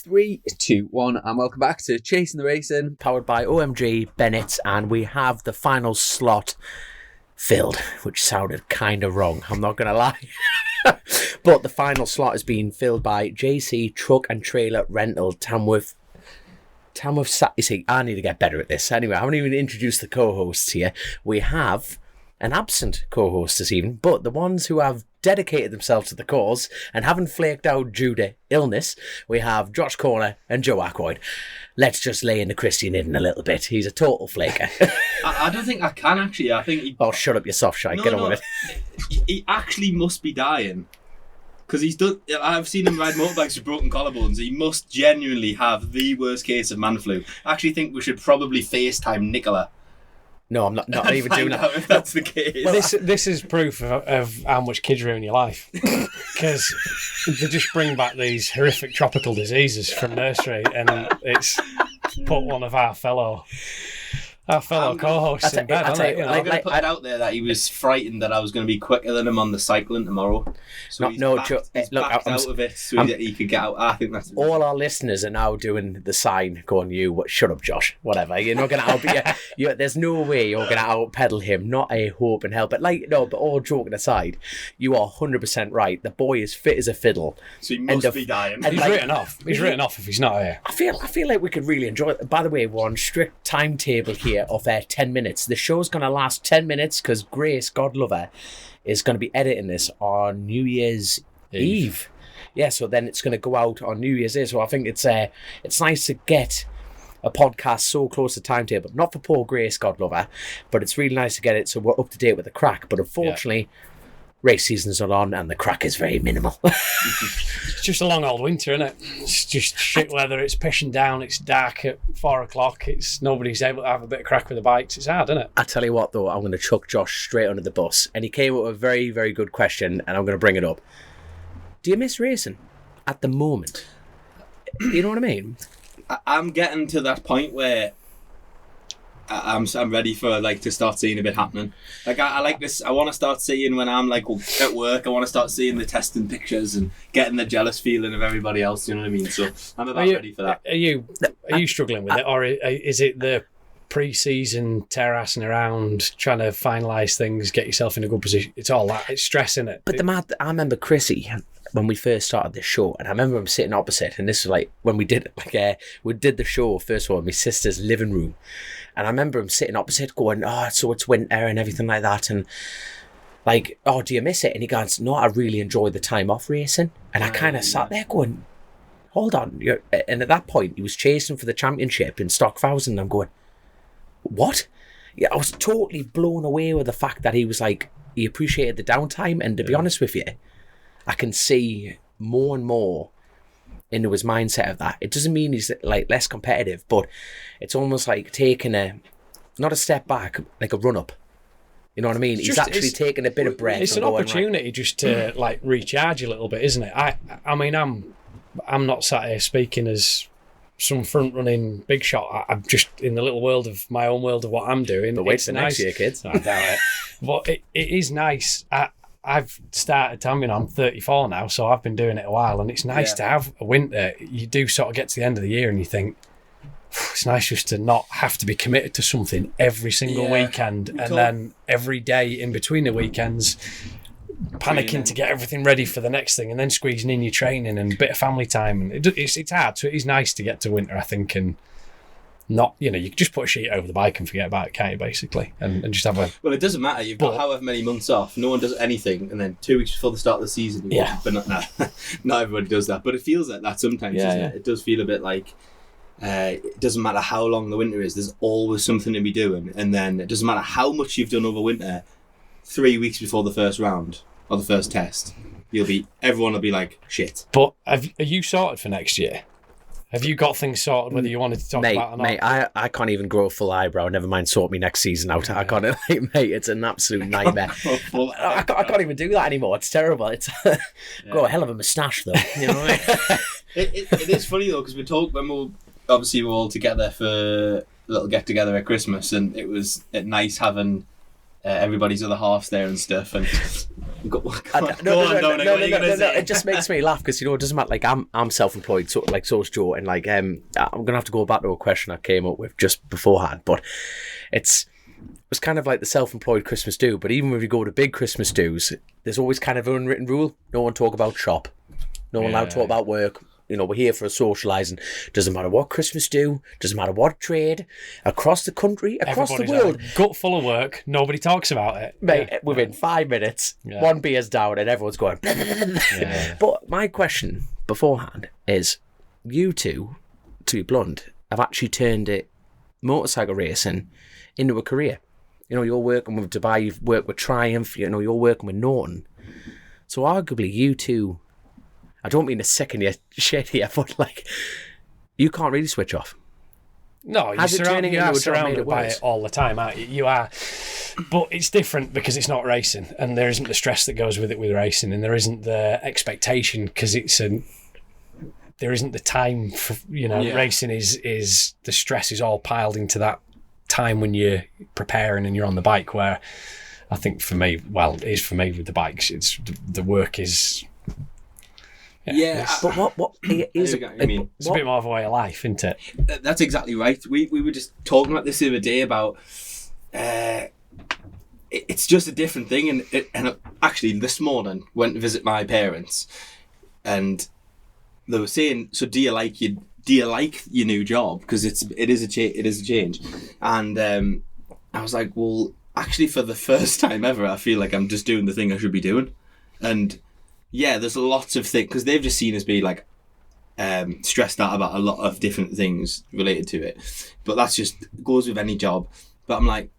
3, 2, 1, and welcome back to Chasing the Racing, powered by OMG Bennett, and we have the final slot filled, which sounded kind of wrong, I'm not going to lie. But the final slot is being filled by JC Truck and Trailer Rental, Tamworth. You see, I need to get better at this. Anyway, I haven't even introduced the co-hosts here. We have an absent co-host this evening, but the ones who have dedicated themselves to the cause and haven't flaked out due to illness, we have Josh Corner and Joe Ackroyd. Let's just lay in the Christian in a little bit. He's a total flaker. I don't think I can, actually. I think Oh, shut up, you soft shite. Get on with it. He actually must be dying. Because I've seen him ride motorbikes with broken collarbones. He must genuinely have the worst case of man flu. I actually think we should probably FaceTime Nicola. No, I'm not even doing that. If that's the case. Well, this is proof of how much kids ruin your life. Because they just bring back these horrific tropical diseases from nursery, and it's put one of our fellow co-hosts in bed. I'm going to put it out there that he was frightened that I was going to be quicker than him on the cycling tomorrow. So he's backed out of it so that he could get out. I think that's all our listeners are now doing the sign, going, shut up, Josh, whatever. You're not going to out. There's no way you're going to out-pedal him. Not a hope in hell. But but all joking aside, you are 100% right. The boy is fit as a fiddle. So he must be dying. He's written off. He's written off if he's not here. I feel like we could really enjoy it. By the way, we're on strict timetable here of 10 minutes. The show's going to last 10 minutes because Grace, God love her, is going to be editing this on New Year's Eve. Yeah, so then it's going to go out on New Year's Eve. So I think it's nice to get a podcast so close to timetable. Not for poor Grace, God love her, but it's really nice to get it so we're up to date with the crack. But unfortunately, race season's not on and the crack is very minimal. It's just a long old winter, isn't it? It's just shit weather. It's pissing down. It's dark at 4 o'clock. Nobody's able to have a bit of crack with the bikes. It's hard, isn't it? I tell you what, though, I'm going to chuck Josh straight under the bus. And he came up with a very, very good question, and I'm going to bring it up. Do you miss racing at the moment? You know what I mean? I'm getting to that point where I'm ready for to start seeing a bit happening. I like this. I want to start seeing when I'm at work. I want to start seeing the testing pictures and getting the jealous feeling of everybody else. You know what I mean? So I'm about ready for that. Are you struggling with it, or is it the pre-season terrassing around, trying to finalise things, get yourself in a good position? It's all that. It's stress, isn't it? But I remember Chrissy when we first started this show, and I remember him sitting opposite, and this was when we did we did the show first of all in my sister's living room. And I remember him sitting opposite going, so it's winter and everything like that. And do you miss it? And he goes, no, I really enjoyed the time off racing. And I kind of sat there going, hold on. And at that point, he was chasing for the championship in Stock 1000. And I'm going, what? Yeah, I was totally blown away with the fact that he was he appreciated the downtime. And to be honest with you, I can see more and more into his mindset of that. It doesn't mean he's less competitive, but it's almost like taking not a step back, like a run up. You know what I mean? He's actually taking a bit of breath. It's an opportunity just to recharge a little bit, isn't it? I mean, I'm not sat here speaking as some front running big shot. I'm just in the little world of my own world of what I'm doing. But wait till next year, kids. I doubt it. But it is nice. I've started, I'm 34 now, so I've been doing it a while, and it's nice to have a winter. You do sort of get to the end of the year and you think, it's nice just to not have to be committed to something every single weekend, and then every day in between the weekends, panicking to get everything ready for the next thing, and then squeezing in your training and a bit of family time. And it's hard, so it is nice to get to winter, I think, and not, you can just put a sheet over the bike and forget about it, can't you, basically? And just have a... Well, it doesn't matter. You've got however many months off. No one does anything. And then 2 weeks before the start of the season, but not everybody does that. But it feels like that sometimes, doesn't it? It does feel a bit like it doesn't matter how long the winter is. There's always something to be doing. And then it doesn't matter how much you've done over winter. 3 weeks before the first round or the first test, everyone will be like, shit. But are you sorted for next year? Have you got things sorted, whether you wanted to talk about it or not? Mate, I can't even grow a full eyebrow, never mind sort me next season out. I can't, mate, it's an absolute nightmare. I can't even do that anymore. It's terrible. It's grow a hell of a moustache, though. You know what I mean? It is funny, though, because when we were all together for a little get-together at Christmas, and it was nice having everybody's other halves there and stuff. And go on, it just makes me laugh because it doesn't matter. Like I'm self-employed, so is Joe, and like I'm gonna have to go back to a question I came up with just beforehand, but it's kind of like the self-employed Christmas do. But even when we go to big Christmas do's, there's always kind of an unwritten rule: no one talk about shop, no one allowed to talk about work. We're here for socialising. Doesn't matter what Christmas do, doesn't matter what trade, across the country, across the world. Gut full of work, nobody talks about it. Mate, within 5 minutes, one beer's down and everyone's going... But my question beforehand is, you two, to be blunt, have actually turned it, motorcycle racing, into a career. You're working with Dubai, you've worked with Triumph, you're working with Norton. So arguably you two... I don't mean to sicken your shit here, but like, you can't really switch off. No, you're surrounded by it all the time, aren't you? You are. But it's different because it's not racing, and there isn't the stress that goes with it with racing, and there isn't the expectation because there isn't the time for, racing is the stress is all piled into that time when you're preparing and you're on the bike, where I think for me, it is for me with the bikes, it's the work is... Yeah, but what is it? It's a bit more of a way of life, isn't it? That's exactly right. We were just talking about this the other day about it's just a different thing. And actually, this morning went to visit my parents, and they were saying, "So do you like your new job? Because it is a change." And I was like, "Well, actually, for the first time ever, I feel like I'm just doing the thing I should be doing," and. Yeah, there's lots of things because they've just seen us be like stressed out about a lot of different things related to it. But that's just goes with any job. But I'm like,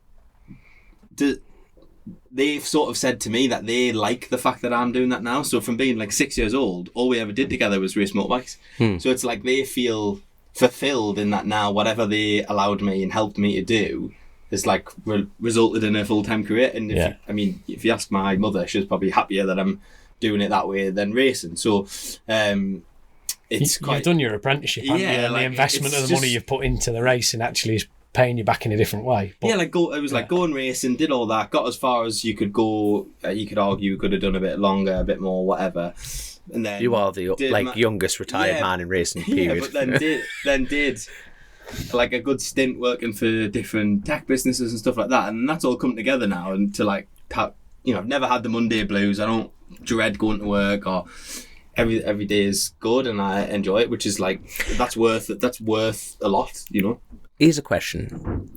they've sort of said to me that they like the fact that I'm doing that now. So from being like 6 years old, all we ever did together was race motorbikes. So it's like they feel fulfilled in that now. Whatever they allowed me and helped me to do has like resulted in a full-time career. And if you ask my mother, she's probably happier that I'm doing it that way than racing. So it's you've done your apprenticeship, haven't you? And the investment of the money you've put into the racing actually is paying you back in a different way. But, going racing, did all that, got as far as you could go. You could argue could have done a bit longer, a bit more, whatever. And then you are the youngest retired man in racing. Period. Yeah, but then did like a good stint working for different tech businesses and stuff like that, and that's all come together now. And to like, I've never had the Monday blues. I don't dread going to work, or every day is good and I enjoy it, which is like that's worth a lot. Here's a question.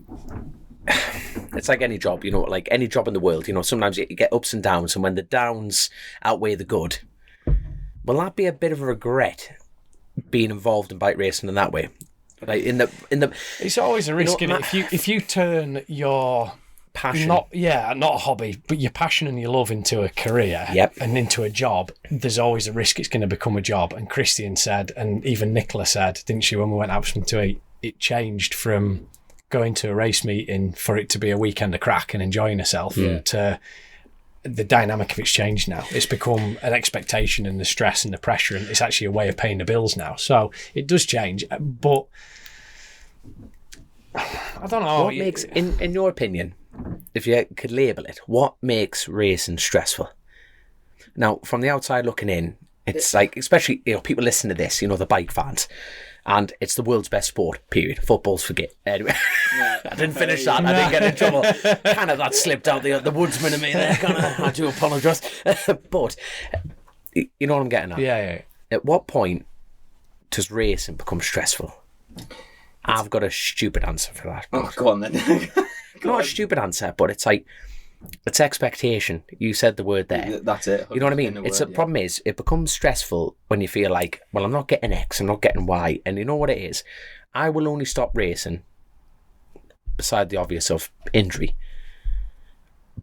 It's like any job, like any job in the world. Sometimes you get ups and downs, and when the downs outweigh the good, will that be a bit of a regret being involved in bike racing in that way? Like in the it's always a risk, if you turn your passion, not a hobby, but your passion and your love into a career, and into a job, there's always a risk it's going to become a job. And Christian said, and even Nicola said, didn't she, when we went out for to eat, it changed from going to a race meeting for it to be a weekend of crack and enjoying herself to the dynamic of it's changed now. It's become an expectation, and the stress and the pressure, and it's actually a way of paying the bills now. So it does change, but I don't know. What makes, in your opinion, if you could label it, what makes racing stressful? Now, from the outside looking in, it's like, especially, people listen to this, the bike fans, and it's the world's best sport, period. Football's forget. Anyway, I didn't finish that. I didn't get in trouble. Kind of that slipped out the woodsman in me there. I do apologise. But, you know what I'm getting at? Yeah. At what point does racing become stressful? I've got a stupid answer for that. Oh, go on then. Not a stupid answer, but it's like, it's expectation. You said the word there. That's it. You know what I mean? Problem is, it becomes stressful when you feel like, well, I'm not getting X, I'm not getting Y. And you know what it is? I will only stop racing, beside the obvious of injury,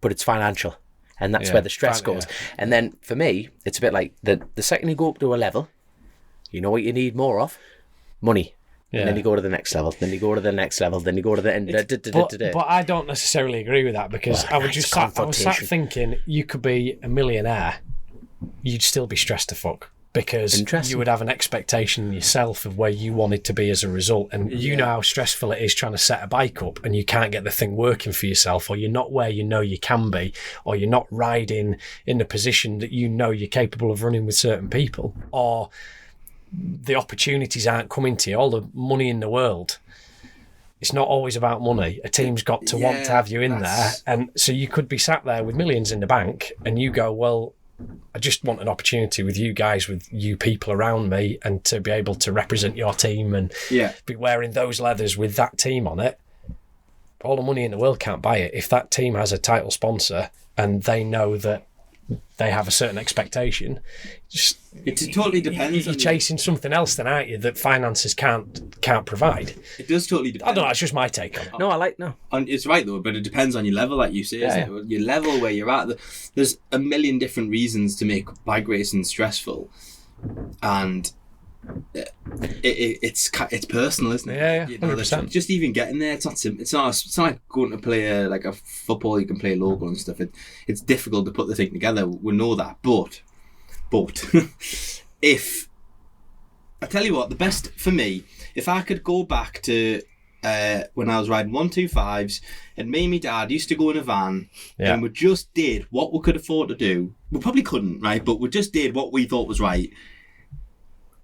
but it's financial. And that's where the stress goes. Yeah. And then for me, it's a bit like the second you go up to a level, you know what you need more of? Money. Yeah. And then you go to the next level, then you go to the next level, then you go to the end. But I don't necessarily agree with that, because I was sat thinking, you could be a millionaire, you'd still be stressed to fuck. because you would have an expectation yourself of where you wanted to be as a result, and you know how stressful it is trying to set a bike up and you can't get the thing working for yourself, or you're not where you know you can be, or you're not riding in the position that you know you're capable of running with certain people, or the opportunities aren't coming to you, all the money in the world. It's not always about money. A team's got to want to have you in there. And so you could be sat there with millions in the bank and you go, well, I just want an opportunity with you guys, with you people around me, and to be able to represent your team and be wearing those leathers with that team on it. All the money in the world can't buy it. If that team has a title sponsor and they know that they have a certain expectation, it totally depends. You're chasing something else then, aren't you, that finances can't provide? It does totally depend. I don't know, it's just my take on it. No. And it's right though, but it depends on your level, like you say, isn't it? Your level where you're at. There's a million different reasons to make bike racing stressful, and it's personal, isn't it? Yeah, 100%. Just even getting there, it's not simple. It's not like going to play a football. You can play local and stuff. It's difficult to put the thing together. We know that, but if I tell you what, the best for me, if I could go back to when I was riding 125s, and me and my dad used to go in a van, and we just did what we could afford to do. We probably couldn't, right? But we just did what we thought was right.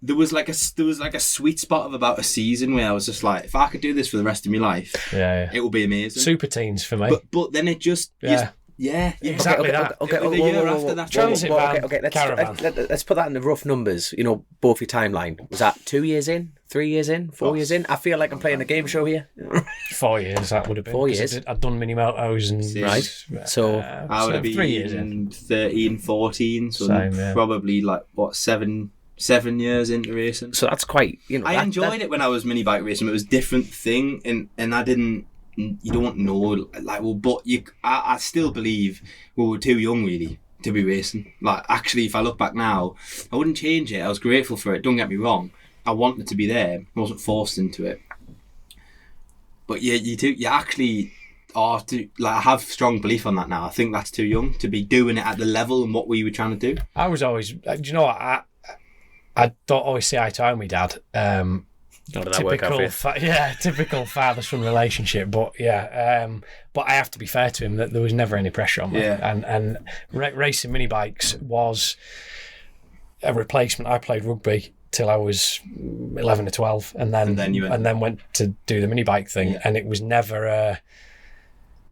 There was like a sweet spot of about a season where I was just like, if I could do this for the rest of my life, it would be amazing. Super teens for me. But then it just exactly that. The year after that, transit van, caravan. Let's put that in the rough numbers. You know, both your timeline. Was that 2 years in, 3 years in, 4 years in? I feel like I'm playing a game show here. 4 years that would have been. 4 years. I'd done mini motos and right. So I would have been 3 years in. 13, 14. So Same, probably like what 7 years into racing. So that's quite, you know. I enjoyed it when I was mini bike racing. It was a different thing, and I didn't. You don't know, like, well, but I still believe we were too young really to be racing. Like, actually, if I look back now, I wouldn't change it. I was grateful for it. Don't get me wrong. I wanted to be there. I wasn't forced into it. But you actually are to, like, I have strong belief on that now. I think that's too young to be doing it at the level and what we were trying to do. I was always, do you know what? I don't always see eye to eye with my dad. Typical father-son relationship, but but I have to be fair to him that there was never any pressure on me, and racing mini bikes was a replacement. I played rugby till I was 11 or 12, and then went to do the mini bike thing, and it was never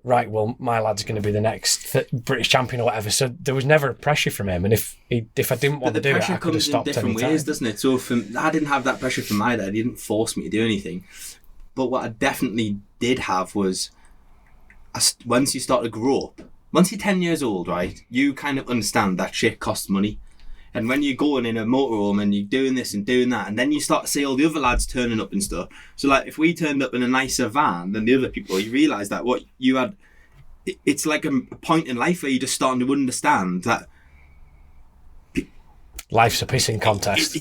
right, well, my lad's going to be the next British champion or whatever. So there was never pressure from him. And if I didn't want to do it, I could have stopped any time. The pressure comes in different ways, doesn't it? So I didn't have that pressure from my dad. He didn't force me to do anything. But what I definitely did have was, once you start to grow up, once you're 10 years old, right, you kind of understand that shit costs money. And when you're going in a motorhome and you're doing this and doing that, and then you start to see all the other lads turning up and stuff. So, like, if we turned up in a nicer van than the other people, you realise that what you had, it's like a point in life where you're just starting to understand that life's a pissing contest.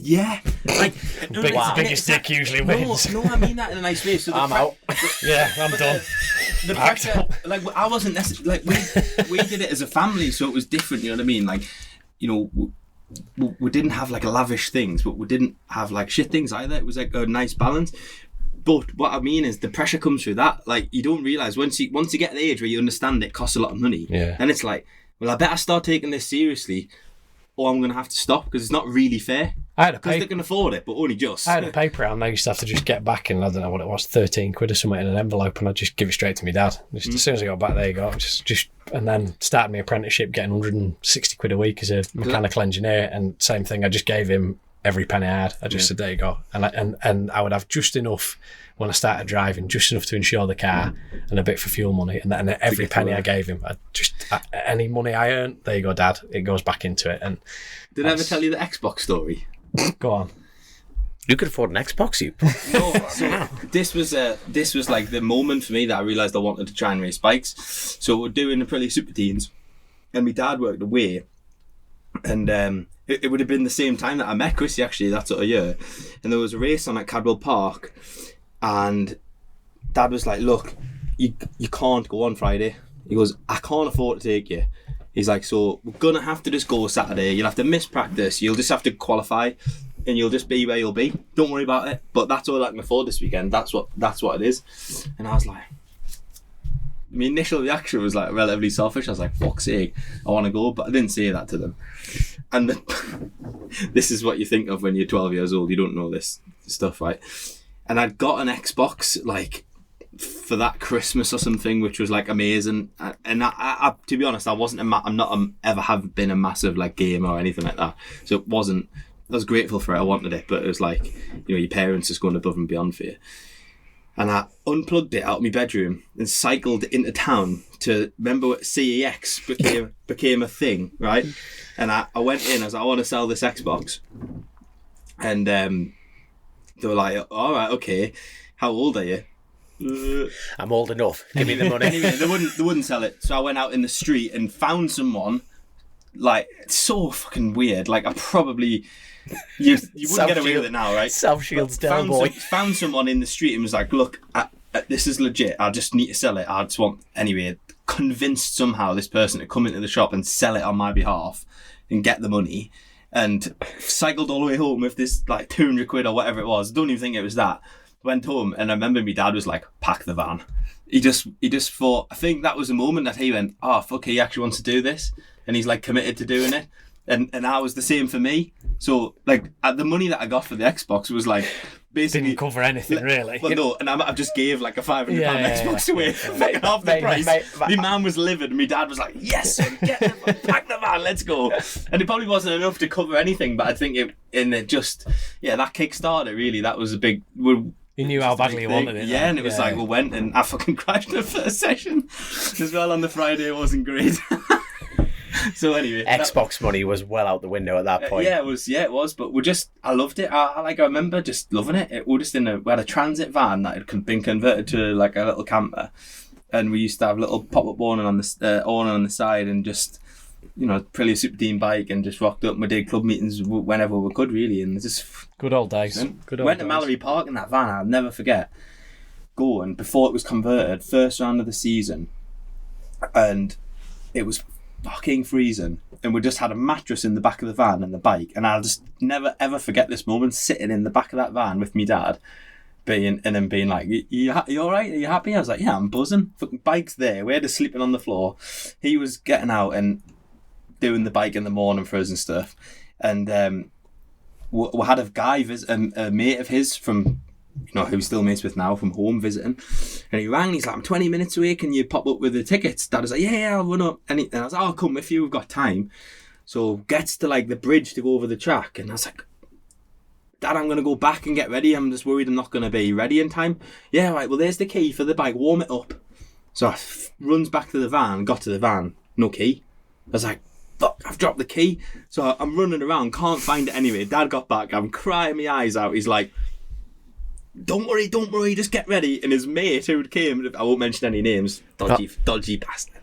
Like, biggest dick usually wins. No, I mean that in a nice way. So I'm out. I'm done. The pressure, like, I wasn't necessarily, like, we did it as a family, so it was different. You know what I mean? Like, you know. We didn't have like lavish things, but we didn't have like shit things either. It was like a nice balance. But what I mean is the pressure comes through that. Like, you don't realise once you get to the age where you understand it costs a lot of money. Then it's like, well, I better start taking this seriously, or I'm going to have to stop because it's not really fair. Because they can afford it, but only just. I had a paper out and I used to have to just get back and I don't know what it was, 13 quid or something in an envelope, and I'd just give it straight to my dad. Just as soon as I got back, there you go. Just and then started my apprenticeship, getting 160 quid a week as a mechanical engineer, and same thing, I just gave him every penny I had. I just said, there you go. And I would have just enough when I started driving, just enough to insure the car and a bit for fuel money. And then every penny I gave him, any money I earned, there you go, Dad, it goes back into it. And did I ever tell you the Xbox story? Go on. You could afford an Xbox, you. No, so this was like the moment for me that I realised I wanted to try and race bikes. So we're doing the Aprilia Super Teens, and my dad worked away, and it would have been the same time that I met Chrissy, actually, that sort of year. And there was a race on at Cadwell Park, and Dad was like, look, you can't go on Friday. He goes, I can't afford to take you. He's like, so we're going to have to just go Saturday. You'll have to miss practice. You'll just have to qualify and you'll just be where you'll be. Don't worry about it. But that's all I can afford this weekend. That's what it is. And I was like, my initial reaction was like relatively selfish. I was like, fuck's sake, I want to go. But I didn't say that to them. And this is what you think of when you're 12 years old. You don't know this stuff, right? And I'd got an Xbox, like, for that Christmas or something, which was like amazing. And I to be honest, I ever have been a massive like gamer or anything like that. So it wasn't. I was grateful for it. I wanted it, but it was like, you know, your parents just going above and beyond for you. And I unplugged it out of my bedroom and cycled into town to remember what CEX became a thing, right? And I went in. I was like, I want to sell this Xbox, and they were like, all right, okay. How old are you? I'm old enough. Give me the money. Anyway, they wouldn't sell it. So I went out in the street and found someone. Like, it's so fucking weird. Like, I probably you wouldn't get away with it now, right? Self-Shield's down, boy. Found someone in the street and was like, look, this is legit. I just need to sell it. I just want anyway. Convinced somehow this person to come into the shop and sell it on my behalf and get the money. And cycled all the way home with this like 200 quid or whatever it was. Don't even think it was that. Went home and I remember my dad was like, pack the van. He just thought, I think that was the moment that he went, oh fuck, he actually wants to do this, and he's like committed to doing it. And I was the same for me. So like the money that I got for the Xbox was like basically didn't cover anything really. Well, no, and I just gave like a £500 Xbox away for like half the price. My mum was livid, and my dad was like, "Yes, son, pack the van, let's go." And it probably wasn't enough to cover anything, but I think that kick-started really. That was a big. You knew how badly you wanted it. Yeah, and it was like we went, and I fucking crashed the first session as well on the Friday. It wasn't great. So anyway, Xbox money was well out the window at that point. Yeah, it was. But I loved it. I remember just loving it. We had a transit van that had been converted to like a little camper, and we used to have little pop-up awning on the side, and just, you know, Aprilia Super Team bike, and just rocked up. And we did club meetings whenever we could, really, and just good old days. Went to Mallory Park in that van. I'll never forget going before it was converted, first round of the season, and it was fucking freezing, and we just had a mattress in the back of the van and the bike, and I'll just never ever forget this moment, sitting in the back of that van with me dad, being like, you all right? Are you happy? I was like, yeah, I'm buzzing. Fucking bike's there. We had us sleeping on the floor. He was getting out and doing the bike in the morning for us and stuff, and we had a guy a mate of his from, you know, who he's still mates with now, from home visiting, and he rang and he's like, I'm 20 minutes away, can you pop up with the tickets? Dad was like, yeah, I'll run up. And I was like, I'll come with you, we've got time. So gets to like the bridge to go over the track, and I was like, Dad, I'm going to go back and get ready, I'm just worried I'm not going to be ready in time. Yeah, right, well there's the key for the bike, warm it up. So I runs back to the van, got to the van, no key. I was like, fuck, I've dropped the key. So I'm running around, can't find it anyway. Dad got back, I'm crying my eyes out. He's like, don't worry, just get ready. And his mate who came, I won't mention any names, dodgy bastard.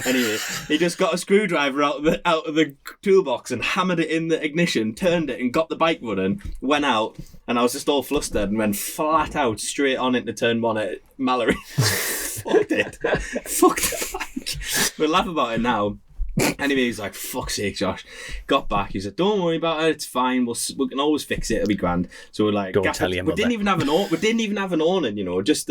Anyway, he just got a screwdriver out of the toolbox and hammered it in the ignition, turned it and got the bike running, went out, and I was just all flustered and went flat out straight on into turn one at Mallory. Fucked the bike. We laugh about it now. Anyway, he's like, fuck's sake, Josh. Got back, he said, don't worry about it, it's fine, we can always fix it, it'll be grand. So we're like, don't tell your mother. We didn't even have an awning, you know, we just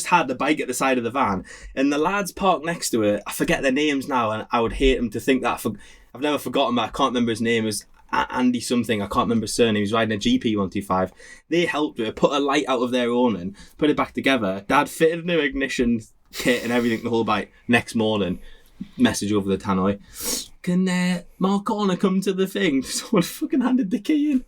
had the bike at the side of the van, and the lads parked next to it. I forget their names now, and I would hate them to think that I've never forgotten, but I can't remember his name. It was Andy something, I can't remember his surname. He was riding a GP125. They helped her put a light out of their awning, put it back together. Dad fitted a new ignition kit and everything, the whole bike. Next morning, message over the tannoy, can Mark Corner come to the thing? Someone fucking handed the key in.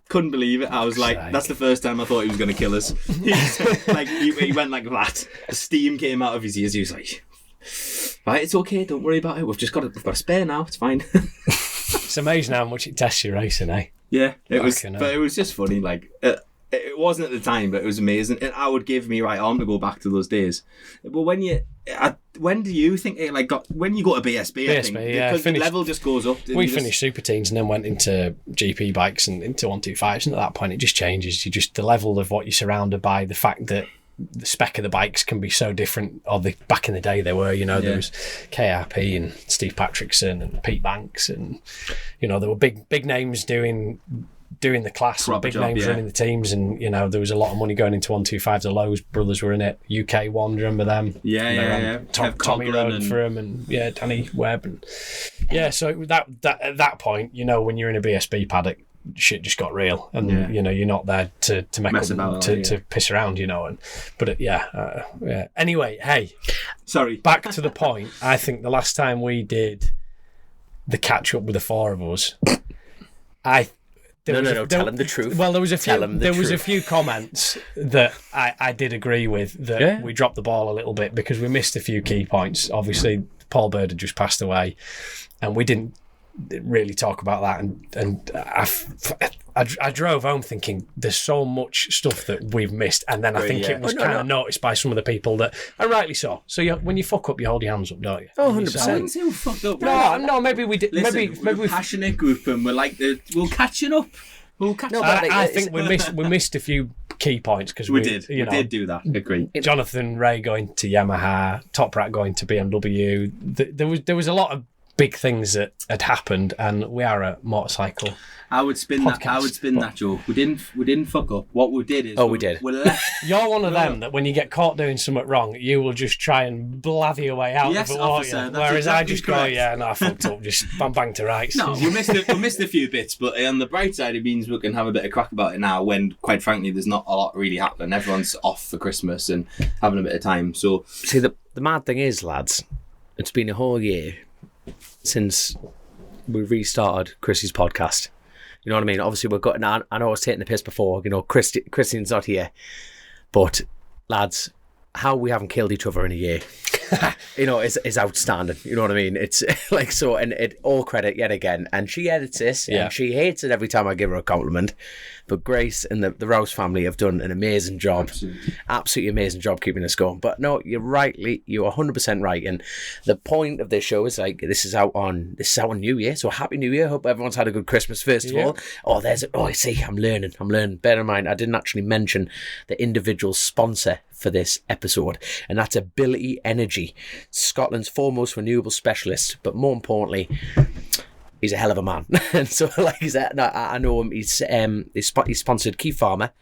Couldn't believe it. I was like, that's the first time I thought he was going to kill us. He went like that. The steam came out of his ears. He was like, right, it's okay, don't worry about it, we've got a spare now, it's fine. It's amazing how much it tests your racing, eh? Yeah, it was just funny. Like, it wasn't at the time, but it was amazing. And I would give me right arm to go back to those days. But when do you think it when you go to BSB? I think, because the level just goes up. We finished Super Teens and then went into GP bikes and into 125s, and at that point it just changes. The level of what you're surrounded by, the fact that the spec of the bikes can be so different, or back in the day they were, there was KRP and Steve Patrickson and Pete Banks, and there were big names doing the class, and big names running the teams, and there was a lot of money going into 125. The Lowe's brothers were in it. UK One, do you remember them? Tommy Road for them, and Danny Webb, and so that at that point, when you're in a BSB paddock, shit just got real, and you're not there to mess about, to piss around, Anyway, hey, sorry, back to the point. I think the last time we did the catch up with the four of us, tell him the truth. Well, there was a few comments that I did agree with, that we dropped the ball a little bit because we missed a few key points. Obviously, Paul Bird had just passed away, and we didn't really talk about that, and I drove home thinking there's so much stuff that we've missed, and then I think it was kind of noticed by some of the people that, and rightly so. So when you fuck up, you hold your hands up, don't you? 100%. Fucked up. No, maybe we did. Listen, we're a passionate group, and we're like, we'll catch it up. I think we missed a few key points because we did. We did do that. Agree. Jonathan Ray going to Yamaha, Top Rat going to BMW. There was a lot of big things that had happened, and we are a motorcycle. I would spin that joke. We didn't fuck up. What we did is we did. You're one of them that when you get caught doing something wrong, you will just try and blather your way out of it, officer, whereas I just go, I fucked up, just bang to rights. No, we missed a few bits, but on the bright side, it means we can have a bit of crack about it now, when quite frankly there's not a lot really happening. Everyone's off for Christmas and having a bit of time. So see, the mad thing is, lads, it's been a whole year since we restarted Chrissy's podcast. You know what I mean? Obviously, I know I was taking the piss before. Christian's not here, but lads, how we haven't killed each other in a year, is outstanding. You know what I mean? It's like so, and all credit yet again. And she edits this, and she hates it every time I give her a compliment. But Grace and the Rouse family have done an amazing job, absolutely amazing job keeping us going. But no, you're 100% right. And the point of this show is this is out on New Year, so happy New Year. Hope everyone's had a good Christmas first of all. I see. I'm learning. Bear in mind, I didn't actually mention the individual sponsor for this episode, and that's Ability Energy, Scotland's foremost renewable specialist. But more importantly, he's a hell of a man. And so, I know him. He's sponsored Keith Farmer,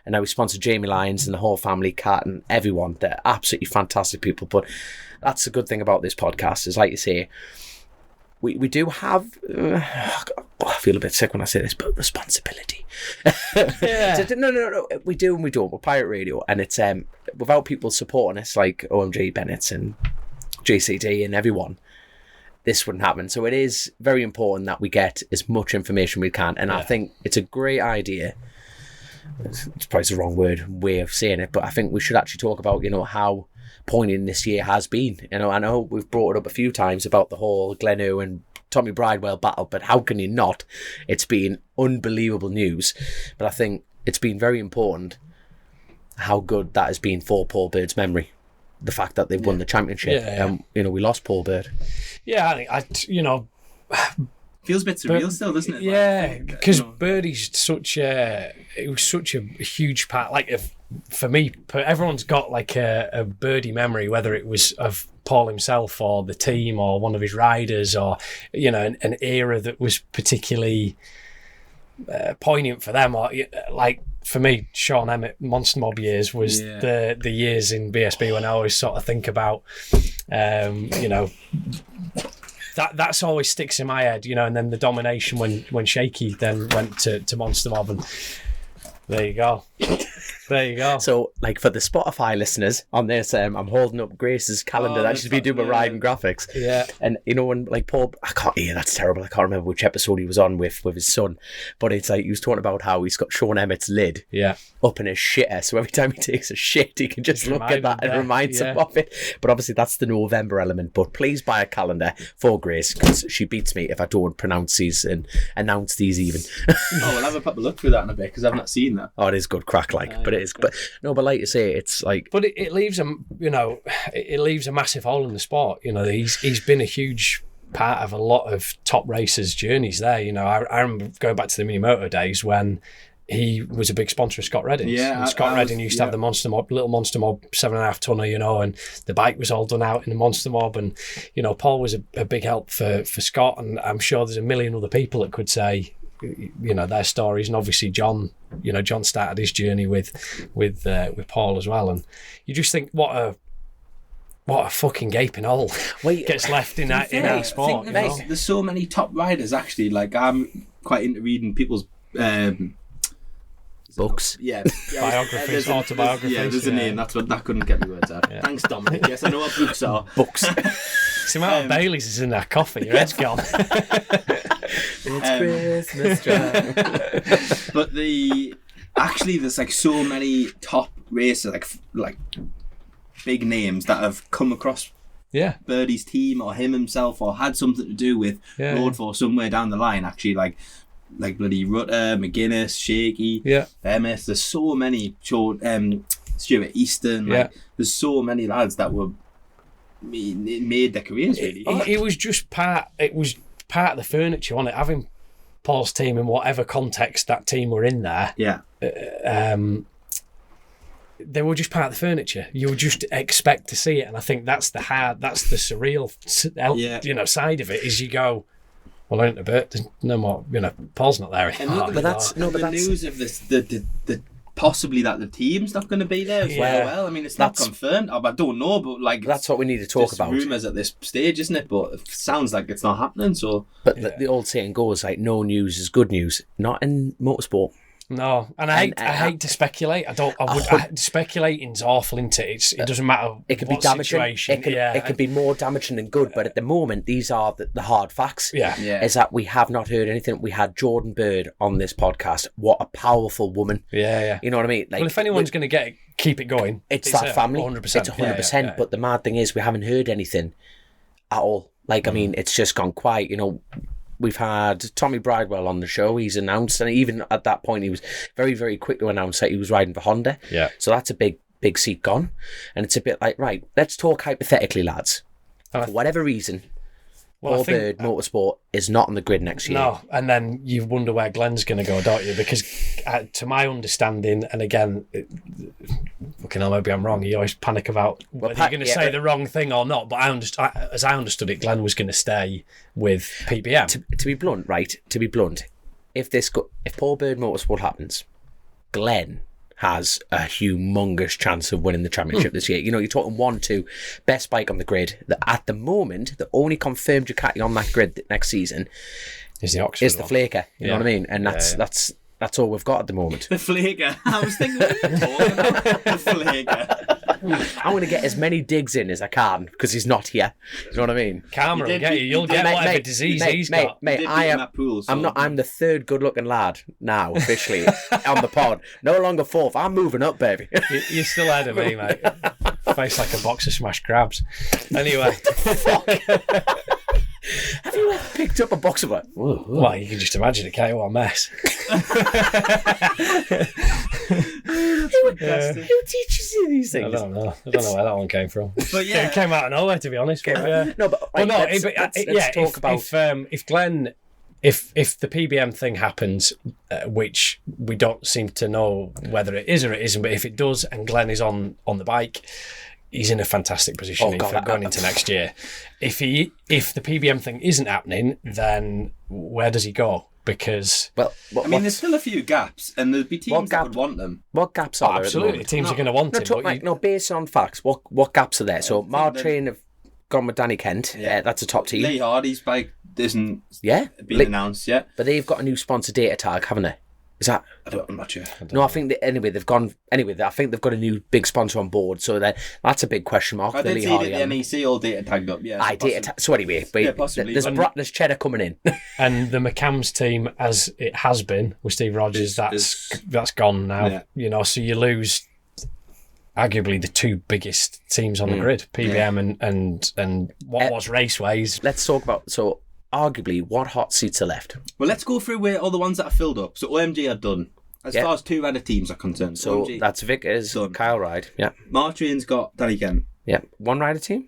and now he's sponsored Jamie Lyons and the whole family, Kat and everyone. They're absolutely fantastic people. But that's the good thing about this podcast is, like you say, we do have. I feel a bit sick when I say this, but responsibility. No. We do and we don't. We're Pirate Radio, and it's without people supporting us like OMG Bennett and JCD and everyone, this wouldn't happen. So it is very important that we get as much information we can, and I think it's a great idea. It's probably the wrong way of saying it, but I think we should actually talk about how poignant this year has been. I know we've brought it up a few times about the whole Glenue and Tommy Bridewell battle, but how can you not? It's been unbelievable news, but I think it's been very important how good that has been for Paul Bird's memory. The fact that they've won the championship, we lost Paul Bird. Yeah, I think feels a bit surreal still, doesn't it? Yeah, because Birdie's such a huge part. For me, everyone's got a Birdie memory, whether it was of Paul himself or the team or one of his riders, or an era that was particularly poignant for them. Or for me, Sean Emmett Monster Mob years was the years in BSB when I always sort of think about that's always sticks in my head, and then the domination when Shaky then went to Monster Mob, and there you go. So, for the Spotify listeners on this, I'm holding up Grace's calendar that she's been doing with riding graphics. Yeah. And, when, Paul, that's terrible. I can't remember which episode he was on with his son. But it's he was talking about how he's got Sean Emmett's lid up in his shitter. So every time he takes a shit, he can just look at that and reminds him of it. But obviously, that's the November element. But please buy a calendar for Grace, because she beats me if I don't pronounce these and announce these even. We'll have a proper look through that in a bit, because I've not seen that. Oh, it is good crack, but it is. But like you say, it's But it leaves it leaves a massive hole in the sport. He's been a huge part of a lot of top racers' journeys there. I remember going back to the Minimoto days when he was a big sponsor of Scott Redding's. Yeah, And Scott Redding used to have the Monster Mob, little Monster Mob, 7.5 tonner, you know, and the bike was all done out in the Monster Mob. And, you know, Paul was a big help for Scott. And I'm sure there's a million other people that could say, you know, their stories. And obviously John started his journey with Paul as well. And you just think, what a fucking gaping hole gets left in our sport. There's so many top riders, actually. Like, I'm quite into reading people's books. Biographies, autobiographies. There's a name. That couldn't get me words out. Yeah. Thanks, Dominic. Yes, I know what books are. Books. It's the amount of Baileys is in that coffee. Your head's gone. It's Christmas time. But there's like so many top racers, like big names that have come across Birdie's team or him himself or had something to do with Road Force somewhere down the line. Actually, like bloody Rutter, McGuinness, Shaky, MS. There's so many. Stuart Easton. There's so many lads that were made their careers. Really, it was just part. It was part of the furniture, wasn't it? Having Paul's team in whatever context that team were in there. Yeah. They were just part of the furniture. You would just expect to see it, and I think that's the surreal, side of it. Is you go, well, I ain't a bit. There's no more. You know, Paul's not there anymore. But that's news of this. The possibly that the team's not going to be there as well. I mean, it's not confirmed. I don't know, but like that's what we need to talk about. Rumours at this stage, isn't it? But it sounds like it's not happening. So, but the old saying goes like, no news is good news. Not in motorsport. No, and I hate to speculate. Speculating's awful, isn't it? It doesn't matter. It could be damaging. It could be more damaging than good. But at the moment, these are the hard facts. Yeah. Is that we have not heard anything. We had Jordan Bird on this podcast. What a powerful woman. Yeah. You know what I mean? Like, well, if anyone's going to keep it going, it's that family. 100%. It's 100%. Yeah. But the mad thing is, we haven't heard anything at all. Like, I mean, it's just gone quiet. You know. We've had Tommy Bridewell on the show. He's announced, and even at that point, he was very, very quick to announce that he was riding for Honda. Yeah. So that's a big seat gone. And it's a bit like, right, let's talk hypothetically, lads. For whatever reason, Paul Bird Motorsport is not on the grid next year. No, and then you wonder where Glenn's going to go, don't you? Because to my understanding, and again, maybe I'm wrong, you always panic about whether you're going to say the wrong thing or not, but as I understood it, Glenn was going to stay with PBM. To be blunt, if Paul Bird Motorsport happens, Glenn has a humongous chance of winning the championship this year. You know, you're talking 1-2, best bike on the grid. At the moment, the only confirmed Ducati on that grid next season is the Oxford is the Flaker. You know what I mean? And that's all we've got at the moment. The Flaker. I was thinking, what are you talking about? The Flaker. I'm going to get as many digs in as I can because he's not here. You know what I mean? Karma will get you. You'll get whatever disease he's got. Mate, I'm the third good-looking lad now, officially, on the pod. No longer fourth. I'm moving up, baby. You're still ahead of me, mate. Face like a box of smashed crabs. Anyway. Have you ever picked up a box of it? Well, you can just imagine it, can't you? What a mess. Who teaches you these things? I don't know where that one came from. But it came out of nowhere, to be honest. Let's talk about if Glenn, if the PBM thing happens, which we don't seem to know whether it is or it isn't, but if it does, and Glenn is on the bike, he's in a fantastic position going into next year. If the PBM thing isn't happening, then where does he go? Because there's still a few gaps, and there'd be teams that would want them. What gaps are there? Absolutely, teams are going to want him. Based on facts, what gaps are there? So Martrain have gone with Danny Kent. That's a top team. Lee Hardy's bike isn't been announced yet, but they've got a new sponsor data tag, haven't they? Is that? I'm not sure. I think they've gone. Anyway, I think they've got a new big sponsor on board, so that's a big question mark. I did see the NEC all data tagged up. Yeah, so anyway, but possibly. There's cheddar coming in, and the McCams team, as it has been with Steve Rogers, that's gone now. Yeah. You know, so you lose arguably the two biggest teams on the grid, PBM and what was Raceways. Let's talk about arguably, what hot seats are left? Well, let's go through where all the ones that are filled up. So OMG are done. As far as two rider teams are concerned. So OMG, that's Vickers, done. Kyle Ride. Yeah. Martrain's got Danny Kent. Yeah. One rider team?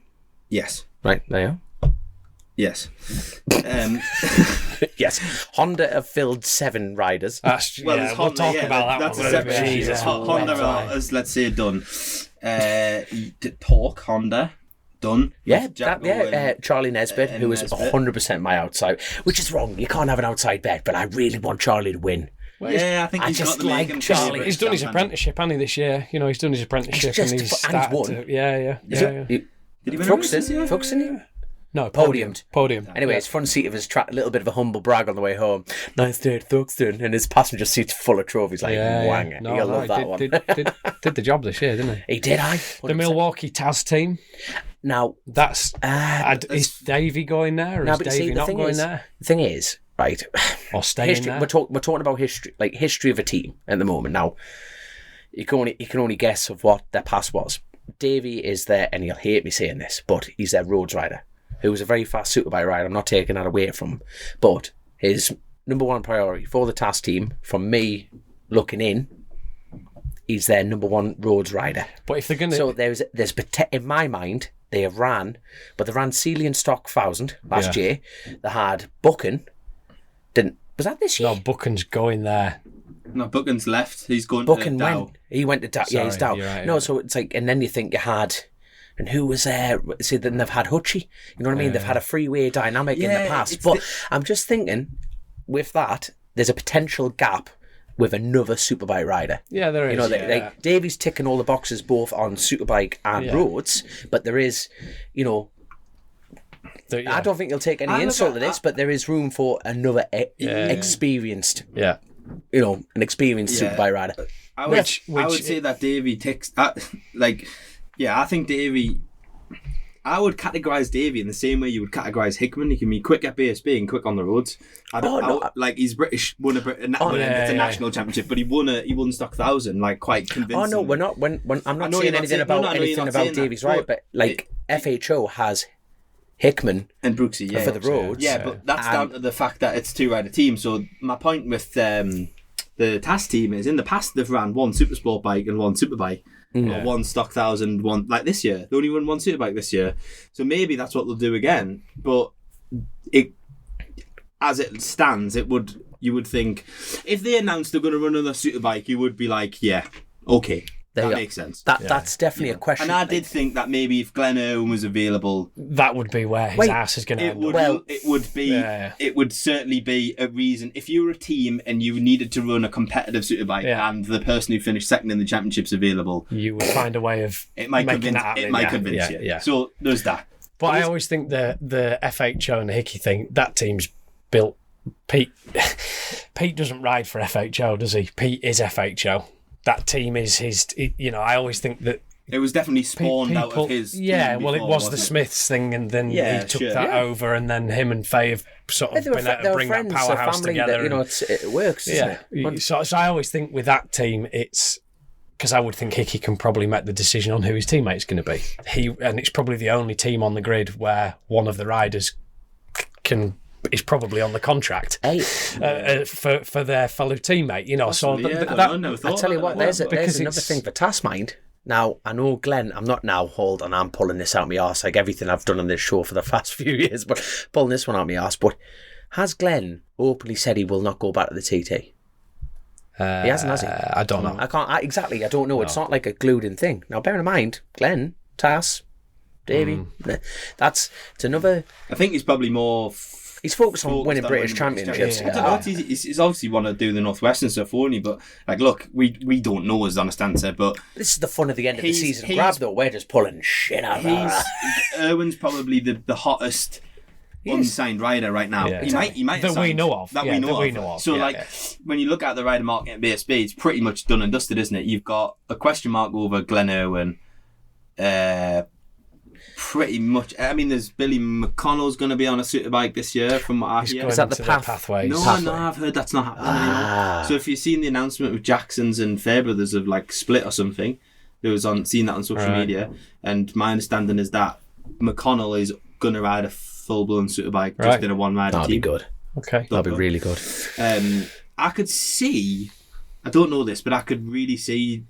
Yes. Right, there you are. Yes. Yes, Honda have filled 7 riders. That's, Well, yeah, there's we'll Honda, talk yeah, about that's that a one. separate issue. Jesus, Honda mental. are, as let's say, done. Torque Honda done. Yeah, With Jack Charlie Nesbitt, who was Nesbitt. 100% my outside, which is wrong. You can't have an outside bet, but I really want Charlie to win. Yeah, I think I he's just got the like making Charlie. He's done his apprenticeship, hasn't he, this year? You know, he's done his apprenticeship He's and just- he's and he's started won. to, yeah. Did he win a race this year? Fuchs, didn't he? No, Podiumed. Podium. Anyway, his front seat of his track, a little bit of a humble brag on the way home. Nice day at Thuxton, and his passenger seat's full of trophies. Like, wang it. No, You'll love that he one. did the job this year, didn't he? He did, The Milwaukee Taz team. Now, That's is Davey going there, or is Davey not going there, the thing is, right, or staying history. there? We're talking about history of a team at the moment. Now, you can only guess of what their past was. Davey is there, and he'll hate me saying this, but he's their roads rider, who was a very fast superbike rider. I'm not taking that away from him, but his number one priority for the task team, from me looking in, he's their number one roads rider. But if they're going to, So there's in my mind, they have ran, but they ran Sealy and Stock 1000 last year. They had Buchan. Was that this year? no, Buchan's going there. No, Buchan's left. He's going Buchan to Dow. went. He went to Dow. Yeah, he's Sorry, Dow. you're right, No, yeah. so it's like, and then you think you had, and who was there? See, then they've had Hutchie. You know what I mean? They've had a freeway dynamic in the Yeah, past. it's But I'm just thinking, with that, there's a potential gap with another superbike rider. Yeah, there is. You know, yeah. Davey's ticking all the boxes both on superbike and Yeah. roads, but there is, you know, I don't think you'll take any insult to this, but there is room for another experienced, Yeah. you know, an experienced Yeah. superbike rider. I would, Which- I would say that Davey ticks. I think Davey. I would categorise Davey in the same way you would categorise Hickman. He can be quick at BSB and quick on the roads. He's British, won it's a national championship, but he won Stock 1000 like quite convincingly. Oh no, we're not. I'm not saying anything about Davey's right, but like FHO has Hickman and Brooksy, for the roads. Yeah, but that's down to the fact that it's 2-rider team. So my point with the TAS team is, in the past they've ran one super sport bike and one superbike. Or one Stock 1000, one like this year. They only run one superbike this year. So maybe that's what they'll do again. But as it stands, you would think, if they announced they're going to run another superbike, you would be like, yeah, okay. That makes sense. That's definitely a question. And I did think that maybe if Glenn Irwin was available, That would be where his ass is going to it end would. up. It would certainly be a reason. If you were a team and you needed to run a competitive superbike, and the person who finished second in the championship's available, You would find a way of it might making convince. that happen. It might convince you. Yeah. So there's that. But I always think the FHO and the Hickey thing, that team's built. Pete doesn't ride for FHO, does he? Pete is FHO. That team is his. You know, I always think that it was definitely spawned out of his. Yeah, team well, before, it was the wasn't it? Smiths thing, and then he took that over, and then him and Faye have sort of been able to bring that powerhouse together. You know, it works. Yeah. Isn't it? So I always think with that team, it's because I would think Hickey can probably make the decision on who his teammate's going to be. And it's probably the only team on the grid where one of the riders is probably on the contract for their fellow teammate. You know, Possibly, so I tell you what, there's because another thing for Taskmind. Now, I know Glenn, I'm pulling this out my arse, like everything I've done on this show for the past few years, but pulling this one out my arse. But has Glenn openly said he will not go back to the TT? He hasn't, has he? I don't know. I don't know. No. It's not like a glued in thing. Now, bear in mind, Glenn, Tass, Davey, it's another. I think he's probably more. He's focused on winning British championships. I don't know. He's obviously want to do the Northwestern stuff, won't he? But like, look, we don't know his honest answer. But this is the fun of the end of the season. Grab though, we're just pulling shit out of that. Irwin's probably the hottest unsigned rider right now. Yeah. He might that we know of. That we know of. So when you look at the rider market at BSB, it's pretty much done and dusted, isn't it? You've got a question mark over Glenn Irwin. Pretty much. I mean, there's Billy McConnell's going to be on a superbike this year, from what I hear. Is that the pathway? No, I've heard that's not happening anymore. So if you've seen the announcement with Jackson's and Fairbrothers of like split or something, seen that on social media, and my understanding is that McConnell is going to ride a full-blown superbike just in a one-rider team. That'll be good. Okay, that'll be really good. I could see. I don't know this, but I could really see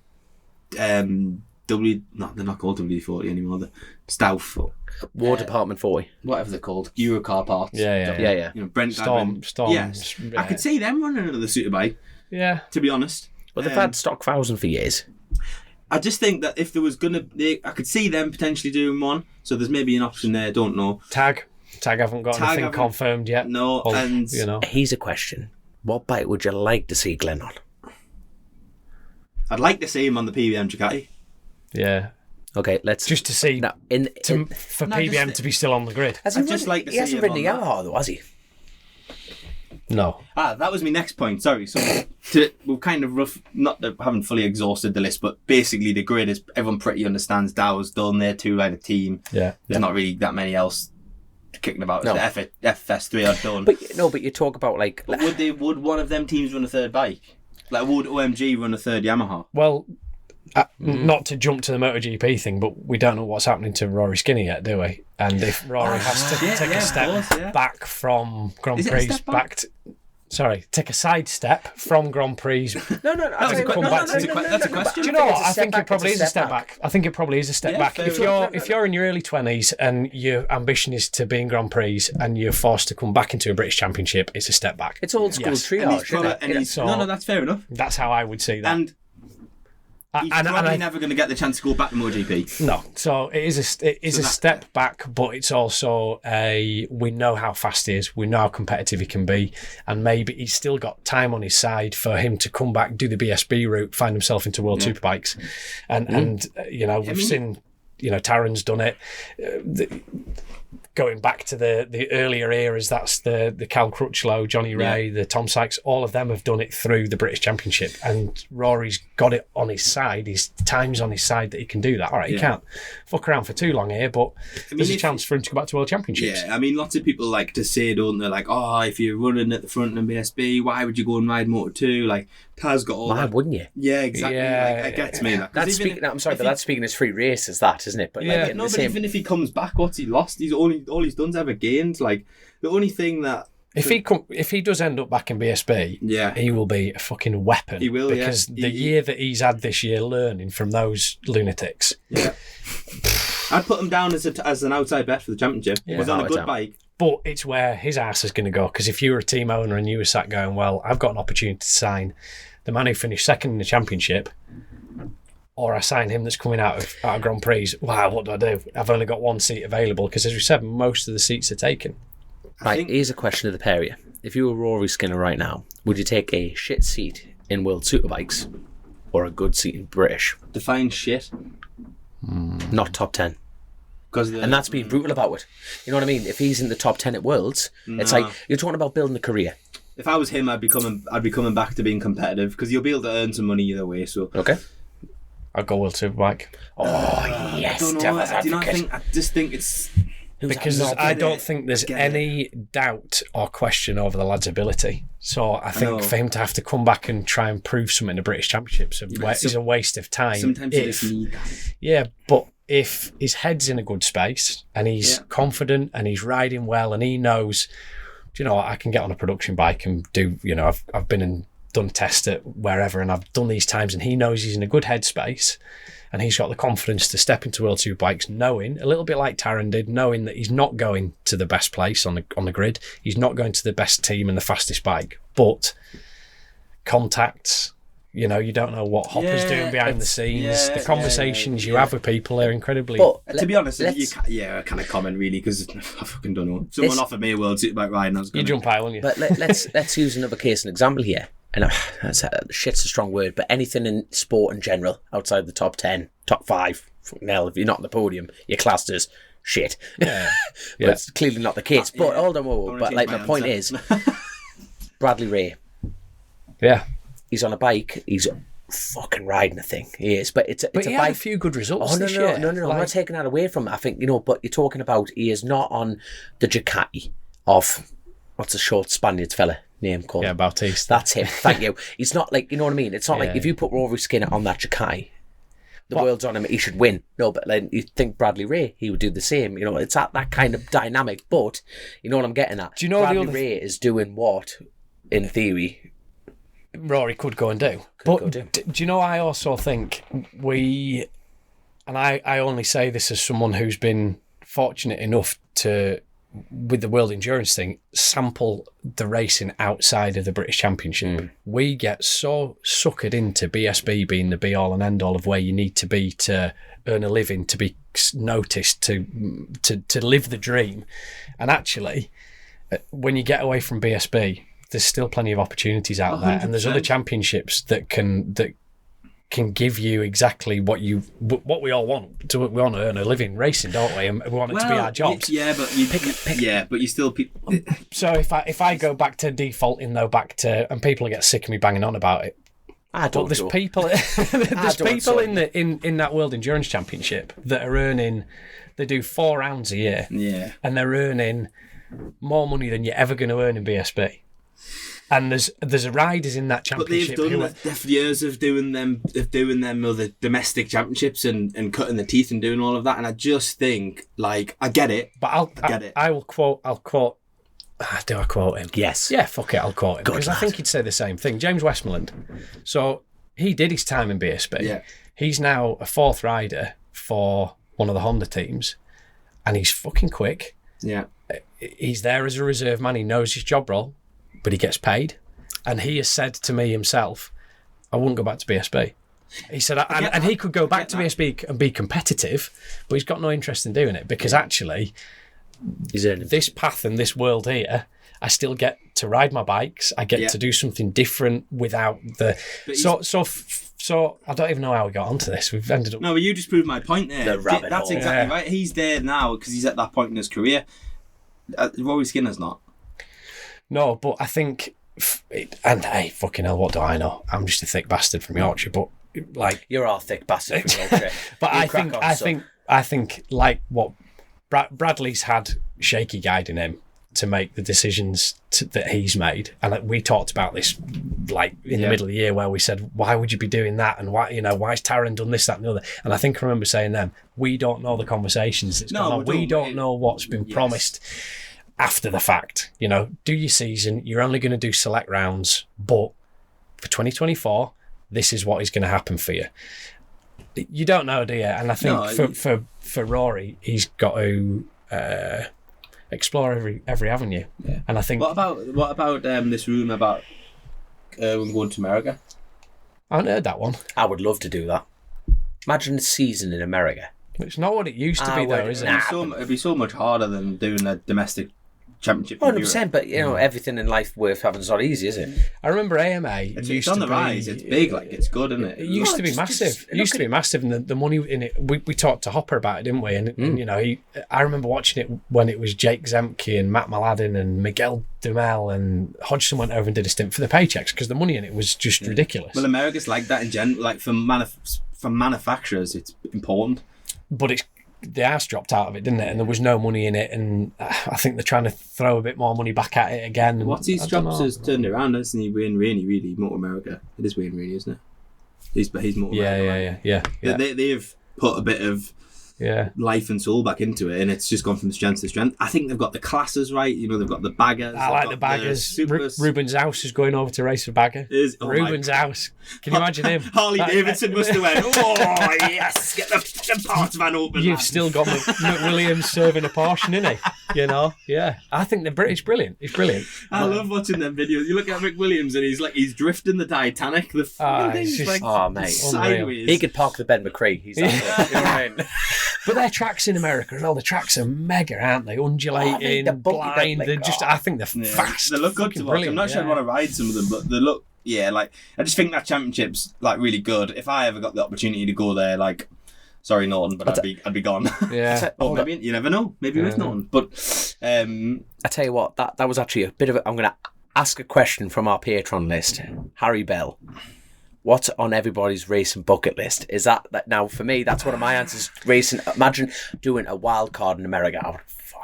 No, they're not called WD-40 anymore. The Stouff, War Department 40. whatever they're called, Eurocar parts. Yeah. You know, Brent. Storm. Yes, I could see them running another Superbike. Yeah. To be honest. Well, they've had stock 1,000 for years. I just think that if there was I could see them potentially doing one. So there's maybe an option there. Don't know. Tag haven't got anything confirmed yet. No, and you know. Here's a question: what bike would you like to see Glenn on? I'd like to see him on the PBM Ducati. Yeah. Okay, let's Just to see now for PBM to be still on the grid. I'd just like to see he hasn't him ridden the on that. Yamaha though, has he? No. That was my next point. Sorry. So we've kind of not that haven't fully exhausted the list, but basically the grid is everyone pretty understands. Dow's done their 2-rider team. Yeah. There's not really that many else kicking about. No. The FS3 are done. But you talk about like But would one of them teams run a third bike? Like would OMG run a third Yamaha? Well, not to jump to the MotoGP thing, but we don't know what's happening to Rory Skinner yet, do we? And if Rory has to take a step back from Grand Is it a Prix step back? take a side step from Grand Prix. no. That's a question. Do you know what? I think it probably is a step back. I think it probably is a step back. If you're in your early 20s and your ambition is to be in Grand Prix and you're forced to come back into a British Championship, it's a step back. It's old school triage, isn't it? No, that's fair enough. That's how I would see that. And he's probably never going to get the chance to go back to MotoGP. No, so it is a step back, but it's also we know how fast he is, we know how competitive he can be, and maybe he's still got time on his side for him to come back, do the BSB route, find himself into World Superbikes, and you know we've seen, you know, Taron's done it. Going back to the earlier eras, that's the Cal Crutchlow, Johnny Ray, the Tom Sykes, all of them have done it through the British Championship, and Rory's got it on his side. His time's on his side that he can do that. All right, he can't fuck around for too long here, but there's a chance for him to go back to World Championships. Yeah, I mean, lots of people like to say, don't they, like, oh, if you're running at the front in BSB, why would you go and ride Moto2? Like, Taz got all why that. wouldn't you? Yeah, exactly. Yeah, like, it gets me. Like, That's speaking. I'm sorry, but that's speaking as free races, that isn't it? But Yeah. like, but even if he comes back, what's he lost? All he's done's ever gained. Like the only thing that if he does end up back in BSB, he will be a fucking weapon. He will, because the year that he's had this year learning from those lunatics. Yeah, I'd put him down as an outside bet for the championship. Yeah. He's on a good bike. But it's where his ass is going to go, because if you were a team owner and you were sat going, well, I've got an opportunity to sign the man who finished second in the championship, or I sign him that's coming out of Grand Prix, wow, what do I do? I've only got one seat available, because as we said, most of the seats are taken. Right, here's a question to the pair of you. If you were Rory Skinner right now, would you take a shit seat in World Superbikes or a good seat in British? Define shit. Not top 10. And that's being brutal about it. You know what I mean? If he's in the top 10 at Worlds, it's like, you're talking about building a career. If I was him, I'd be coming back to being competitive, because you'll be able to earn some money either way. So Okay. I'd go World Superbike. Oh, yes. I don't know. Devil's Do you not advocate. think? I just think it's Because I don't think there's any doubt or question over the lad's ability. So I think for him to have to come back and try and prove something in the British Championships is a waste of time. Sometimes you just need that. Yeah, but if his head's in a good space and he's confident and he's riding well and he knows, do you know what, I can get on a production bike and do, you know, I've been and done tests at wherever and I've done these times, and he knows he's in a good headspace and he's got the confidence to step into World Superbikes, knowing, a little bit like Taron did, knowing that he's not going to the best place on the grid, he's not going to the best team and the fastest bike, but contacts, you know, you don't know what Hopper's doing behind the scenes. The conversations you have with people are incredibly... But to be honest, I kind of comment really, because I fucking don't know. Someone offered me a World Superbike ride and I was going You jump out, won't you? But let's use another case, an example here. And shit's a strong word, but anything in sport in general, outside the top 10, top 5, fucking hell, if you're not on the podium, you're classed as shit. Yeah. But it's clearly not the case. But hold on, but like my point is, Bradley Ray. Yeah. He's on a bike. He's fucking riding a thing. He is, but it's a he bike. had a few good results. Oh no, this year. no! I'm not taking that away from him. I think, you know, but you're talking about, he is not on the Ducati of, what's the short Spaniard fella name called? Yeah, Bautista. That's him. Thank you. He's not like, you know what I mean. It's not like if you put Rory Skinner on that Ducati, the world's on him, he should win. No, but then you think Bradley Ray, he would do the same. You know, it's that kind of dynamic. But you know what I'm getting at. Do you know Bradley Ray is doing what, in theory, Rory could go and do. Do you know, I also think we and I only say this as someone who's been fortunate enough to, with the World Endurance thing, sample the racing outside of the British Championship. We get so suckered into BSB being the be-all and end-all of where you need to be to earn a living, to be noticed, to live the dream. And actually, when you get away from BSB, there's still plenty of opportunities out there, and there's other championships that can give you exactly what we all want. We want to earn a living racing, don't we? And we want it to be our jobs. Yeah, but you still. So if I go back to defaulting though, and people get sick of me banging on about it. There's people in that World Endurance Championship that are earning. They do 4 rounds a year. Yeah, and they're earning more money than you're ever going to earn in BSB. And there's riders in that championship. But they've done years of doing them other domestic championships and cutting the teeth and doing all of that. And I just think, like, I get it. But I get it. I'll quote. Do I quote him? Yes. Yeah, fuck it, I'll quote him. Because I think he'd say the same thing. James Westmoreland. So he did his time in BSB. Yeah. He's now a 4th rider for one of the Honda teams. And he's fucking quick. Yeah. He's there as a reserve man. He knows his job role, but he gets paid. And he has said to me himself, I wouldn't go back to BSB. He said, and he could go back to BSB and be competitive, but he's got no interest in doing it because actually, this path and this world here, I still get to ride my bikes. I get to do something different without the. So I don't even know how we got onto this. We've ended up. No, but you just proved my point there. That's exactly right. He's there now because he's at that point in his career. Rory Skinner's not. No, but I think, and hey, fucking hell, what do I know? I'm just a thick bastard from Yorkshire, but like you're all thick bastard from Yorkshire. But I think like what Bradley's had shaky guiding him to make the decisions that he's made, and we talked about this like in the middle of the year where we said, why would you be doing that, and why's Taron done this, that, and the other? And I think I remember saying them, we don't know the conversations that's gone on. We don't know what's been promised after the fact. Do your season. You're only going to do select rounds, but for 2024, this is what is going to happen for you. You don't know, do you? And I think for Rory, he's got to explore every avenue. Yeah. And I think what about this rumour about going to America? I haven't heard that one. I would love to do that. Imagine a season in America. It's not what it used to be, though, is it? It'd be so much harder than doing a domestic championship. 100%, but everything in life worth having is not easy, is it? I remember AMA. It's on the rise. It's big, like it's good, isn't it? It used to be massive. It used to be massive, and the money in it. We talked to Hopper about it, didn't we? And I remember watching it when it was Jake Zemke and Matt Mladen and Miguel Dumel and Hodgson went over and did a stint for the paychecks because the money in it was just ridiculous. Well, America's like that in general. Like for manufacturers, it's important, but the arse dropped out of it, didn't it? And there was no money in it, and I think they're trying to throw a bit more money back at it again. And What's his jobs has turned around, hasn't he? Wayne Rainey, really, Motor America. It is Wayne Rainey, isn't it? He's Motor America. Yeah. They've put a bit of life and soul back into it, and it's just gone from strength to strength. I think they've got the classes right. They've got the baggers. I like the baggers. Ruben's House is going over to race for bagger. Ruben's House. Can you imagine him? Harley Davidson must have went, oh yes, get the parts van open. You've still got McWilliams serving a portion, innit he? Yeah. I think the British brilliant. He's brilliant. I love watching them videos. You look at McWilliams and he's drifting the Titanic. The mate, sideways. He could park the Ben McCree. He's you know what I mean? But their tracks in America as well, the tracks are mega, aren't they? Undulating, blind. I think they're fast. They look good to watch. Brilliant. I'm not sure I'd want to ride some of them, but they look, I just think that championship's like really good. If I ever got the opportunity to go there, like, sorry Norton, but I'd be gone. Yeah. Or maybe, you never know. Maybe with Norton. But I tell you what, that was actually a bit of I'm going to ask a question from our Patreon list. Harry Bell. What's on everybody's racing bucket list? Is that now for me? That's one of my answers. Racing. Imagine doing a wild card in America.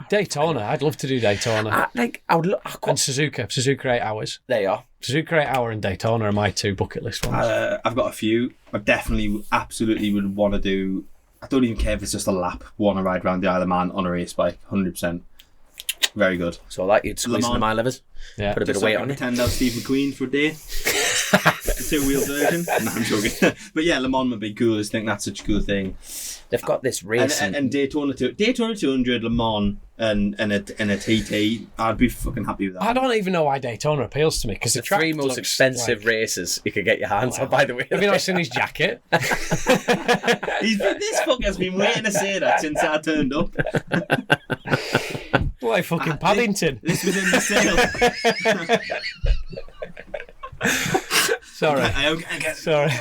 Daytona. I'd love to do Daytona. I would look. And Suzuka 8 hours. There you are. Suzuka 8 hour and Daytona are my 2 bucket list ones. I've got a few. I definitely, absolutely would want to do. I don't even care if it's just a lap. Want to ride around the Isle of Man on a race bike. 100%. Very good. So like you'd squeeze into my livers, put a bit of weight on it. Pretend I was Steve McQueen for a day. The 2-wheel version. No, I'm joking. But yeah, Le Mans would be cool. I just think that's such a cool thing. They've got this race and Daytona 200, Le Mans, and a TT. I'd be fucking happy with that. I don't even know why Daytona appeals to me because the three most expensive races you could get your hands on. By the way, have you not seen his jacket? This fucker's been waiting to say that since I turned up. Like fucking Paddington. This was in the sale. Sorry. Sorry.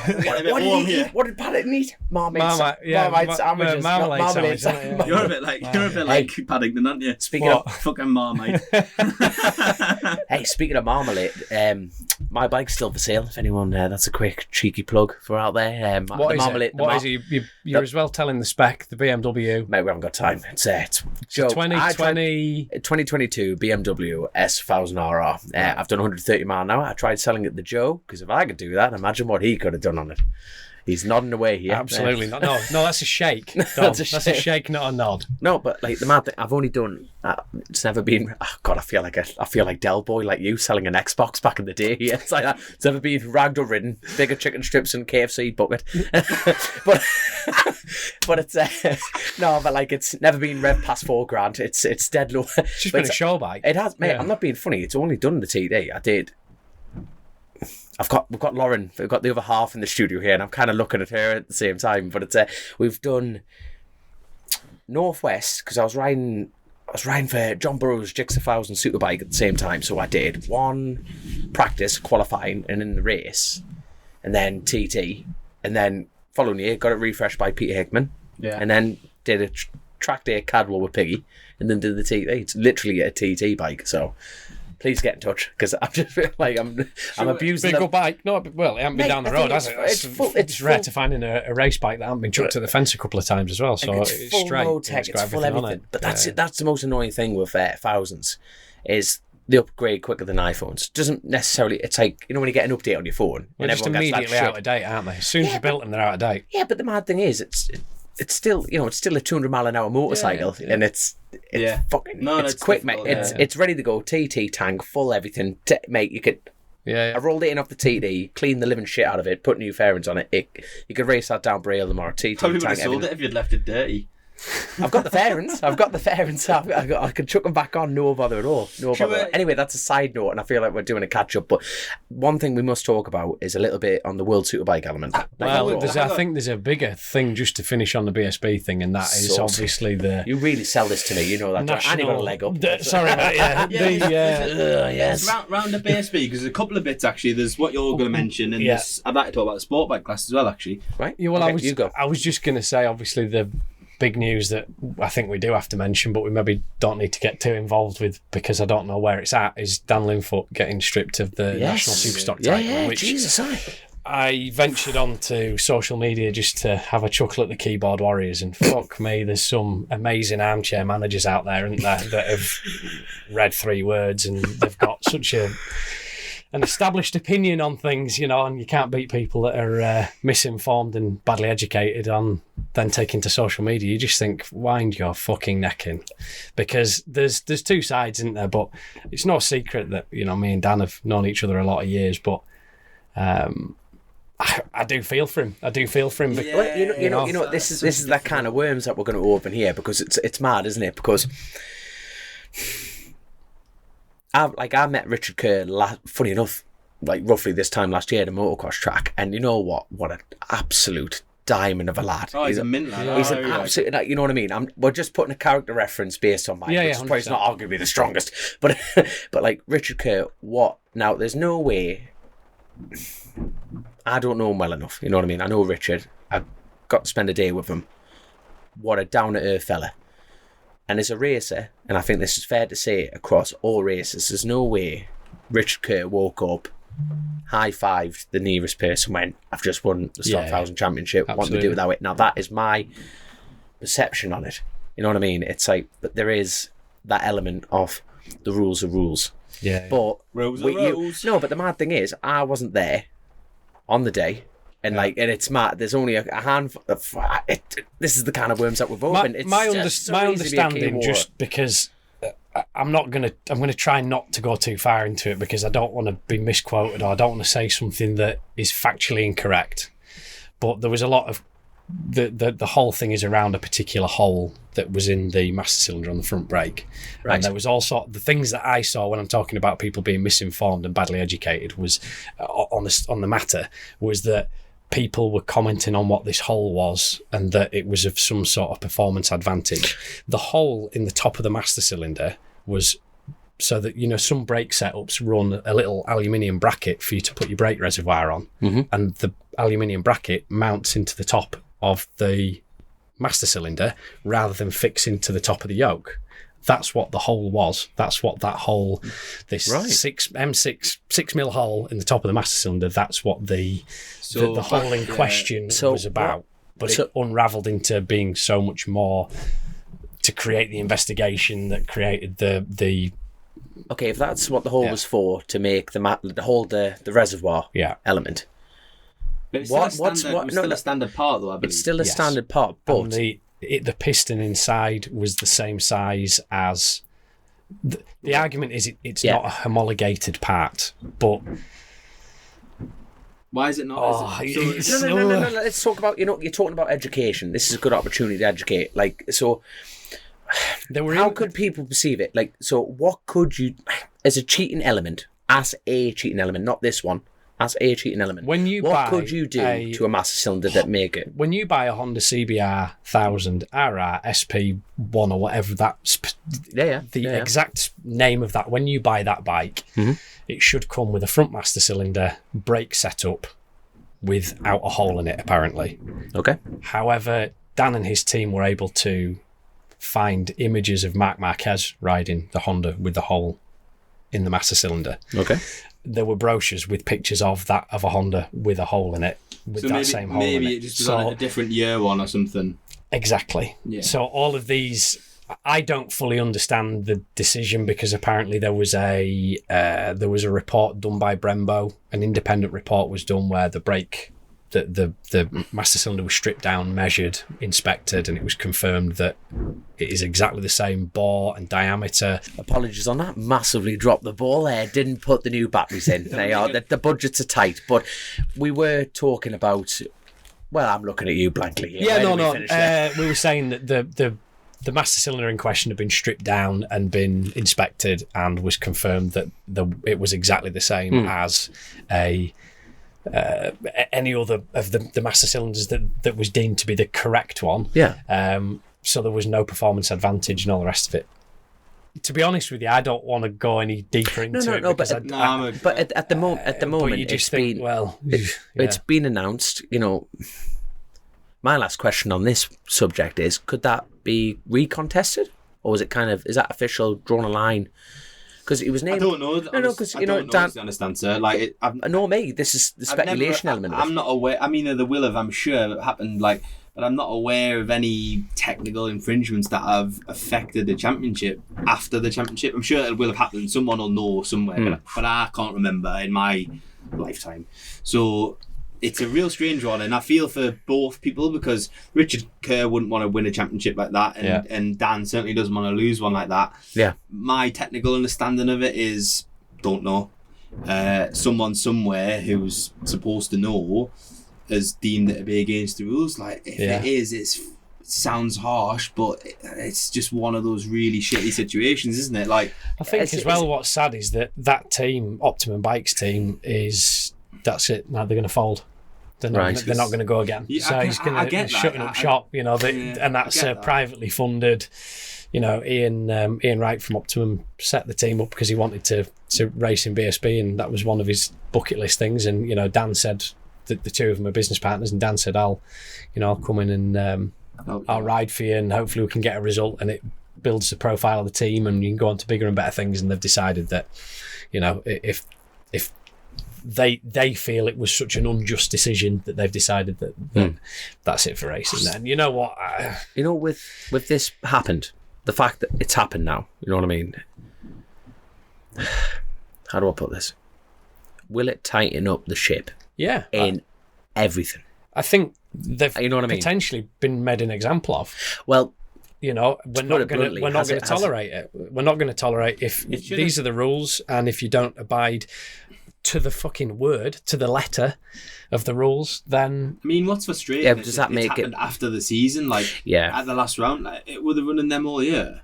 What did Paddington eat? Marmite sandwiches. Marmalade sandwiches. You're a bit like Paddington, aren't you? Speaking of fucking Marmite. Hey, speaking of marmalade, my bike's still for sale. If anyone, that's a quick cheeky plug for out there. What is it? You're as well telling the spec, the BMW. Mate, we haven't got time. It's 2022 BMW S1000RR. I've done 130 mile an hour. I tried selling it to Joe because if I could do that, imagine what he could have done on it. He's nodding away here. Absolutely not. No, that's a shake. That's a shake, not a nod. No, but like the mad thing, I've only done. It's never been. Oh God, I feel like Del Boy, like you selling an Xbox back in the day. Yeah, it's like that. It's never been ragged or ridden. Bigger chicken strips and KFC bucket. but it's no, but like it's never been rev past $4,000. It's dead low. It's just been a show bike. It has, mate. Yeah. I'm not being funny. It's only done the TD. I did. We've got Lauren. We've got the other half in the studio here, and I'm kind of looking at her at the same time. But it's we've done Northwest because I was riding for John Burroughs Gixxer 1000 Superbike at the same time. So I did one practice qualifying and in the race, and then TT, and then following year got it refreshed by Peter Hickman. Yeah, and then did a track day at Cadwell with Piggy, and then did the TT. It's literally a TT bike. So. Please get in touch because I'm just like I'm abusing big bike. No, well, it hasn't been down the road, has it? It's rare to find in a race bike that hasn't been chucked to the fence a couple of times as well. So it's full straight. Road tech, it's full everything. But that's it. That's the most annoying thing with thousands is they upgrade quicker than iPhones. Doesn't necessarily. It's like when you get an update on your phone and everyone just immediately out of date, aren't they? As soon as you built them, they're out of date. Yeah, but the mad thing is, it's still it's still a 200 mile an hour motorcycle, and it's fucking it's quick, mate. It's ready to go. TT tank, full everything, mate. You could. I rolled it in off the TD, cleaned the living shit out of it, put new fairings on it. You could race that down Braille tomorrow. TT Probably tank. Would have sold it if you'd left it dirty. I've got the fairings. I can chuck them back on, no bother at all. No bother. Anyway, that's a side note, and I feel like we're doing a catch up. But one thing we must talk about is a little bit on the World Superbike element. Well, I think there's a bigger thing just to finish on the BSB thing, and that is obviously the. You really sell this to me, you know that. I only got a leg up. Sorry, mate. Yes. Round the BSB because there's a couple of bits actually. There's what you're going to mention, and I'd like to talk about the sport bike class as well, actually. Right? Yeah. Well, I was just going to say, obviously the big news that I think we do have to mention, but we maybe don't need to get too involved with because I don't know where it's at, is Dan Linfoot getting stripped of the National Superstock title. Which Jesus, I ventured onto social media just to have a chuckle at the keyboard warriors, and fuck me, there's some amazing armchair managers out there, aren't there, that have read 3 words and they've got such an established opinion on things, and you can't beat people that are misinformed and badly educated on then taking to social media. You just think, wind your fucking neck in, because there's 2 sides, isn't there? But it's no secret that me and Dan have known each other a lot of years, but I do feel for him. But, this is that kind of worms that we're going to open here, because it's mad, isn't it? Because I met Richard Kerr, funny enough, like roughly this time last year at a motocross track, and you know what an absolute diamond of a lad. Oh, he's a mint lad. He's an absolute, you know what I mean? We're just putting a character reference based on mine, which is probably not arguably the strongest, but like Richard Kerr, now there's no way, I don't know him well enough, you know what I mean? I know Richard, I got to spend a day with him. What a down-to-earth fella. And as a racer, and I think this is fair to say across all races, there's no way Richard Kerr woke up, high-fived the nearest person, went, I've just won the Stock 1000 Championship, what to do with that? Now, that is my perception on it. You know what I mean? It's like, but there is that element of the rules are rules. Yeah. But rules are rules. No, but the mad thing is, I wasn't there on the day. And and it's mad. There's only a handful of. This is the kind of worms that we've opened. My understanding, just because I'm gonna try not to go too far into it because I don't want to be misquoted or I don't want to say something that is factually incorrect. But there was a lot of the whole thing is around a particular hole that was in the master cylinder on the front brake. Right. And there was also the things that I saw when I'm talking about people being misinformed and badly educated was on the matter was that people were commenting on what this hole was and that it was of some sort of performance advantage. The hole in the top of the master cylinder was so that, some brake setups run a little aluminium bracket for you to put your brake reservoir on. Mm-hmm. And the aluminium bracket mounts into the top of the master cylinder rather than fixing to the top of the yoke. That's what the hole was. That's what that hole, this right. 6 mil hole in the top of the master cylinder, that's what the hole in question was about. But it unravelled into being so much more to create the investigation that created the Okay, if that's what the hole was for, to make the reservoir element. But it's still a standard part, though, I believe. It's still a standard part, but and the piston inside was the same size as... The argument is it's not a homologated part, but... Why is it not? No. Let's talk about, you're talking about education. This is a good opportunity to educate. How could people perceive it? What could you... As a cheating element, not this one, as a cheating element. What could you do to a master cylinder that make it? When you buy a Honda CBR 1000 RR SP1 or whatever that's exact name of that, when you buy that bike, it should come with a front master cylinder brake setup without a hole in it, apparently. Okay. However, Dan and his team were able to find images of Marc Marquez riding the Honda with the hole in the master cylinder. Okay. There were brochures with pictures of a Honda with a hole in it, with same hole in it. Maybe it just was on a different year one or something. Exactly. Yeah. So all of these, I don't fully understand the decision because apparently there was a report done by Brembo, an independent report was done where the brake, the master cylinder was stripped down, measured, inspected, and it was confirmed that it is exactly the same bore and diameter. Apologies on that. Massively dropped the ball there. Didn't put the new batteries in. The budgets are tight. But we were talking about... Well, I'm looking at you blankly here. Yeah, we were saying that the master cylinder in question had been stripped down and been inspected and was confirmed that it was exactly the same as any other of the master cylinders that was deemed to be the correct one. Yeah. So there was no performance advantage and all the rest of it. To be honest with you, I don't want to go any deeper into it. But at the moment, you just it's been announced. My last question on this subject is: could that be recontested, or is that official? Drawn a line. Because it was named. I don't know. Because Dan. The honest answer. No, me. This is the speculation element. I'm not aware. I mean, there will have. I'm sure it happened. But I'm not aware of any technical infringements that have affected the championship after the championship. I'm sure it will have happened. Someone will know somewhere, but I can't remember in my lifetime. So it's a real strange one, and I feel for both people because Richard Kerr wouldn't want to win a championship like that, and Dan certainly doesn't want to lose one like that. Yeah. My technical understanding of it is don't know. Someone somewhere who's supposed to know has deemed it to be against the rules. It is, it sounds harsh, but it's just one of those really shitty situations, isn't it? I think what's sad is that team, Optimum Bikes team, that's it. Now they're going to fold. They're not going to go again. Yeah, so he's going to shutting up shop. And that's privately funded. Ian Wright from Optimum set the team up because he wanted to race in BSB, and that was one of his bucket list things. And Dan said that the two of them are business partners, and Dan said, I'll come in and I'll ride for you, and hopefully we can get a result, and it builds the profile of the team, and you can go on to bigger and better things. And they've decided that, if they feel it was such an unjust decision that they've decided that that's it for racing. Then you know what? With this happened, the fact that it's happened now, you know what I mean? How do I put this? Will it tighten up the ship? Yeah, in everything. I think they've potentially been made an example of. Well, You know, we're not going to tolerate it. We're not going to tolerate if these are the rules, and if you don't abide to the fucking word, to the letter of the rules, then... I mean, what's frustrating is does that make it after the season, like, at the last round, like, it would have running them all year.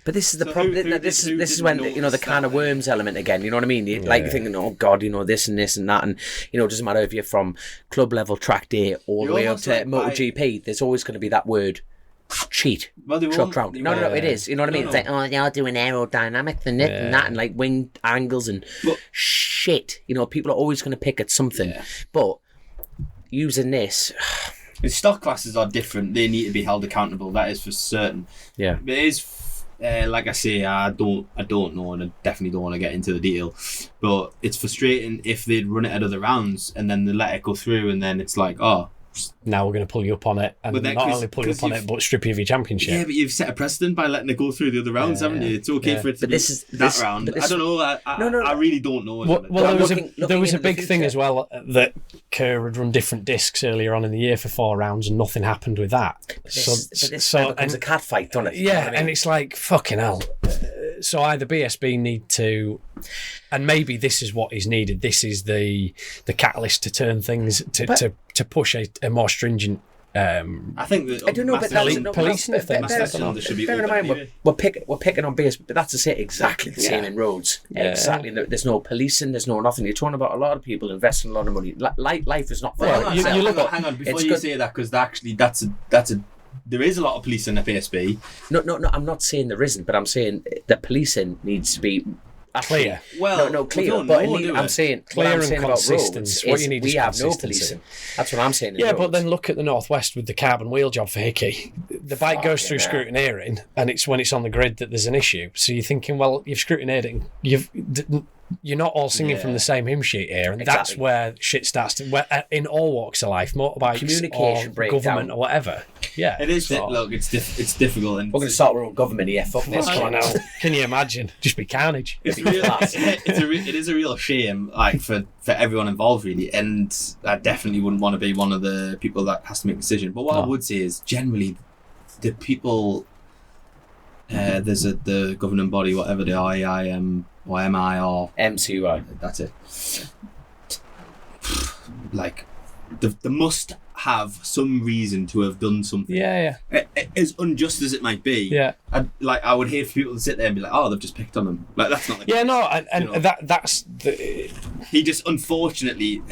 But this is the problem. This is when the kind of worms element again. You know what I mean? You're thinking, oh God, this and this and that, and it doesn't matter if you're from club level track day all the way up to MotoGP. There's always going to be that word, cheat. Chuck round. No, it is. You know what I mean? It's like, oh, you're doing aerodynamics and this and that, and like wing angles and shit. People are always going to pick at something. Yeah. But using this. The stock classes are different. They need to be held accountable. That is for certain. Yeah. It is. Like I say, I don't know, and I definitely don't want to get into the detail. But it's frustrating if they'd run it at other rounds and then they let it go through, and then it's like, oh, now we're going to pull you up on it, and not only pull you up on it, but strip you of your championship. Yeah, but you've set a precedent by letting it go through the other rounds, haven't you? It's okay for it to be that round. I don't know. I really don't know. Well, there was a big thing as well that Kerr had run different discs earlier on in the year for 4 rounds, and nothing happened with that. So becomes a cat fight, doesn't it? Yeah, and it's like fucking hell. So either BSB need to, and maybe this is what is needed. This is the catalyst to turn things to push a more stringent. I think that I don't know, but policing of things. Bear in mind, we're picking on BSB, but that's to say exactly the same in roads. Yeah. Exactly. There's no policing. There's no nothing. You're talking about a lot of people investing a lot of money. Life is not fair. Hang on, before you say that, because actually that's a. There is a lot of policing at PSB. No, I'm not saying there isn't, but I'm saying the policing needs to be clear. Well, clear. But I'm saying clear and consistent. What you need is have no policing. That's what I'm saying. Yeah, but then look at the Northwest with the carbon wheel job for Hickey. The bike goes through scrutineering, and it's when it's on the grid that there's an issue. So you're thinking, well, you've scrutineered it. You're not all singing from the same hymn sheet here, and that's where shit starts to. In all walks of life, motorbikes, communication, or government, or whatever. Yeah, it is. Look, it's difficult. And we're going to start our own government here. Fuck this. Can you imagine? Just be carnage. It is a real shame, like for everyone involved, really. And I definitely wouldn't want to be one of the people that has to make a decision. But what I would say is, generally, the people. There's the governing body, whatever the IIM or MI or MCUI. That's it. Like, they must have some reason to have done something. Yeah. As unjust as it might be. Yeah. I would hate for people to sit there and be like, oh, they've just picked on him. Like, that's not the case. Yeah, no, and that's the. He just, unfortunately,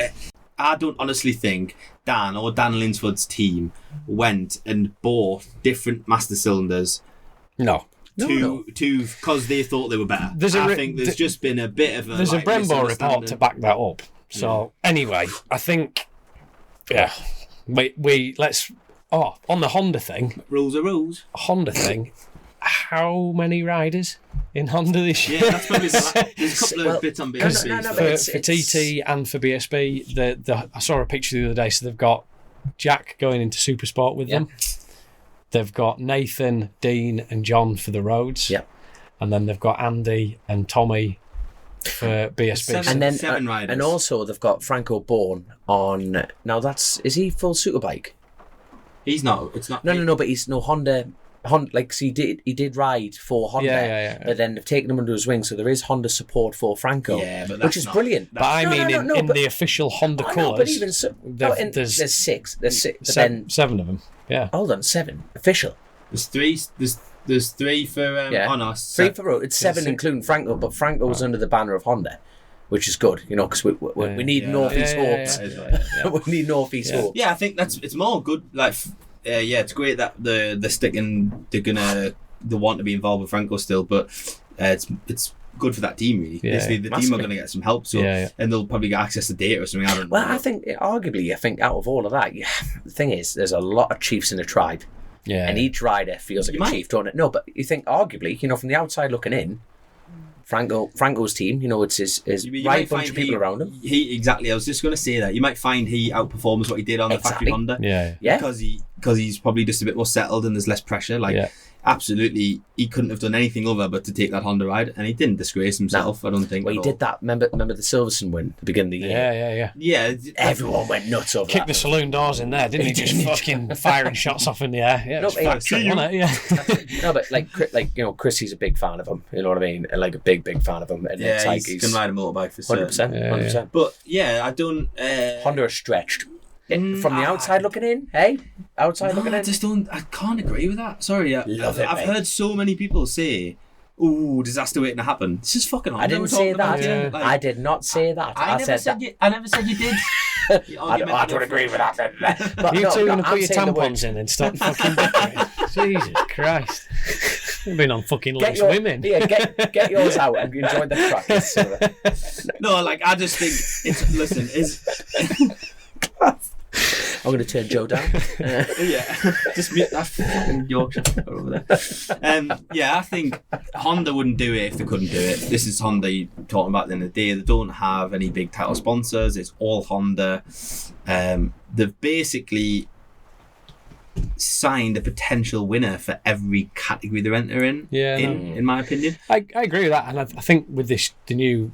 I don't honestly think Dan or Dan Linsford's team went and bought different master cylinders. No, because they thought they were better. I think there's just been a bit of a. There's a Brembo report to back that up. So anyway, I think, we let's. Oh, on the Honda thing. Rules are rules. Honda thing. How many riders in Honda this year? Yeah, that's probably there's a couple of bits on BSB. For TT and for BSB, I saw a picture the other day. So they've got Jack going into Supersport with them. They've got Nathan, Dean, and John for the roads. Yep. And then they've got Andy and Tommy for BSB. And then 7 riders. And also they've got Franco Bourne on. Now is he full superbike? He's not. It's not. No. But he's no Honda. Like, so he did ride for Honda, yeah. But then they've taken him under his wing, so there is Honda support for Franco, which is brilliant. But I mean, in the official Honda colours, but even so, there's six. There's 7 of them. Yeah. Hold on, 7 official. There's 3. There's 3 for Honors. 3 for road. It's 7 including Franco, but Franco was under the banner of Honda, which is good, because we need Northeast hopes. We need Northeast hopes. Yeah, I think it's more good. Like, it's great that they're sticking. They want to be involved with Franco still, but it's good for that team, really. Yeah, the team are going to get some help, and they'll probably get access to data or something. I don't know. Well, I think arguably, out of all of that, the thing is, there's a lot of chiefs in a tribe, and each rider feels like a chief, don't it? No, but you think arguably, from the outside looking in, Franco's team, it's his right bunch of people around him. Exactly. I was just going to say that you might find he outperforms what he did on the factory Honda. Yeah. Because because he's probably just a bit more settled and there's less pressure. Absolutely, he couldn't have done anything other but to take that Honda ride, and he didn't disgrace himself. I don't think. Well, he did that. Remember the Silverstone win at the beginning of the year. Yeah. Everyone went nuts over Kicked that. the saloon doors in there, didn't he? Just fucking firing shots off in the air. Yeah, No, it's factory, wasn't it? Yeah. No, but Chrissy's a big fan of him. You know what I mean? And a big fan of him. And Yeah, it's like he can ride a motorbike for certain. 100%. But yeah, I don't. Honda are stretched. From the outside looking in, hey? Outside looking in? I can't agree with that. Sorry. Love it, I've mate. heard so many people say, "Ooh, disaster waiting to happen." This is fucking Honda. I didn't say that. I did not say that. I never said said I never said you did. I don't agree with that then. But You two are going to I'm put your saying the word. tampons in and stop fucking decorating. Jesus Christ. You've been on fucking Get Loose your, Women. yeah, get yours out and enjoy the practice. No, I just think I'm going to turn Joe down. yeah, just mute that fucking Yorkshire over there. I think Honda wouldn't do it if they couldn't do it. This is Honda you're talking about at the end of the day. They don't have any big title sponsors. It's all Honda. They've basically signed a potential winner for every category they're entering. In my opinion, I agree with that, and I think with the new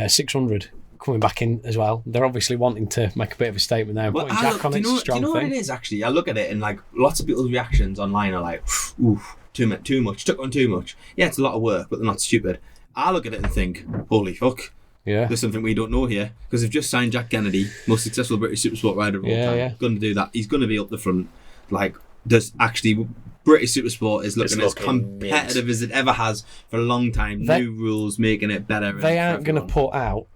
600 coming back in as well, they're obviously wanting to make a bit of a statement there and putting Jack on it. Do you know what it is actually? I look at it and lots of people's reactions online are like, "Ooh, too much, took on too much." Yeah, it's a lot of work, but they're not stupid. I look at it and think, "Holy fuck." Yeah. There's something we don't know here, because they've just signed Jack Kennedy, most successful British supersport rider of all time. Yeah. Going to do that. He's going to be up the front. There's actually British supersport is looking as competitive as it ever has for a long time. New rules making it better. They aren't going to put out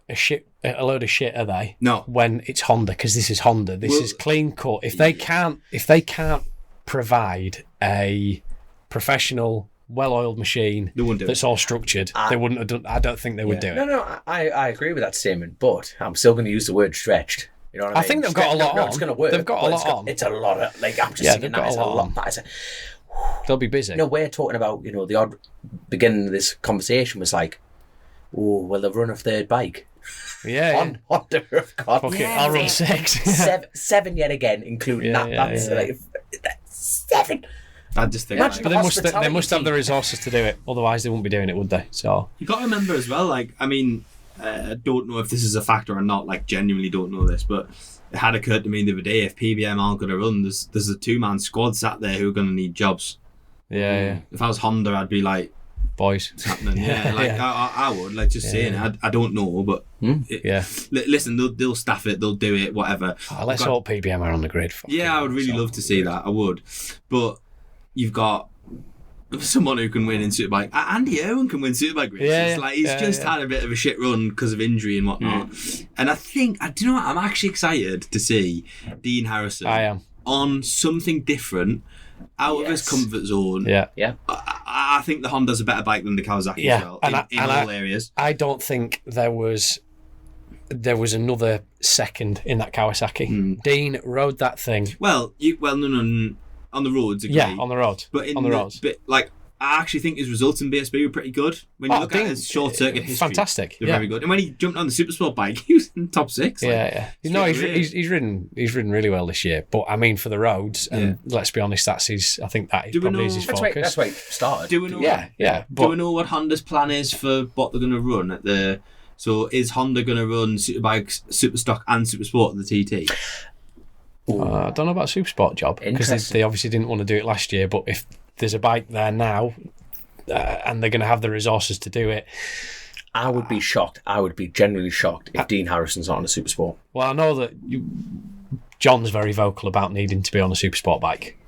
a load of shit, are they? No. When it's Honda, because this is Honda. This is clean cut. If they can't provide a professional, well-oiled machine that's all structured, they wouldn't have done. I don't think they would do it. No, I agree with that statement, but I'm still going to use the word stretched. You know what I mean? I think they've got a lot on. It's going to work. They've got a lot on. It's a lot of I'm just thinking that it's a lot. They'll be busy. No, we're talking about the odd beginning of this conversation was like, oh, well, they've run a third bike. Yeah. Honda have got I'll run 6. seven yet again, including that. That's 7. I just think But they must have the resources to do it. Otherwise, they wouldn't be doing it, would they? So you got to remember as well. I don't know if this is a factor or not. Genuinely don't know this, but it had occurred to me the other day. If PBM aren't going to run, there's a 2-man squad sat there who are going to need jobs. Yeah. If I was Honda, I'd be like, boys, it's happening. I would saying it. I don't know, but listen, they'll staff it, they'll do it, whatever. Let's hope PBM are on the grid. I would really love to see that. I would, but you've got someone who can win in Superbike. Andy Irwin can win Superbike races. He's just had a bit of a shit run because of injury and whatnot. And I think, do you know what? I'm actually excited to see Dean Harrison. I am. On something different, out of his comfort zone. Yeah. I think the Honda's a better bike than the Kawasaki as well, in all areas. I don't think there was another second in that Kawasaki. Dean rode that thing. No, on the roads, agree. Yeah, on the road. But on the roads. But I actually think his results in BSB were pretty good. When you look at his short circuit history, fantastic. They're very good. And when he jumped on the Supersport bike, he was in the top 6. He's ridden really well this year. But I mean, for the roads, and let's be honest, that's his. I think that is probably his focus. That's where he started. Do we know? Do we know what Honda's plan is for what they're going to run at the? So is Honda going to run Superbikes, Superstock, and Supersport at the TT? I don't know about Supersport job because they obviously didn't want to do it last year. But if there's a bike there now, and they're going to have the resources to do it, I would be shocked. I would be genuinely shocked if Dean Harrison's not on a Supersport. Well, I know that John's very vocal about needing to be on a Supersport bike.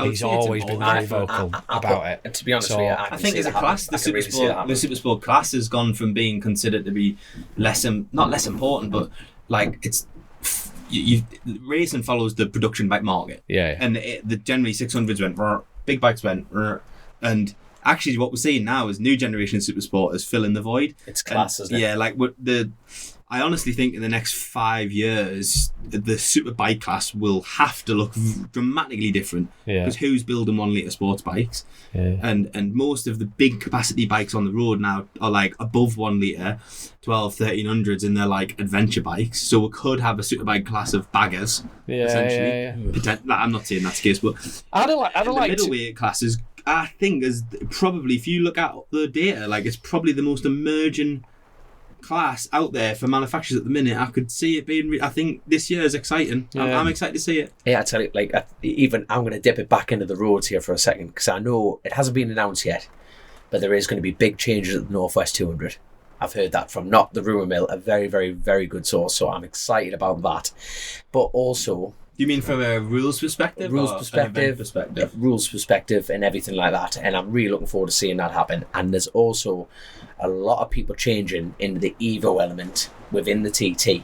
He's always been very vocal about it. And to be honest with you, I think as a class, the Supersport class has gone from being considered to be not less important, but it's. Racing follows the production bike market. And the generally 600s went, big bikes went, and actually what we're seeing now is new generation Supersport is filling the void. It's class, isn't it? Yeah, I honestly think in the next 5 years, the superbike class will have to look dramatically different. Because who's building 1 litre sports bikes? And most of the big capacity bikes on the road now are like above 1 litre, 12, 1300s, and they're like adventure bikes. So we could have a superbike class of baggers, essentially. I'm not saying that's the case, but I don't like the middleweight classes, I think, is probably, if you look at the data, like it's probably the most emerging class out there for manufacturers at the minute. I could see it being. I think this year is exciting. I'm excited to see it. Yeah, I tell you, like even I'm going to dip it back into the roads here for a second because I know it hasn't been announced yet, but there is going to be big changes at the Northwest 200. I've heard that from not the rumour mill, a very, very, very good source. So I'm excited about that. But also, you mean from a rules perspective? Rules perspective, and everything like that. And I'm really looking forward to seeing that happen. And there's also a lot of people changing into the Evo element within the TT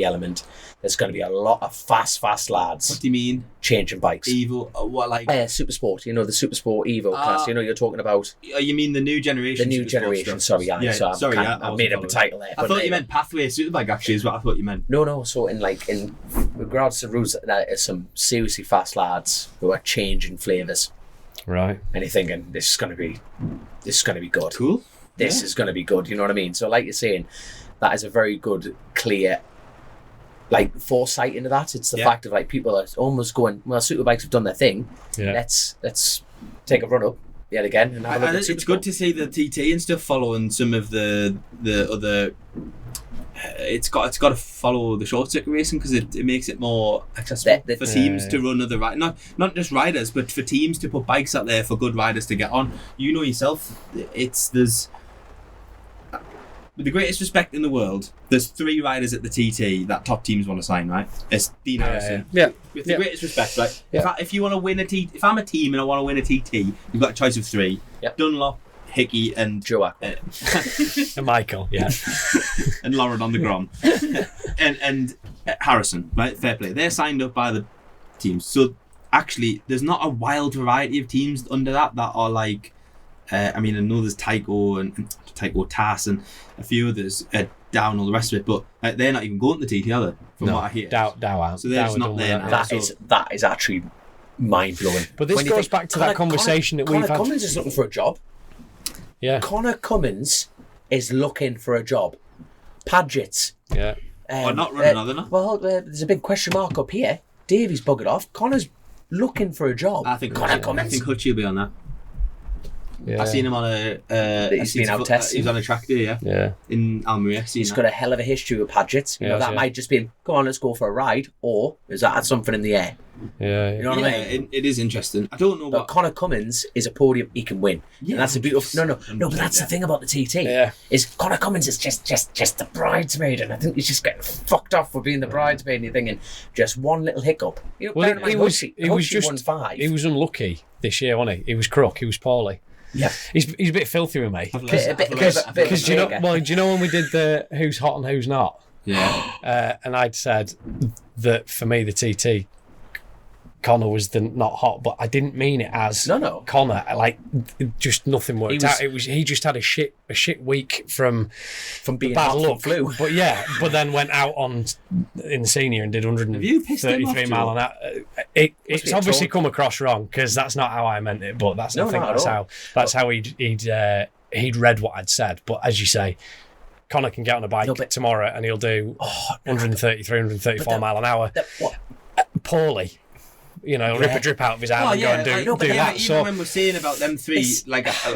element. There's going to be a lot of fast lads. What do you mean? Changing bikes. Evo, what, like? Super Sport. You know, the Super Sport Evo class. You know, you're talking about. You mean the new generation? The new generation. Sorry, I made up a title there. I thought you meant Pathway Superbike. Actually, is what I thought you meant. No. So in regards to rules, there is some seriously fast lads who are changing flavours. Right. And you're thinking this is going to be good. Cool. This is going to be good. You know what I mean? So like you're saying, that is a very good, clear, like foresight into that. It's the fact of like people are almost going, well, superbikes have done their thing. Yeah. Let's take a run up yet again and have a look at it's good to see the TT and stuff following some of the other. It's got to follow the short circuit racing because it makes it more accessible for teams to run other not just riders, but for teams to put bikes out there for good riders to get on. You know yourself, there's. With the greatest respect in the world, there's 3 riders at the TT that top teams want to sign, right? It's Dean Harrison. With the greatest respect, right? If you want to win if I'm a team and I want to win a TT, you've got a choice of 3. Dunlop, Hickey, and Joe. And Michael, and Lauren on the Grom. and Harrison, right? Fair play. They're signed up by the teams. So actually, there's not a wild variety of teams under that are like. I know there's Tycho and Tycho Tass and a few others down all the rest of it, but they're not even going to the TT, are they? From what I hear. Dow out. So they're just not there now. That is actually mind blowing. But this goes back to that conversation that we've had. Connor Cummins is looking for a job. Yeah. Connor Cummins is looking for a job. Padgett's. Yeah. Not running, are they not? Well, there's a big question mark up here. Davey's buggered off. Connor's looking for a job. I think Hutchie will be on that. Yeah. I've seen him on he's been out testing. He was on a track day, in Almeria. He's got a hell of a history with Padgett's. You know, that might just be, come on, let's go for a ride, or is that something in the air? Yeah, you know what I mean. It is interesting. I don't know, but Connor Cummins is a podium he can win, and that's a beautiful. No, but that's the thing about the TT. Yeah, is Connor Cummins is just the bridesmaid, and I think he's just getting fucked off for being the bridesmaid. And you're thinking just one little hiccup. You know, well, he was just 5. He was unlucky this year, wasn't he? He was crook. He was poorly. Yeah, he's a bit filthy with me. Because do you know when we did the who's hot and who's not? Yeah. And I'd said that for me the TT, Connor was the not hot, but I didn't mean it as Connor. Like just nothing worked out. He just had a shit week from being bad hot luck. Flu. But then went out in the senior and did 133 mile an hour. It's obviously come across wrong because that's not how I meant it. But that's how he'd read what I'd said. But as you say, Connor can get on a bike tomorrow and he'll do 133, 134 mile an hour poorly. You know, rip a drip out of his arm and go and do that. Even when we're saying about them 3,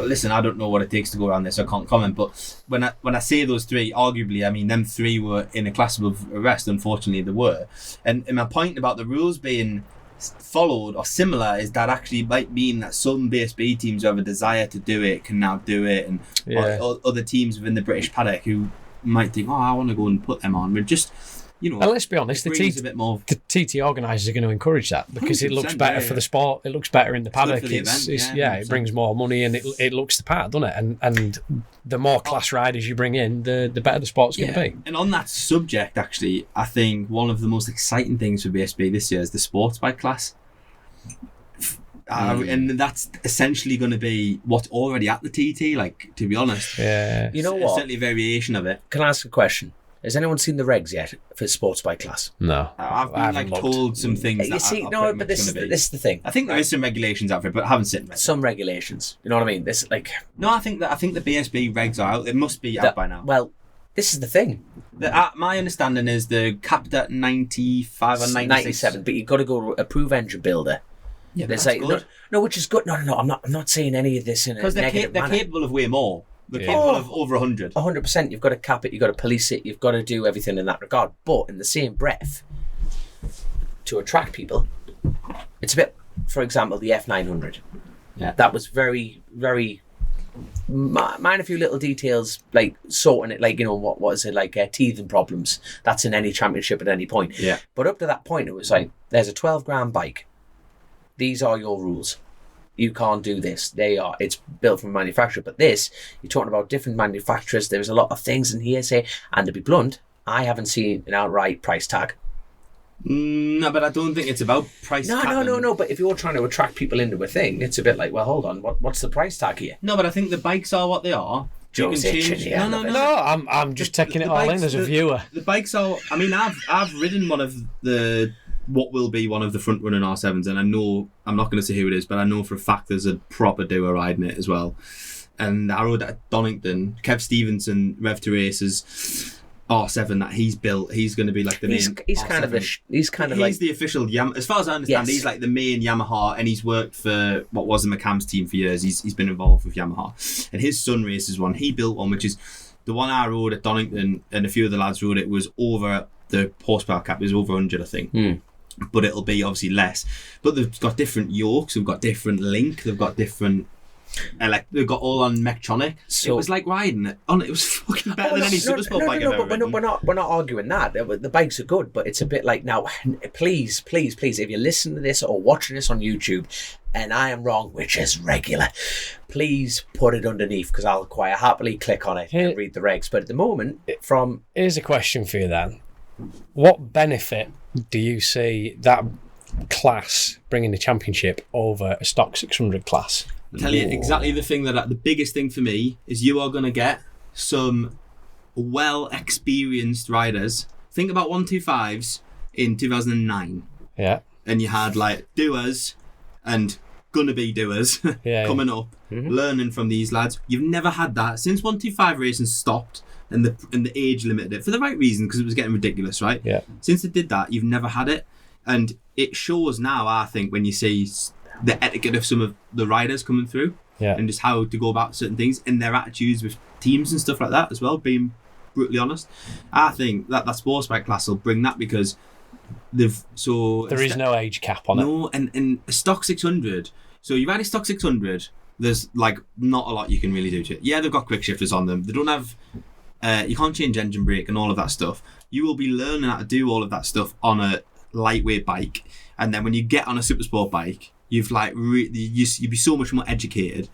listen, I don't know what it takes to go around this, so I can't comment. But when I say those 3, arguably, I mean them 3 were in a class of arrest. Unfortunately, they were. And my point about the rules being followed or similar is that actually might mean that some BSB teams who have a desire to do it can now do it, and other teams within the British paddock who might think, I want to go and put them on. We're just. And let's be honest, the TT organisers are going to encourage that because it looks better for the sport. It looks better in the paddock. It brings more money and it looks the part, doesn't it? And the more class riders you bring in, the better the sport's going to be. And on that subject, actually, I think one of the most exciting things for BSB this year is the sports bike class. And that's essentially going to be what's already at the TT, like, to be honest. Yeah. You know what? It's certainly a variation of it. Can I ask a question? Has anyone seen the regs yet for sports bike class? No. I've I been haven't looked. told some things. You see, but this is the thing. I think there is some regulations out for it, but I haven't seen it. Some regulations. You know what I mean? This like No, I think the BSB regs are out. It must be out by now. Well, this is the thing. My understanding is they're capped at 95 or 96. 97, but you've got to go to approved engine builder. Yeah, There's that's like good. no, which is good. No. I'm not saying any of this in a Because negative they're manner. capable of way more. They're Yeah. capable of over 100. 100%. You've got to cap it. You've got to police it. You've got to do everything in that regard. But in the same breath, to attract people, it's a bit. For example, the F900. Yeah. That was very, very. Mind a few little details, like sorting it, like, you know, what is it, like teething problems. That's in any championship at any point. Yeah. But up to that point, it was like, there's a 12 grand bike. These are your rules. You can't do this. It's built from a manufacturer. But this, you're talking about different manufacturers. There's a lot of things in here, say, and to be blunt, I haven't seen an outright price tag. No, but I don't think it's about price. No. But if you're trying to attract people into a thing, it's a bit like, well, hold on, what's the price tag here? No, but I think the bikes are what they are. Joe's itching, yeah, No. I'm just taking it all in as a viewer. The bikes are. I mean, I've ridden one of the what will be one of the front running R7s, and I know I'm not going to say who it is, but I know for a fact there's a proper doer riding it as well. And I rode it at Donington. Kev Stevenson, Rev to Races R7 that he's built. He's going to be like the main. He's kind of like the official Yamaha. As far as I understand, Yes. he's like the main Yamaha, and he's worked for what was the McCann's team for years. He's been involved with Yamaha, and his son races one. He built one, which is the one I rode at Donington, and a few of the lads rode it. Was over the horsepower cap. It was over 100, I think. But it'll be obviously less. But they've got different yokes. They've got different link. They've got different. They've got all on Mechtronic. So it was like riding it on. It was fucking better than any super sport bike I've ever ridden. We're not arguing that. The bikes are good, but it's a bit like, now, please, if you listen to this or watching this on YouTube, and I am wrong, which is regular, please put it underneath, because I'll quite happily click on it and read the regs. But at the moment, Here's a question for you then. What benefit do you see that class bringing the championship over a stock 600 class? I'll tell you exactly the thing the biggest thing for me is you are going to get some well-experienced riders. Think about 125s in 2009. Yeah. And you had like doers and gonna be doers coming up, learning from these lads. You've never had that since 125 racing stopped and the age limited it for the right reason, because it was getting ridiculous, right? Yeah. Since it did that, you've never had it, and it shows now. I think when you see the etiquette of some of the riders coming through, and just how to go about certain things and their attitudes with teams and stuff like that as well. Being brutally honest, I think that sports bike class will bring that, because there is no age cap on it. No, and a stock 600. So you ride a stock 600. There's like not a lot you can really do to it. Yeah, they've got quick shifters on them. They don't have. You can't change engine brake and all of that stuff. You will be learning how to do all of that stuff on a lightweight bike, and then when you get on a super sport bike, you've like you'd be so much more educated.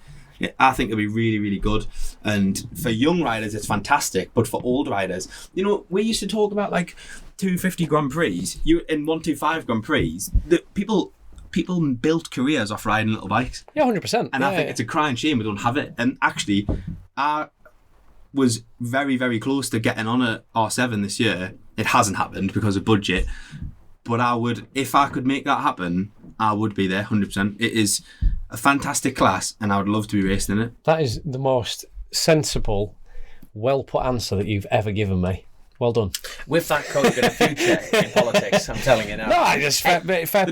I think it'll be really, really good. And for young riders, it's fantastic. But for old riders, you know, we used to talk about like 250 Grand Prix, in 125 Grand Prix. The people built careers off riding little bikes. Yeah, 100%. And I think it's a crying shame we don't have it. And actually, I was very, very close to getting on a R7 this year. It hasn't happened because of budget. But I would, if I could make that happen, I would be there 100%. It is a fantastic class, and I would love to be racing in it. That is the most sensible, well put answer that you've ever given me. Well done. With that coach in a future in politics, I'm telling you now. No, just fair point. Fair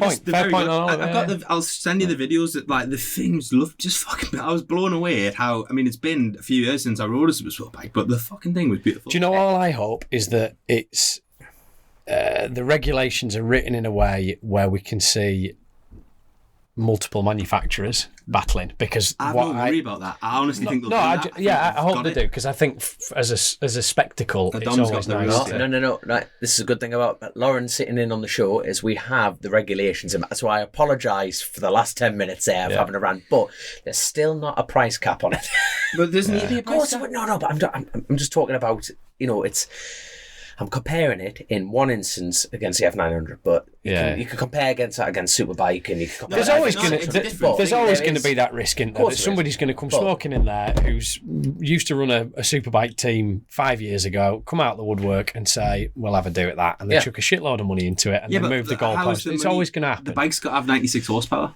point on all of it. I'll send you the videos that like the things just fucking. I was blown away at how. I mean, it's been a few years since I rode a super sport bike, but the fucking thing was beautiful. Do you know all I hope is that it's the regulations are written in a way where we can see multiple manufacturers battling, because I don't worry about that. I honestly think they'll do that. I hope they do, because I think as a spectacle, it's always nice. No. Right. This is a good thing about Lauren sitting in on the show is we have the regulations, and so I apologise for the last 10 minutes there of having a rant, but there's still not a price cap on it. But there's need to be a price cap. No, but I'm just talking about, you know, it's. I'm comparing it in one instance against the F900, but you can compare against that against Superbike, and you can compare. There's always going to be that risk in there that somebody's going to come smoking in there who's used to run a Superbike team 5 years ago, come out the woodwork and say, "We'll have a do at that," and they chuck a shitload of money into it and then move the goalpost. It's always going to happen. The bike's got to have 96 horsepower.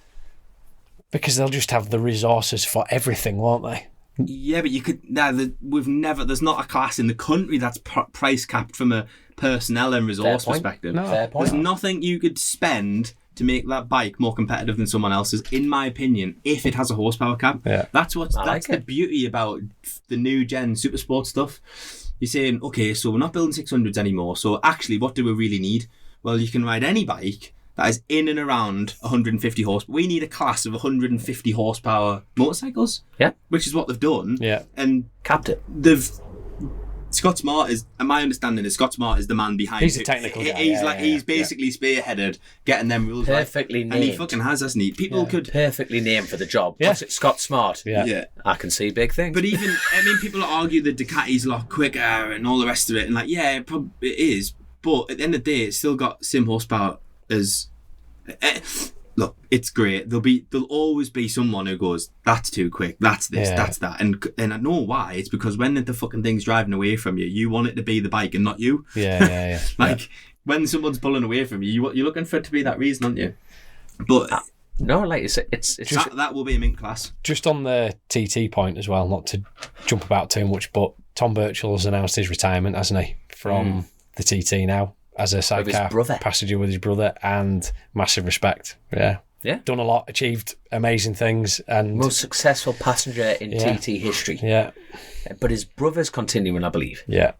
Because they'll just have the resources for everything, won't they? Yeah, but you could. There's not a class in the country that's price capped from a personnel and resource perspective. No. Fair point. There's nothing you could spend to make that bike more competitive than someone else's, in my opinion, if it has a horsepower cap. Yeah. That's the beauty about the new gen super sport stuff. You're saying, okay, so we're not building 600s anymore. So actually, what do we really need? Well, you can ride any bike that is in and around 150 horsepower. We need a class of 150 horsepower motorcycles. Yeah. Which is what they've done. Yeah. And capped it. Scott Smart is, and my understanding is Scott Smart is the man behind. He's a technical guy. He's basically spearheaded getting them rules perfectly named. And he fucking has, hasn't he? People could perfectly named for the job. Yeah. What's it? Scott Smart. Yeah. I can see big things. But even, people argue the Ducati's a lot quicker and all the rest of it, and it is. But at the end of the day, it's still got sim horsepower as. Look, it's great. There'll always be someone who goes, "That's too quick. That's this. That's that." And I know why. It's because when the fucking thing's driving away from you, you want it to be the bike and not you. Yeah. When someone's pulling away from you, you're looking for it to be that reason, aren't you? But no, like it's just, that will be a mint class. Just on the TT point as well, not to jump about too much, but Tom Birchall's announced his retirement, hasn't he, from the TT now? As a sidecar passenger with his brother, and massive respect. Yeah. Done a lot, achieved amazing things, and most successful passenger in TT history. Yeah. But his brother's continuing, I believe. Yeah.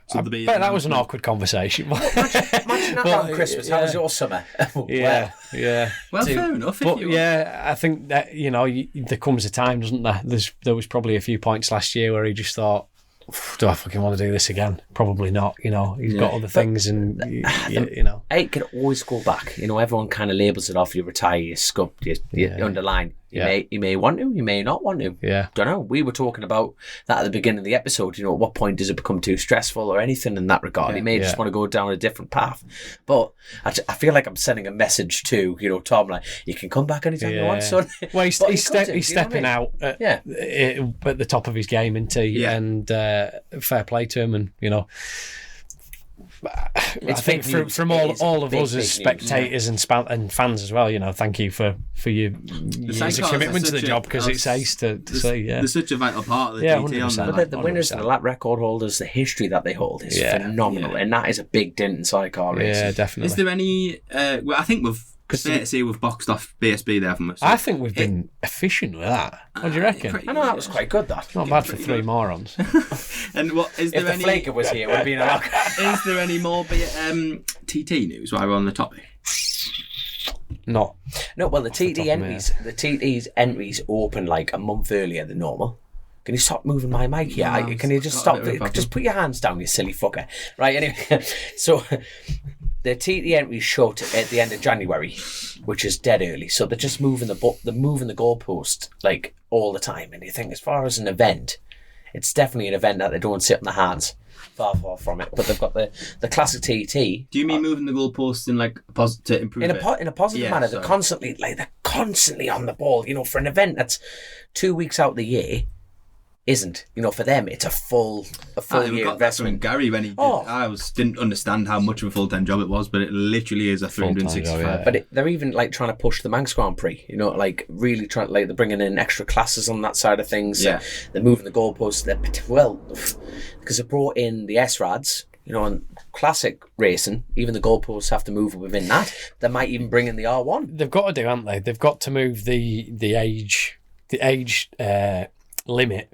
So I bet that was an awkward conversation. Imagine that around Christmas. How was your summer? Yeah. Well, fair enough. But I think that there comes a time, doesn't there? There was probably a few points last year where he just thought, do I fucking want to do this again? Probably not. He's got other things, and it can always go back. Everyone kind of labels it off. You retire, you scub, you underline. You may want to, you may not want to. Yeah. Don't know. We were talking about that at the beginning of the episode. At what point does it become too stressful or anything in that regard? He may just want to go down a different path. But I feel like I'm sending a message to Tom, like, you can come back anytime you want, son. Well, he's stepping out at the top of his game, isn't he? Yeah. And fair play to him, and I think from all of us as spectators and fans as well, thank you for your years of commitment to the job, because it's ace to see. Yeah, they're such a vital part of the GT. But the winners and the lap record holders, the history that they hold is phenomenal, and that is a big dent in sidecar racing. Yeah, definitely. Is there any? I think fair to say we've boxed off BSB there from us. I think we've been efficient with that. What do you reckon? I know that was quite good. That not bad for three morons. And what is there? If the Flaker was here, it would have been a lot. Is there any more TT news while we're on the topic? No. Well, the TT's entries open like a month earlier than normal. Can you stop moving my mic here? No, can you just stop? Just put your hands down, you silly fucker. Right. Anyway, so. The TT entries shut at the end of January, which is dead early. So they're just moving the goalpost like all the time. And you think, as far as an event, it's definitely an event that they don't sit on their hands. Far from it. But they've got the classic TT. Do you mean moving the goalpost in like to improve in a positive manner? Sorry. They're constantly on the ball. For an event that's 2 weeks out of the year. Isn't for them it's a full year investment. Gary, when he didn't understand how much of a full-time job it was, but it literally is a 365. But they're even like trying to push the Manx Grand Prix, like really trying, like they're bringing in extra classes on that side of things. Yeah, they're moving the goalposts. Because they brought in the S-Rads. And classic racing, even the goalposts have to move within that. They might even bring in the R1. They've got to do, haven't they? They've got to move the age limit.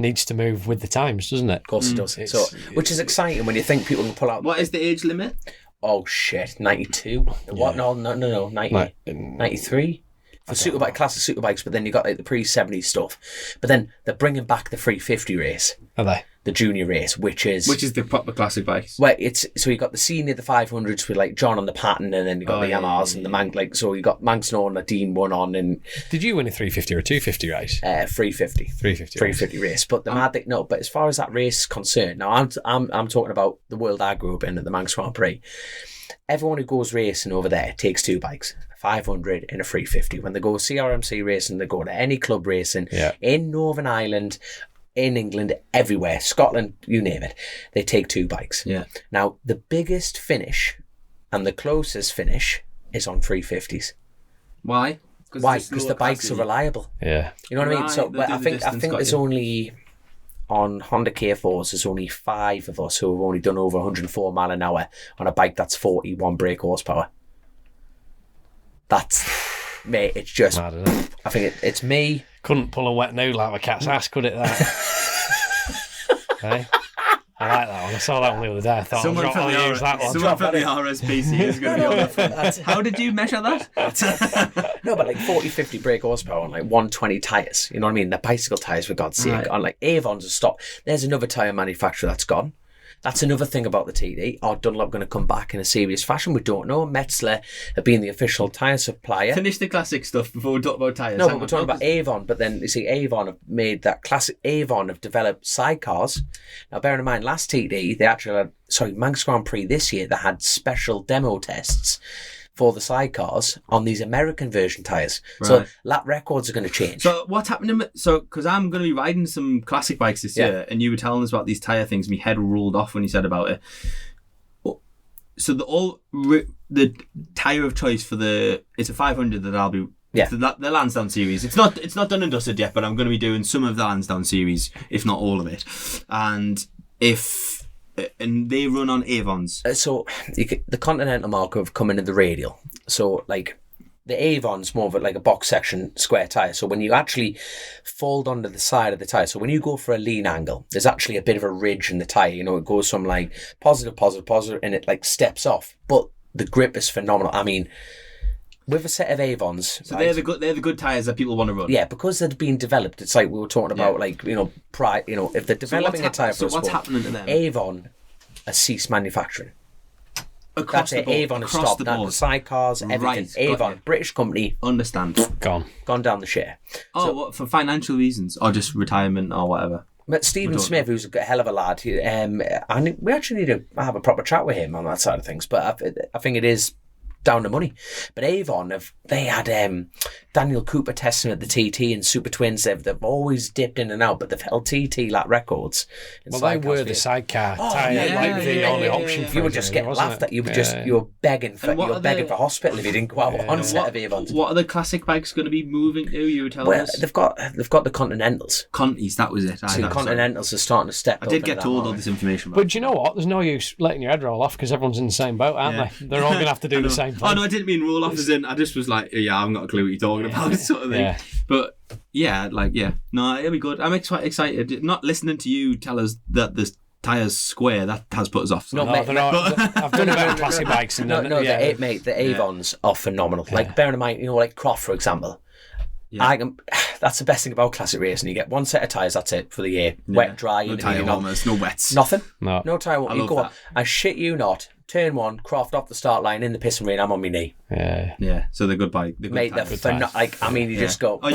Needs to move with the times, doesn't it? Of course it does. So, which is exciting when you think people can pull out. What is the age limit? Oh shit, 92. What? No, 90, 93. for superbike, classic superbikes, but then you got like the pre-70s stuff. But then they're bringing back the 350 race. Are they? The junior race, which is the proper classic bikes. Well, it's so you got the senior, the 500s with like John on the pattern, and then you got the Yamahas and the Manx. Like, so you got Manx and the Dean one on, and did you win a 350 or a 250 race? 350. 350 race. But the mad thing, no. But as far as that race is concerned, now I'm talking about the world I grew up in at the Manx Grand Prix. Everyone who goes racing over there takes two bikes, a 500 and a 350. When they go CRMC racing, they go to any club racing in Northern Ireland, in England, everywhere, Scotland, you name it, they take two bikes. Yeah. Now, the biggest finish and the closest finish is on 350s. Why? Why? Because the bikes are reliable. Yeah. You know what I mean? So I think there's only, on Honda K4s, there's only 5 of us who have only done over 104 mile an hour on a bike that's 41 brake horsepower. That's, mate, it's just, Mad, isn't it? I think it's me. Couldn't pull a wet noodle out of a cat's ass, could it, that? Hey? I like that one. I saw that one the other day. I thought Someone from the RSPC is going to be on the front. How did you measure that? No, but like 40, 50 brake horsepower on like 120 tyres. You know what I mean? The bicycle tyres, for God's sake. Right. On like Avon's a stop. There's another tyre manufacturer that's gone. That's another thing about the TD. Are Dunlop going to come back in a serious fashion? We don't know. Metzler have been the official tyre supplier. Finish the classic stuff before we talk about tyres. No, but we're talking about Avon. But then, you see, Avon have made that classic. Avon have developed sidecars. Now, bearing in mind, last TD, they actually had, Manx Grand Prix this year, they had special demo tests for the sidecars on these American version tyres. Right. So lap records are going to change. So what's happening? Because I'm going to be riding some classic bikes this year, and you were telling us about these tyre things. My head rolled off when you said about it. So the tyre of choice for it's a 500 that I'll be the Lansdowne series. It's not done and dusted yet, but I'm going to be doing some of the Lansdowne series, if not all of it. And they run on Avons. The Continental mark have come in the radial. So like the Avon's more of like a box section square tyre. So when you actually fold onto the side of the tyre, so when you go for a lean angle, there's actually a bit of a ridge in the tyre. You know, it goes from like positive, and it like steps off. But the grip is phenomenal. I mean, with a set of Avons, so they're the good tyres that people want to run. Yeah, because they've been developed. It's like we were talking about, like if they're developing a tyre for a sport, what's happening to them? Avon has ceased manufacturing. Across the board. Avon has stopped. The sidecars, everything. Right, Avon, British company, understand. Gone down the share. Oh, what, for financial reasons, or just retirement, or whatever. But Stephen Smith, who's a hell of a lad, we actually need to have a proper chat with him on that side of things. But I think it is down the money. But Avon, they had Daniel Cooper testing at the TT and Super Twins. They've always dipped in and out, but they've held TT lap records. Well, they were the sidecar tyre, the only option. You were just getting laughed at. You were begging for hospital if you didn't go out on a set of Avons. What are the classic bikes going to be moving to? You were telling us. They've got the Continentals. Contis, that was it. So the Continentals are starting to step up. I did get told all this information. But do you know what? There's no use letting your head roll off because everyone's in the same boat, aren't they? They're all going to have to do the same thing. Oh no, I didn't mean roll off as in. I just was like, I haven't got a clue what you're talking about, sort of thing. Yeah. But no, it'll be good. I'm excited. Not listening to you tell us that the tyres square, that has put us off. So. I've done about classic bikes. And the Avons are phenomenal. Yeah. Like bearing in mind, like Croft, for example. Yeah. That's the best thing about classic racing. You get one set of tyres, that's it for the year. Wet, dry, no tyre warmers, no wets. Nothing. No tyre warmers. You go on. I shit you not. Turn one, Croft off the start line in the pissing rain. I'm on my knee. Yeah. So they're good bike. Mate, just go. What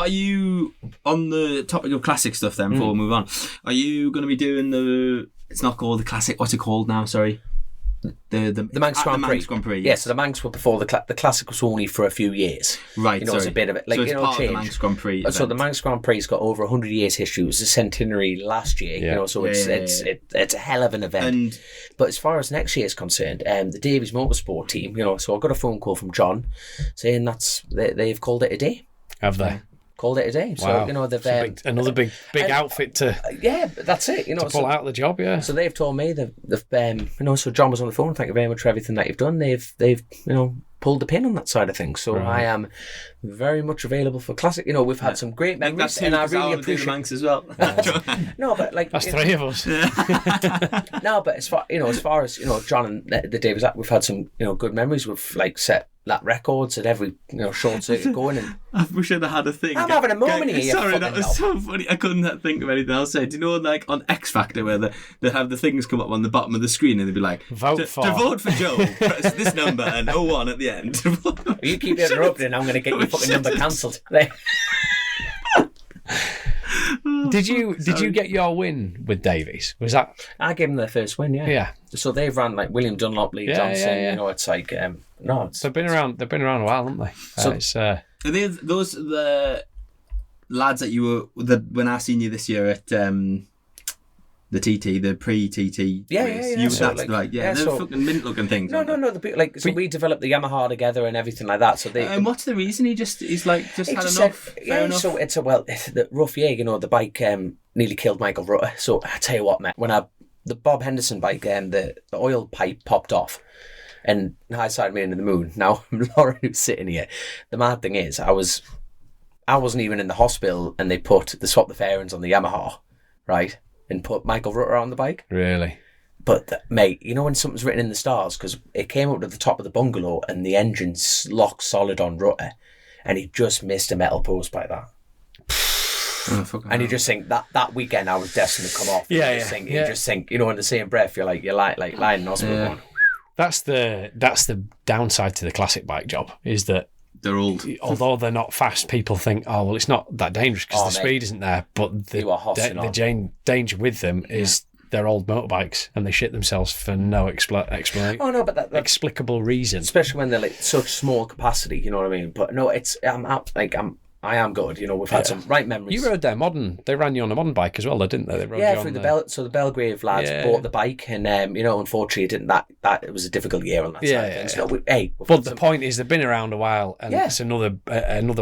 are you on the topic of classic stuff then? Before we move on, are you going to be doing the? It's not called the classic. What's it called now? Sorry. The Manx Grand Prix. Yeah, so the Manx were before the classic was only for a few years. Right, it's a bit of it. Like, so it's part of the Manx Grand Prix. Event. So the Manx Grand Prix's got over 100 years history. It was a centenary last year. So it's a hell of an event. But as far as next year is concerned, the Davies Motorsport team, so I got a phone call from John saying they've called it a day. Have they? Called it a day. Wow. So they've another big outfit to that's it. To pull out the job. Yeah. So they've told me they've so John was on the phone. Thank you very much for everything that you've done. They've pulled the pin on that side of things. So Right. I am very much available for classic. You know, we've had some great Like memories, that's and I really appreciate appreciate. Manx as well. No, but like That's three of us. no, but as far as John and the day was at, we've had some good memories. We've like set that records at every short circuit going, and I wish I'd had a thing. I'm having a moment here. Sorry, that fucking was so funny. I couldn't think of anything else to say. Do you know, like on X Factor, where they have the things come up on the bottom of the screen and they'd be like, Vote for. To vote for Joe, press this number and 01 at the end. you keep interrupting, I'm going to get your fucking number cancelled. Did you get your win with Davies? Was that? I gave them their first win, yeah. Yeah. So they've ran like William Dunlop, Lee Yeah, Johnson. yeah. It's like no, it's They've been around a while, haven't they? So- It's, Are they the lads that you were when I seen you this year at the TT, the pre-TT Yeah, race? yeah, yeah. So, That's like, right. Yeah, yeah, they're so- fucking mint-looking things. no. So we developed the Yamaha together and everything like that. So they. And what's the reason? He's like just He had just enough. said, Fair enough. so it's the rough year, the bike nearly killed Michael Rutter. So I tell you what, mate, when the Bob Henderson bike, the oil pipe popped off and high side me into the moon. Now, Lauren, who's sitting here, the mad thing is, I wasn't even in the hospital and they swapped the fairings on the Yamaha, right? And put Michael Rutter on the bike. really. But mate, when something's written in the stars, because it came up to the top of the bungalow and the engine's locked solid on Rutter, and he just missed a metal post by that. Oh, fucking And you hell. just think that weekend I was destined to come off. Yeah, You just yeah, think, yeah. You just think, in the same breath, you're lying in hospital. Yeah. Going, That's the downside to the classic bike job is that They're old. although they're not fast, people think, oh well, it's not that dangerous because Oh, the mate. speed isn't there. But the You are hossing on. danger with them is they're old motorbikes and they shit themselves for no oh no, but that explicable reason. especially when they're like such small capacity, you know what I mean? But no, I am good. We've had some right memories. You rode their modern. They ran you on a modern bike as well, though, didn't they? They rode Yeah, you through on the Belgrave lads Yeah. bought the bike, and unfortunately, it didn't. That it was a difficult year on that Yeah, side of yeah, things. yeah. No, we've But had the some- point is, they've been around a while, and Yeah. it's another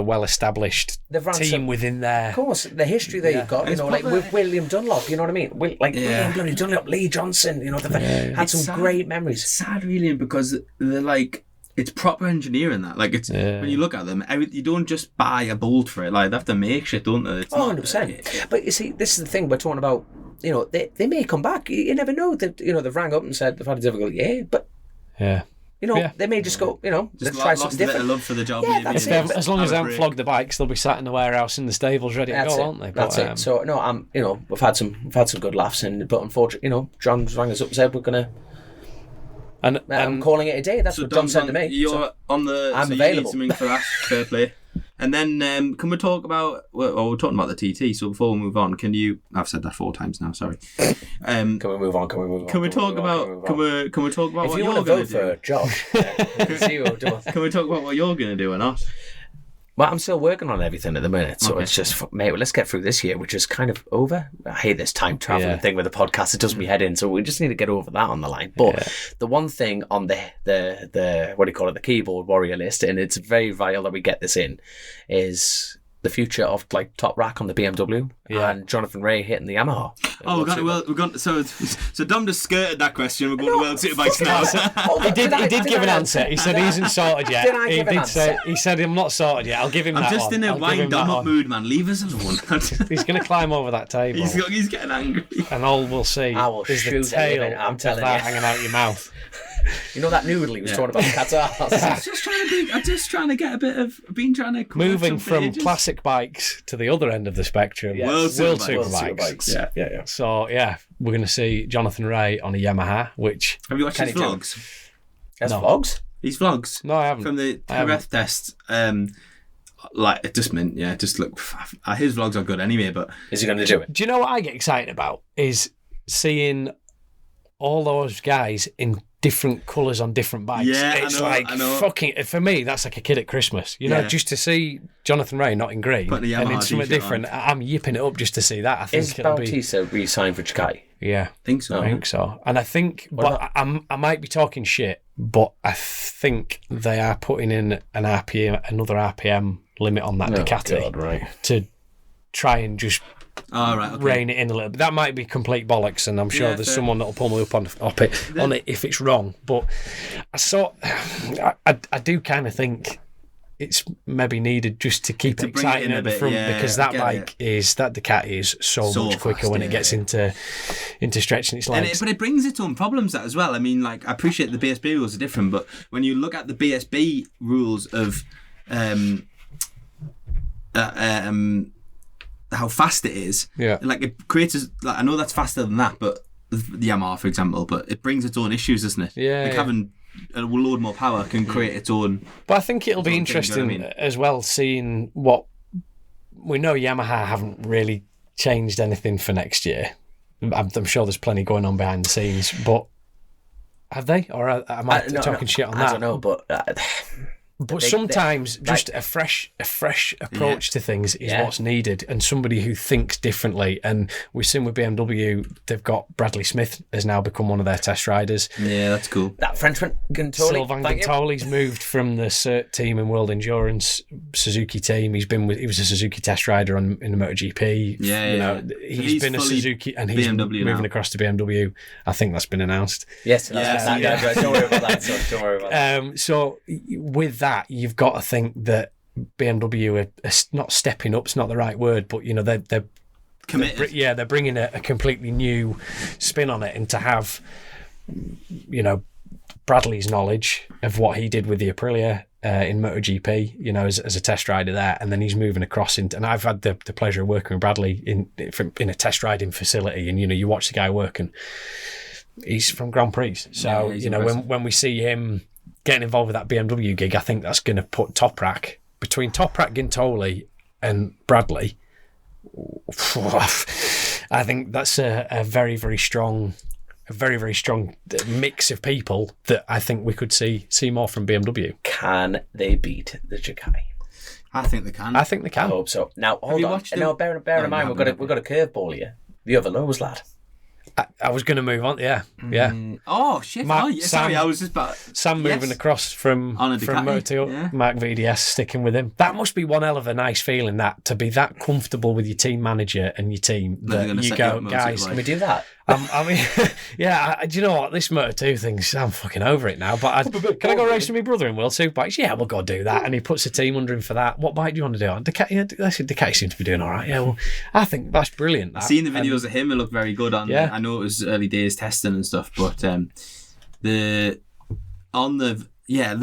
well-established They've ran team some- within there. Of course, the history that Yeah. you've got, It's like probably- with William Dunlop, you know what I mean? William bloody Dunlop, Lee Johnson, they've had It's some sad. great It's memories. sad, really, because they're like, it's proper engineering that. Like, it's Yeah. when you look at them, you don't just buy a bolt for it. Like, they have to make shit, don't they? It's Oh, not- 100%. But you see, this is the thing we're talking about. They may come back. You never know. They've rang up and said they've had a difficult year, but Yeah. Yeah. they may just go. Just Let's try lost something a bit of different. love for the job. Yeah, maybe, that's and it. just As long as they have a haven't break. flogged the bikes, they'll be sat in the warehouse in the stables ready to That's go, it. aren't they? That's But, it. So no, we've had some good laughs, but unfortunately, John's rang us up and said we're gonna. and I'm calling it a day. That's So what John Dom's said to me. You're So- on the. I'm so available. You need something for that. Fair play. And then can we talk about? Well, we're talking about the TT. So before we move on, can you? I've said that 4 times now. Sorry. Can we move on? Can we move on? Can we talk about? Can we talk about If what you you're want to going vote to do? for Josh, see what we're doing. Can we talk about what you're going to do or not? Well, I'm still working on everything at the minute, so Okay. it's just, mate, let's get through this year, which is kind of over. I hate this time traveling Yeah. thing with the podcast. It does me head in, so we just need to get over that on the line. But the one thing on the what do you call it, the keyboard warrior list, and it's very vital that we get this in, is the future of like Top Rack on the BMW and Jonathan Ray hitting the Yamaha. Oh, we're going. So Dom just skirted that question. We're going to World Superbikes now. he did give an answer. He said he isn't sorted yet. Did I He give an did answer? say he said I'm not sorted yet. I'll give him I'm that just one. in a I'll give him wind that Dom up one. mood, man. Leave us alone. He's going to climb over that table, He's getting angry. and all we'll see I will is the shoot tail anything, I'm of telling that you. hanging out your mouth. You know that noodle he was talking about, the cat's ass? I'm just trying to get a bit of. I've been trying to Moving from classic bikes to the other end of the spectrum, Yes. World World Superbikes. Superbikes. Yeah. So we're going to see Jonathan Ray on a Yamaha, which Have you watched his Kenny Jones. vlogs? That's No. vlogs? His vlogs no, I haven't. from the I haven't. Jerez test. Like it just meant, yeah, just look. His vlogs are good anyway, but Is he going to do it? Do you know what I get excited about? Is seeing all those guys in different colours on different bikes. Yeah, it's I know. fucking, for me, that's like a kid at Christmas. You know, Yeah. just to see Jonathan Ray not in green Putting a and in Yamaha something t-shirt different, I'm yipping it up just to see that. I think Is it'll be. Bautista re-signed for Ducati? Yeah, think so. I think so. And I think, but I might be talking shit, but I think they are putting in another RPM limit on that Ducati God, right. to try and just All right, okay. rein it in a little bit. That might be complete bollocks, and I'm sure there's someone that'll pull me up on it if it's wrong. But I do kind of think it's maybe needed just to keep it exciting at the front, because that Ducati is so much quicker when it gets into stretching its legs. But it brings its own problems as well. I mean, like, I appreciate the BSB rules are different, but when you look at the BSB rules of how fast it is, like, it creates like, I know that's faster than that, but the Yamaha, for example, but it brings its own issues, doesn't it? Having a load more power can create its own. But I think it'll be interesting as well, seeing what we know. Yamaha haven't really changed anything for next year. I'm sure there's plenty going on behind the scenes, but have they? Or am I talking shit on that? I don't know, but sometimes just a fresh approach to things is what's needed, and somebody who thinks differently. And we've seen with BMW, they've got Bradley Smith has now become one of their test riders. Yeah, that's cool. That Frenchman, Gintoli. Sylvain Gintoli's moved from the CERT team in World Endurance Suzuki team. He was a Suzuki test rider in the MotoGP. He's been a Suzuki, and he's BMW moving now. across to BMW. I think that's been announced. Yes, don't worry about that. Don't worry about that. So with that, you've got to think that BMW are not stepping up. It's not the right word, but they're committed. They're bringing a completely new spin on it, and to have Bradley's knowledge of what he did with the Aprilia in MotoGP, as a test rider there, and then he's moving across into. And I've had the pleasure of working with Bradley in a test riding facility, and you watch the guy work, and he's from Grand Prix. So when we see him getting involved with that BMW gig, I think that's going to put between Toprak, Gintoli and Bradley. I think that's a very, very strong mix of people that I think we could see more from BMW. Can they beat the Ducati? I think they can. I hope so. Now hold on. Now bear in mind we've got a curveball here. The other Lowe's lad. I was going to move on. Yeah. Oh shit! Sorry, I was just about Sam moving across from Moto2. Mark VDS sticking with him. That must be one hell of a nice feeling, that to be that comfortable with your team manager and your team that you go, guys, can we do that? I mean, do you know what? This Moto2 thing, I'm fucking over it now. But can I go racing with my brother in World Superbikes? Yeah, we'll go do that. And he puts a team under him for that. What bike do you want to do? Ducati seems to be doing all right. Yeah, well, I think that's brilliant. I've seen the videos of him. It looked very good on. Yeah. I know it was early days testing and stuff, but the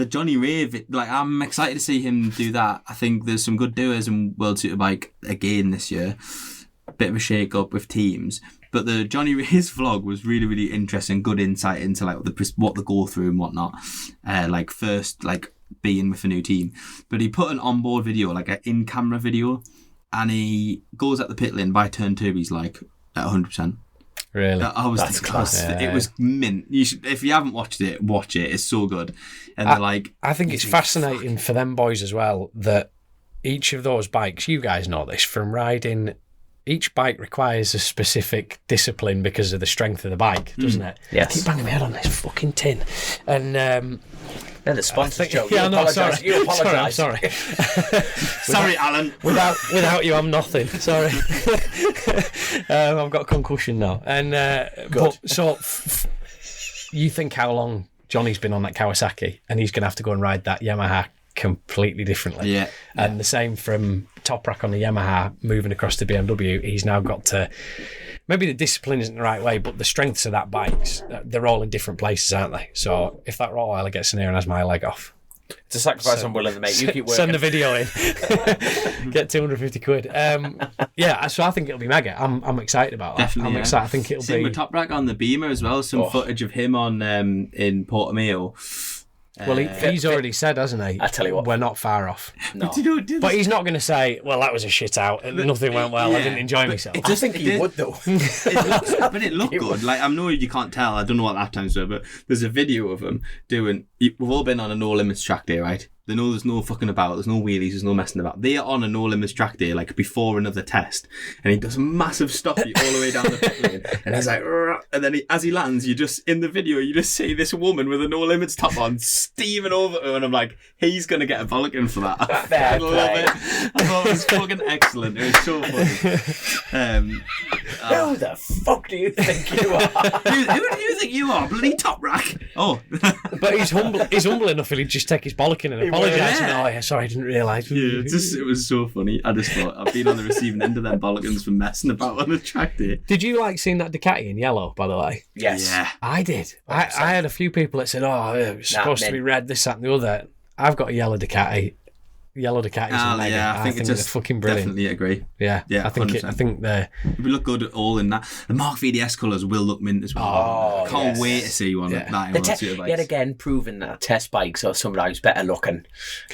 Johnny Ray, like, I'm excited to see him do that. I think there's some good doers in World Superbike again this year. A bit of a shake up with teams. But the Johnny Ray's vlog was really, really interesting. Good insight into like what they go through and whatnot. First being with a new team. But he put an onboard video, like an in-camera video, and he goes at the pit lane by turn 2. He's like at 100%. Really? That's class. Yeah. It was mint. You should, if you haven't watched it, watch it. It's so good. And I think it's fascinating for them boys as well that each of those bikes, you guys know this from riding. Each bike requires a specific discipline because of the strength of the bike, doesn't it? Yes. I keep banging my head on this fucking tin. And the sponsors joke. You apologise. You apologise. Sorry. Sorry, Alan. Without you, I'm nothing. Sorry. I've got a concussion now. And you think how long Johnny's been on that Kawasaki, and he's going to have to go and ride that Yamaha completely differently. Yeah. And the same from Toprak on the Yamaha moving across to BMW. He's now got to, maybe the discipline isn't the right way, but the strengths of that bikes, they're all in different places, aren't they? So if that Rottweiler gets in here and has my leg off, it's a sacrifice I'm willing to make. You keep working. Send the video in. Get 250 quid. So I think it'll be mega. I'm excited about that. Definitely, I'm excited. I think it'll Same be. with Toprak on the Beamer as well. Some footage of him on in Portimao. Well, he's already said, hasn't he? I tell you what, we're not far off. No. But he's not going to say, well, that was a shit out. Nothing went well. I didn't enjoy myself. I think he would, though. It looked good. Like, I know you can't tell. I don't know what lap times were, but there's a video of him doing... We've all been on a no limits track day, right? They know there's no fucking about, there's no wheelies, there's no messing about. They are on a no limits track day, like before another test, and he does a massive stoppie all the way down the pit lane, and he's like, "Rrr," and then as he lands, you just in the video, you just see this woman with a no limits top on steaming over to him, and I'm like, he's gonna get a bollocking for that. I love it. I thought it was fucking excellent. It was so funny. Who the fuck do you think you are? Who do you think you are? Bloody top rack. Oh. But he's humble enough he'll just take his bollocking and apologise. Yeah. Oh, yeah, sorry, I didn't realise. Yeah, it was so funny. I just thought, I've been on the receiving end of them bollockins for messing about on the track day. Did you like seeing that Ducati in yellow, by the way? Yes. Yeah. I did. I had a few people that said, oh, it's supposed to be red, this, that and the other. I've got a yellow Ducati. Yellow Ducatis are mega. Yeah, I think it's just they're fucking brilliant. Definitely agree. Yeah, Yeah, I think they're... We look good all in that. The Mark VDS colours will look mint as well. Oh, I can't yes. wait to see one that in one Yet again, proving that test bikes are sometimes better looking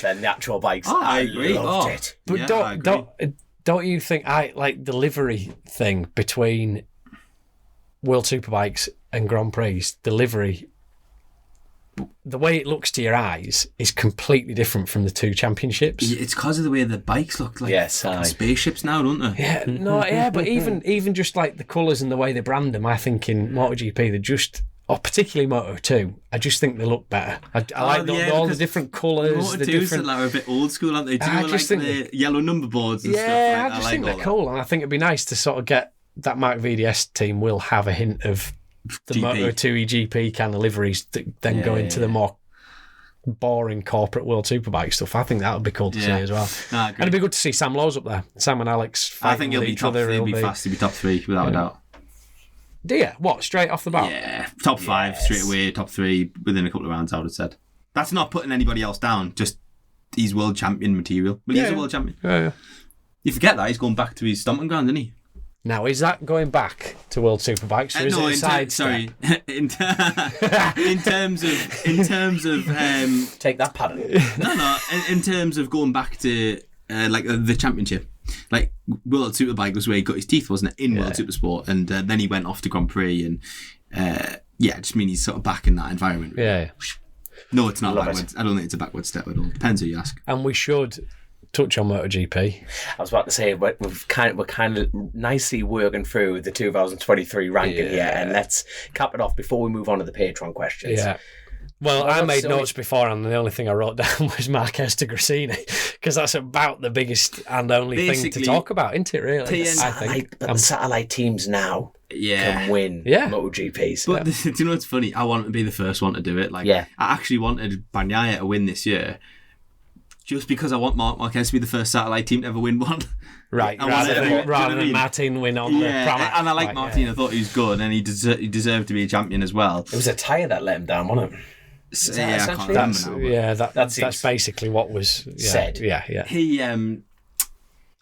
than the actual bikes. Oh, I agree. Loved it. But Yeah, don't you think I like the livery thing between World Superbikes and Grand Prix? The livery, the way it looks to your eyes is completely different from the two championships. It's because of the way the bikes look like fucking spaceships now, don't they? Yeah, no, yeah, but even just like the colours and the way they brand them, I think in MotoGP they're just, or particularly Moto2, I just think they look better. I like all the different colours. The different... are a bit old school, aren't they? Do you like the yellow number boards and stuff? Yeah, I just think they're cool, and I think it'd be nice to sort of get that Mark VDS team will have a hint of the Moto2 GP kind of liveries that then go into the more boring corporate World Superbike stuff. I think that would be cool to see as well. No, and it'd be good to see Sam Lowe's up there. Sam and Alex. I think he'll be top 3. He'll be fast. He'll be top 3 without a doubt. Do you? What, straight off the bat? Yeah, top 5 straight away. Top 3 within a couple of rounds, I would have said. That's not putting anybody else down. Just he's world champion material. Well, he's a world champion. Yeah. You forget that he's going back to his stomping ground, isn't he? Now, is that going back to World Superbikes, or is it a side sorry. in terms of Take that pattern. no. In terms of going back to like the championship, like World Superbike was where he got his teeth, wasn't it? In World Supersport, and then he went off to Grand Prix, and I just mean he's sort of back in that environment. Yeah. No, it's not backwards. I don't think it's a backward step at all. Depends who you ask. And we should touch on MotoGP. I was about to say we're kind of nicely working through the 2023 ranking here, and let's cap it off before we move on to the Patreon questions. Yeah. Well, I made notes before, and the only thing I wrote down was Marquez to Grassini, because that's about the biggest and only thing to talk about, isn't it, really? I think. But the satellite teams now can win MotoGPs. But do you know what's funny? I want to be the first one to do it. Like, I actually wanted Bagnaia to win this year, just because I want Marquez to be the first satellite team to ever win one. Right, rather than Martin win on the Pramac. And I like Martin. I thought he was good, and he deserved to be a champion as well. It was a tyre that let him down, wasn't it? That's basically what was said. Yeah. He,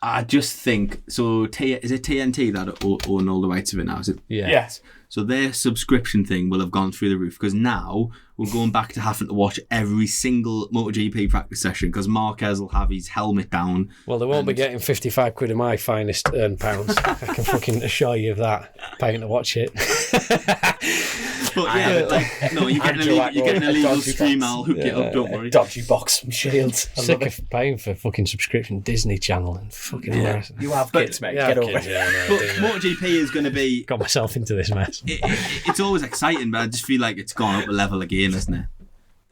I just think so. Is it TNT that own all the rights of it now? Is it? Yeah. Yes. So their subscription thing will have gone through the roof, because now we're going back to having to watch every single MotoGP practice session, because Marquez will have his helmet down. Well, they won't be getting 55 quid of my finest earned pounds. I can fucking assure you of that, paying to watch it. But you're getting a legal stream. I'll hook it up, don't worry. Dodgy box and shields. Sick of paying for fucking subscription Disney Channel and fucking embarrassing. You have kids, mate. Get over it. But MotoGP is going to be... Got myself into this mess. It's always exciting, but I just feel like it's gone up a level again, isn't it?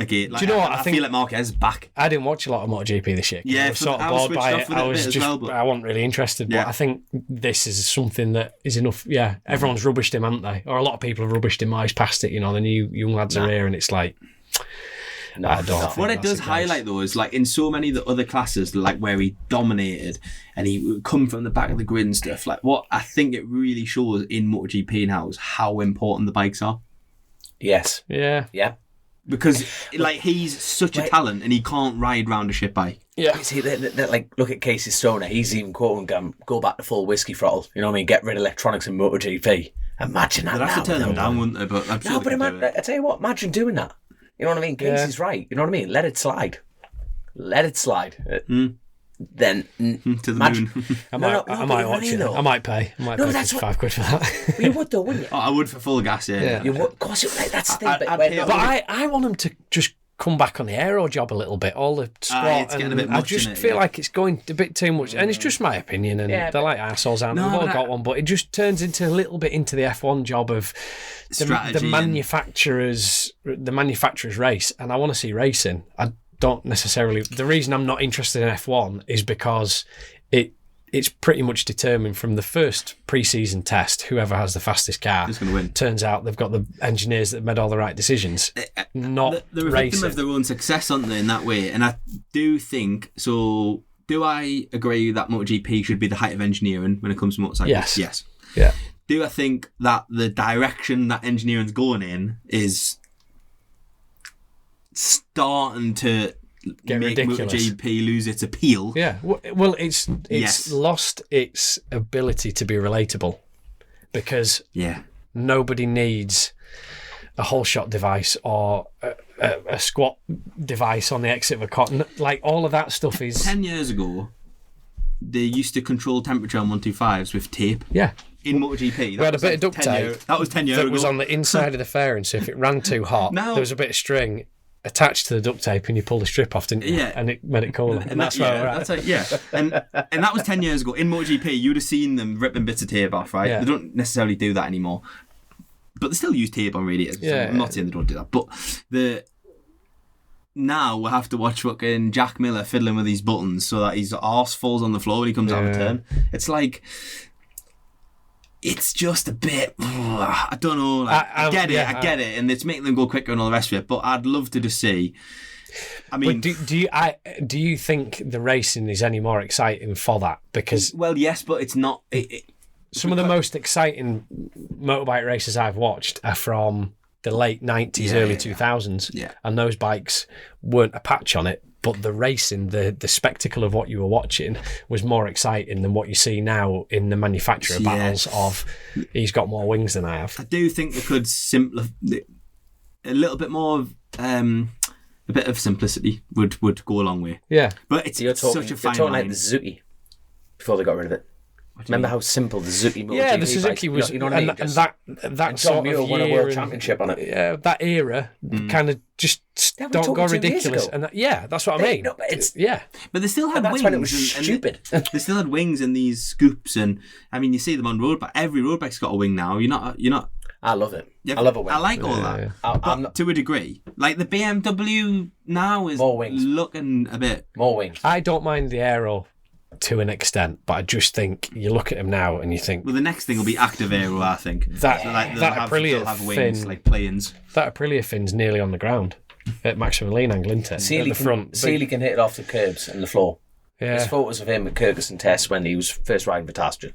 Again, like, do you know what? I feel like Marquez is back. I didn't watch a lot of MotoGP this year. Yeah, I was sort of bored by it. I was just, but I wasn't really interested. But I think this is something that is enough. Yeah, everyone's rubbished him, haven't they? Or a lot of people have rubbished him. He's past it. You know, the new young lads are here, and it's like. I don't think what it does highlight though is like in so many of the other classes, like where he dominated and he would come from the back of the grid and stuff. Like what I think it really shows in MotoGP now is how important the bikes are. Yes. Yeah. Yeah. Because like he's such a talent and he can't ride round a shit bike. Yeah. You see, like look at Casey Stoner. He's even quoting go back to full whiskey throttle. You know what I mean? Get rid of electronics in MotoGP. Imagine that. They'd have to turn them down, wouldn't they? But I'm sure I tell you what, imagine doing that. You know what I mean? Casey's right. You know what I mean? Let it slide. Let it slide. Then to the moon. I might watch it. I might pay. I might pay 55 quid for that. You would though, wouldn't you? Oh, I would for full gas, yeah. You would. Of course, that's the thing. But I want them to just come back on the aero job a little bit. All the squat, and I just feel like it's going a bit too much. And it's just my opinion, and they're like arseholes, aren't they? We've all got one, but it just turns into a little bit into the F1 job of the manufacturer's race, and I want to see racing. don't necessarily. The reason I'm not interested in F1 is because it's pretty much determined from the first pre-season test. Whoever has the fastest car is going to win. Turns out they've got the engineers that have made all the right decisions. Not they're a victim of their own success, aren't they? In that way, and I do think so. Do I agree that MotoGP should be the height of engineering when it comes to motorcycles? Yes. Yeah. Do I think that the direction that engineering's going in is starting to make ridiculous. MotoGP lose its appeal? Yeah. Well, it's Yes. lost its ability to be relatable because nobody needs a whole shot device or a squat device on the exit of a cotton. Like, all of that stuff is... 10 years ago, they used to control temperature on 125s with tape. Yeah. In MotoGP. We had a bit of duct tape. That was 10 years ago. That was on the inside of the fairing, so if it ran too hot, there was a bit of string attached to the duct tape and you pulled the strip off, didn't you? Yeah. And it made it cooler. And that's where we're at. That's right, and that was 10 years ago. In MotoGP, you'd have seen them ripping bits of tape off, right? Yeah. They don't necessarily do that anymore. But they still use tape on radiators. Yeah. I'm not saying they don't do that. But now we'll have to watch fucking Jack Miller fiddling with these buttons so that his arse falls on the floor when he comes out of a turn. It's like... It's just a bit... I don't know. Like, I get it. And it's making them go quicker and all the rest of it. But I'd love to just see... I mean... But do you think the racing is any more exciting for that? Because... Well, yes, but it's not... Some of the most exciting motorbike races I've watched are from the late 90s, early 2000s. Yeah. And those bikes weren't a patch on it, but the racing, the spectacle of what you were watching was more exciting than what you see now in the manufacturer battles of he's got more wings than I have. I do think they could simplify a little bit more a bit of simplicity would go a long way. Yeah. But it's such a fine talking line. like the Suzuki before they got rid of it. Remember how simple the Suzuki MotoGP Yeah, the Suzuki bikes, was, you know what I mean? and that John sort of Muir won a year world and- championship on it. Yeah, that era kind of just Yeah, we're don't go talking 2 years ridiculous. ago. And that's what I mean. No, but it's- yeah. But they still had That's wings. when it was and stupid. They still had wings in these scoops, and I mean, you see them on road bike. Every road bike's got a wing now. You're not. I love it. Yeah, I love a wing. I like all that. Yeah. I'm But not- to a degree, like the BMW now is More wings. looking a bit. More wings. I don't mind the aero to an extent, but I just think you look at him now and you think Well, the next thing will be active aero, I think. that So, like, that Aprilia they'll have wings fin, like planes. that Aprilia fin's nearly on the ground at maximum lean angle, isn't it? Sealy At the front. Sealy can hit it off the curbs and the floor. There's Yeah, photos of him at Kyrgyzstan test when he was first riding for Taston.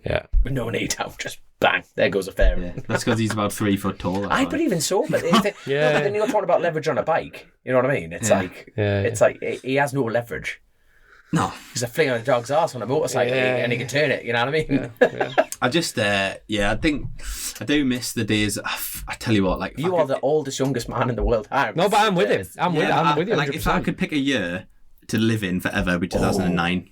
yeah. With no need out, just bang, there goes a fairing. Yeah, that's because he's about 3 foot tall. that's I why. but even so, but no, but then you're talking about leverage on a bike. You know what I mean? It's like he has no leverage. No, He's a fling on a dog's ass on a motorcycle and he can turn it. You know what I mean? I just, I think I do miss the days. I tell you what, like You are the oldest, youngest man in the world. No, but I'm with him. I'm with you. Like if I could pick a year to live in forever, it'd be 2009.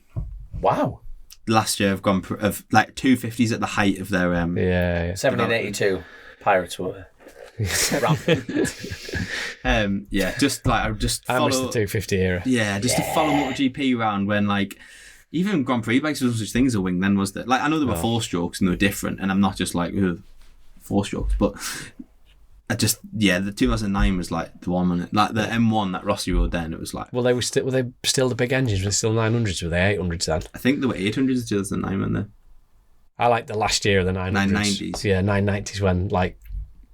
Wow. Last year, I've gone of like 250s at the height of their. Yeah. 1782, Pirates were rampant. Just like I just I follow. miss the 250 era. Yeah, just to follow MotoGP around when like. Even Grand Prix bikes, there was such thing as a wing then, was there? Like, I know there were 4-strokes and they were different, and I'm not just like, 4-strokes, but I just, the 2009 was like the one, like the M1 that Rossi rode then, it was like... Well, were they still the big engines? Were they still 900s? Were they 800s then? I think there were 800s in 2009, weren't there? I like the last year of the 900s. 990s. Yeah, 990s when, like,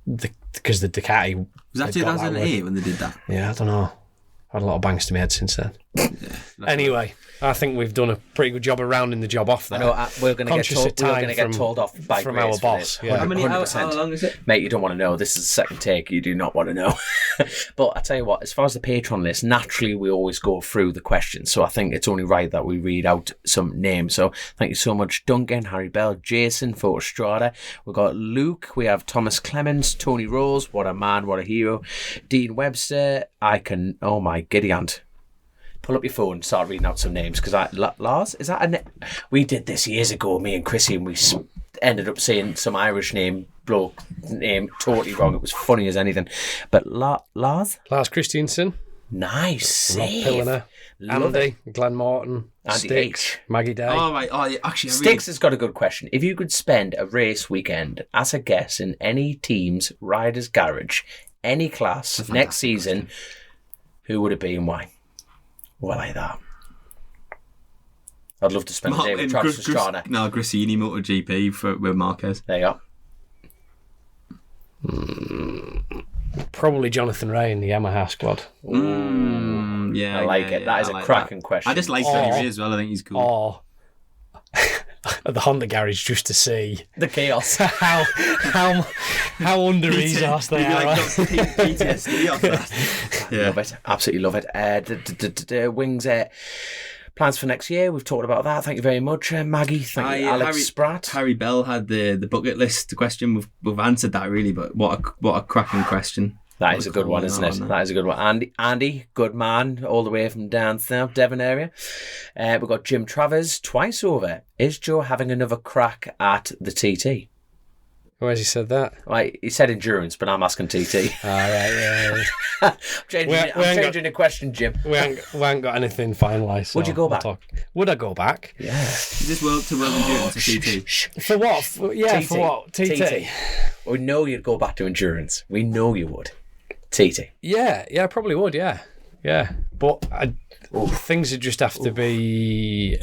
because the Ducati... Was that they got 2008 when they did that? Yeah, I don't know. Had a lot of bangs to my head since then. Yeah, Anyway, I think we've done a pretty good job of rounding the job off there. I know we're going to get Conscious of told. We're time going to get told off by from Grace our for boss. this. Yeah. How many 100%. how long is it? Mate, you don't want to know. This is the second take. You do not want to know. But I tell you what, as far as the Patreon list, naturally we always go through the questions. So I think it's only right that we read out some names. So thank you so much, Duncan, Harry Bell, Jason, Photostrada. We've got Luke. We have Thomas Clemens, Tony Rose. What a man, what a hero. Dean Webster. Oh my giddy aunt. Pull up your phone and start reading out some names, because Lars, is that we did this years ago, me and Chrissy, and we ended up saying some Irish bloke name totally wrong. It was funny as anything. But Lars Christiansen, nice Rob save. Pilliner, Love Andy, Glenn Morton, Andy Sticks, H. Maggie Day. Oh, right. Oh, yeah, actually, Sticks has got a good question. If you could spend a race weekend as a guest in any team's rider's garage, any class next season, Who would it be and why? Well, like that. I'd love to spend a day with Travis Pastrana. No, Grassini MotoGP with Marquez. There you go. Probably Jonathan Ray in the Yamaha squad. Yeah, I like it. That is a cracking question. I just like Johnny Ray as well. I think he's cool. Or at the Honda garage just to see the chaos. how under resourced they are. PTSD off that. Yeah. Love it. Absolutely love it. Wings. Plans for next year. We've talked about that. Thank you very much, Maggie. Thank you, Alex Spratt. Harry Bell had the bucket list question. We've answered that really, but what a cracking question. That is a good one, isn't it? That is a good one. Andy, good man, all the way from down south, Devon area. We've got Jim Travers twice over. Is Joe having another crack at the TT? Where's he said that? Right, he said endurance, but I'm asking TT. All right, yeah. I'm changing the question, Jim. We ain't got anything finalised. So would you go back? Would I go back? Yeah. Is this world endurance or TT? For what? For what? TT. We know you'd go back to endurance. We know you would. TT. Yeah, I probably would, yeah. But things would just have to be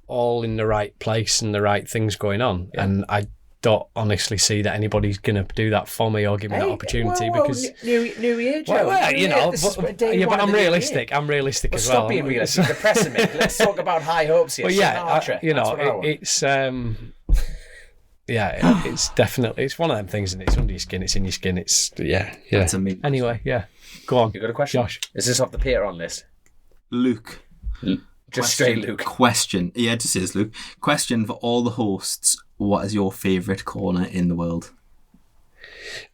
all in the right place and the right things going on. Yeah. And I don't honestly see that anybody's going to do that for me or give me that opportunity because new year, Joe. But I'm realistic. I'm realistic as well. Stop being realistic. Depressing me. Let's talk about high hopes here. Well, it's it's definitely, it's one of them things, and it's under your skin, it's in your skin, it's That's amazing. Anyway, go on. You got a question, Josh? Is this off the Peter on list? Luke. Just straight Luke. Question. Yeah, it just is Luke. Question for all the hosts. What is your favourite corner in the world?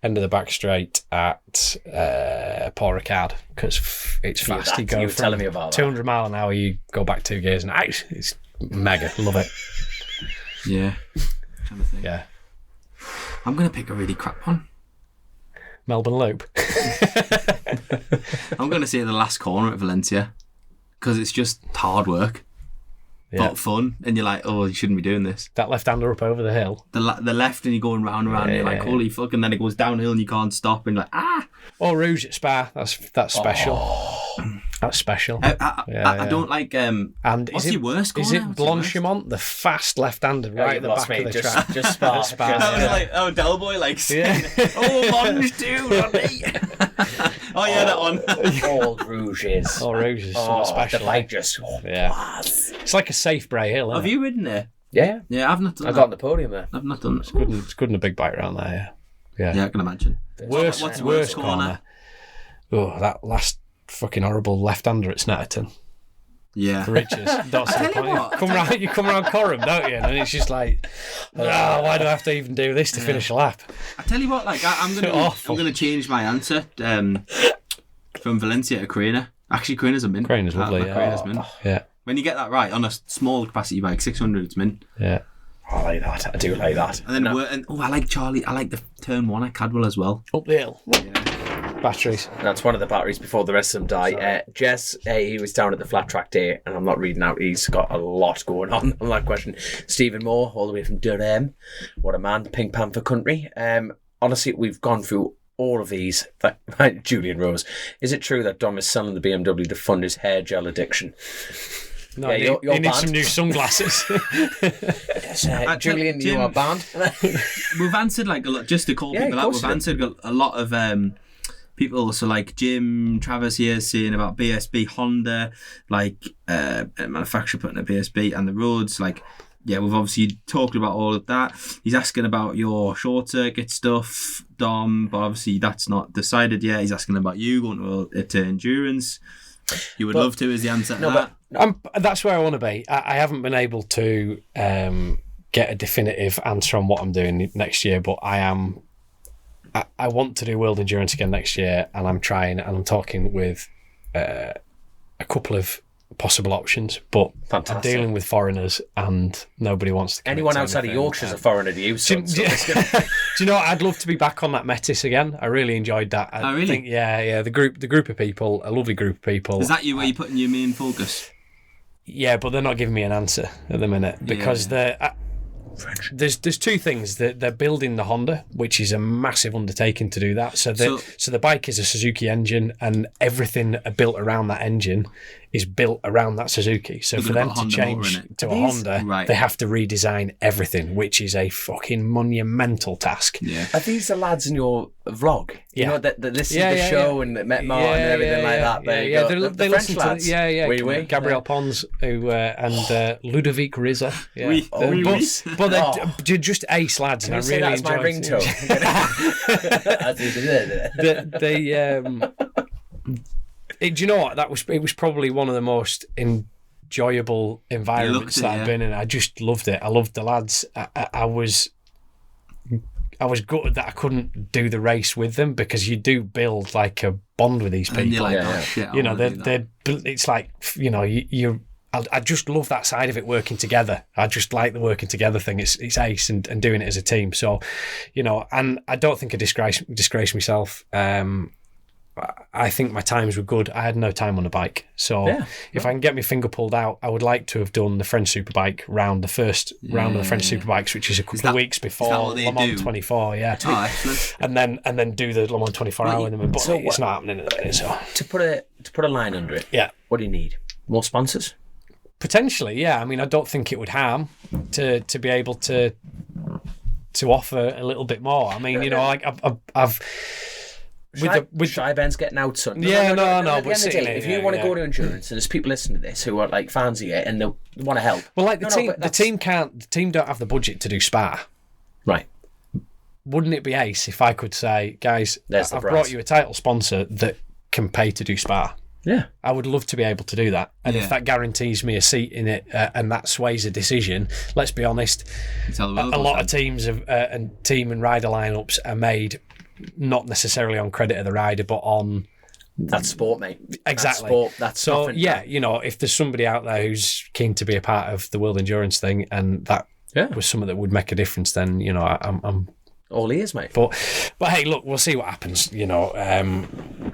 End of the back straight at Paul Ricard, because it's fast. You go telling me about 200 mile an hour, you go back 2 gears, and it's mega. Love it. Yeah. I'm trying to think. Yeah. I'm going to pick a really crap one. Melbourne Loop. I'm going to say the last corner at Valencia, because it's just hard work. But fun, and you're like, oh, you shouldn't be doing this. That left-hander up over the hill. The left, and you're going round and round, and you're like, holy fuck, and then it goes downhill and you can't stop, and you're like, ah! Or Rouge at Spa, that's special. That's special. I don't like... and what's your worst corner? Is it Blanchimont, the fast left-handed right at the back of the track? Just Spa. That was like, Del Boy, like, oh, Monge too, Ronnie. Oh, yeah, that one. Old Rouges. Old Rouges, special. The bike just... It's like a safe Bray Hill, isn't Have you ridden there? Yeah. Yeah, I've not done I got on the podium there. I've not done that. It's good in a big bike around there, Yeah, I can imagine. What's the worst corner? Oh, that last fucking horrible left-hander at Snetterton. Yeah. For riches. That's the point. You come around Coram, don't you? And it's just like, why do I have to even do this to finish a lap? I tell you what, like I'm gonna change my answer from Valencia to Carena. Actually, Carena's a mint. Carena's lovely. Carena's mint. Yeah. When you get that right on a small capacity bike, 600, it's mint. Yeah. I like that. I do like that. And then I like Charlie. I like the turn one at Cadwell as well. Up the hill. Yeah. Batteries. That's one of the batteries before the rest of them die. Jess, he was down at the flat track day, and I'm not reading out. He's got a lot going on that question. Stephen Moore, all the way from Durham. What a man. Pink Panther country. Honestly, we've gone through all of these. Julian Rose. Is it true that Dom is selling the BMW to fund his hair gel addiction? No, you need some new sunglasses. Julian, you are banned. We've answered like a lot, just to call people out. We've answered a lot of people. So like Jim Travers here saying about BSB, Honda, like a manufacturer putting a BSB and the roads. Like, yeah, we've obviously talked about all of that. He's asking about your short circuit stuff, Dom, but obviously that's not decided yet. He's asking about you going to endurance. You would love to, is the answer to that. That's where I want to be. I haven't been able to get a definitive answer on what I'm doing next year, but I want to do World Endurance again next year, and I'm trying, and I'm talking with a couple of possible options, but fantastic. I'm dealing with foreigners, and nobody wants to. Anyone outside of Yorkshire's a foreigner to you. Do you know what? I'd love to be back on that Metis again. I really enjoyed that. I think, the group of people, a lovely group of people. Is that where you're putting your main focus? Yeah, but they're not giving me an answer at the minute because There's two things. They're building the Honda, which is a massive undertaking to do that. So the bike is a Suzuki engine, and everything built around that engine is built around that Suzuki. So for them to change to a Honda, they have to redesign everything, which is a fucking monumental task. Yeah. Are these the lads in your vlog? You know, that listen to the show and met Martin and everything like that. They French listen lads. to Gabriel Pons and Ludovic Rizza. Yeah. But they're just ace lads, and I really enjoy my ringtone. Do you know what? It was probably one of the most enjoyable environments that I've been in. I just loved it. I loved the lads. I was gutted that I couldn't do the race with them, because you do build like a bond with these people. You know, it's like, you know, I just love that side of it, working together. I just like the working together thing. It's ace, and doing it as a team. So, you know, and I don't think I disgrace myself. I think my times were good. I had no time on a bike. So if I can get my finger pulled out, I would like to have done the French Superbike round, the first round of the French Superbikes, which is a couple of weeks before Le Mans 24. Yeah. Oh, excellent. And then do the Le Mans 24 hour with them. But it's not happening at the minute. So to put a line under it, what do you need? More sponsors? Potentially, yeah. I mean, I don't think it would harm to be able to offer a little bit more. I mean, you know, like I've Shy Ben's getting out, son. But if you want to go to endurance, and there's people listening to this who are like fans of it and they want to help. Well, like the team don't have the budget to do Spa. Right. Wouldn't it be ace if I could say, guys, I've brought you a title sponsor that can pay to do Spa? Yeah, I would love to be able to do that, and if that guarantees me a seat in it, and that sways a decision. Let's be honest, a lot of teams and team and rider lineups are made not necessarily on credit of the rider, but on that's sport, mate. Exactly. That's sport. So you know, if there's somebody out there who's keen to be a part of the World Endurance thing, and that was something that would make a difference, then you know, I'm all ears, mate. But hey, look, we'll see what happens. You know,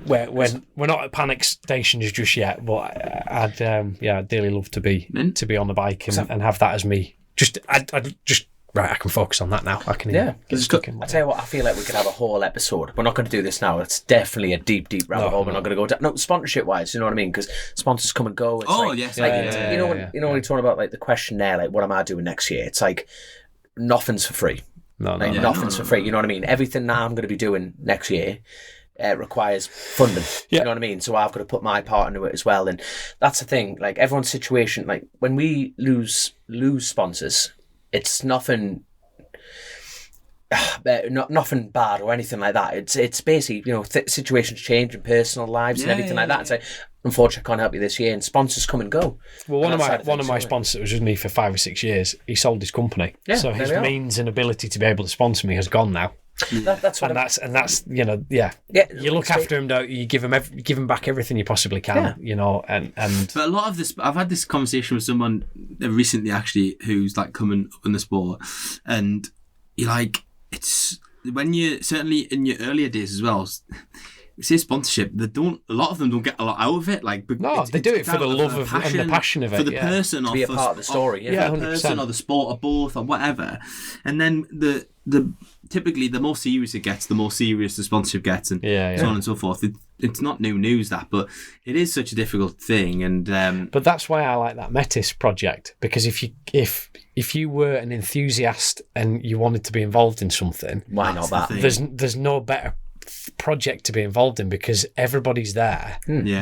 we're not at panic stations just yet. But I'd dearly love to be on the bike and have that as me. I can focus on that now. I can I tell you what, I feel like we could have a whole episode. We're not going to do this now. It's definitely a deep rabbit hole. We're not going to go down. No, sponsorship wise, you know what I mean? Because sponsors come and go. It's you know when you're talking about like the questionnaire, like what am I doing next year? It's like nothing's for free. Nothing's for free. You know what I mean? Everything that I'm going to be doing next year requires funding. You know what I mean? So I've got to put my part into it as well. And that's the thing. Like everyone's situation. Like when we lose sponsors, it's nothing. Nothing bad or anything like that. It's basically, you know, situations change in personal lives and everything like that. It's like, unfortunately, I can't help you this year, and sponsors come and go. Well, one of my sponsors that was with me for 5 or 6 years, he sold his company, so his means and ability to be able to sponsor me has gone now. That's you know, you look after him, don't you? You give him back everything you possibly can, you know, and but a lot of this, I've had this conversation with someone recently actually who's like coming up in the sport, and you're like, it's when you certainly in your earlier days as well. Say sponsorship, a lot of them don't get a lot out of it. Like, they do it for the love of and the passion of it, for the person, to be a part of the story, for the person or the sport or both or whatever. And then the typically the more serious it gets, the more serious the sponsorship gets, and so on and so forth. It's not new news but it is such a difficult thing. And but that's why I like that Metis project, because if you were an enthusiast and you wanted to be involved in something, why not that? There's no better project to be involved in, because everybody's there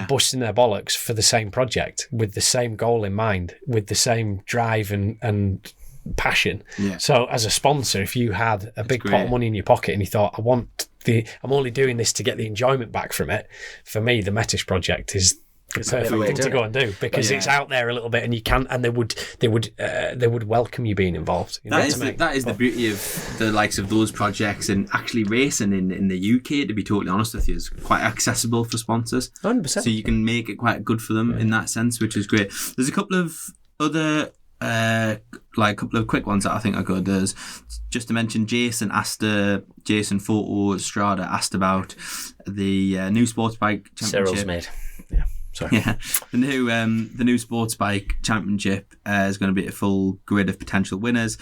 busting their bollocks for the same project with the same goal in mind, with the same drive and passion. So as a sponsor, if you had a big pot of money in your pocket and you thought, I'm only doing this to get the enjoyment back from it, for me the Metis project is the perfect thing to go and do, because it's out there a little bit, and you can, and they would welcome you being involved. That is the beauty of the likes of those projects, and actually racing in the UK, to be totally honest with you, is quite accessible for sponsors. 100%. So you can make it quite good for them in that sense, which is great. There's a couple of other quick ones that I think are good. There's just to mention Jason Photo Strada asked about the new sports bike championship. Cyril's mate. Sorry. Yeah, the new sports bike championship is going to be a full grid of potential winners,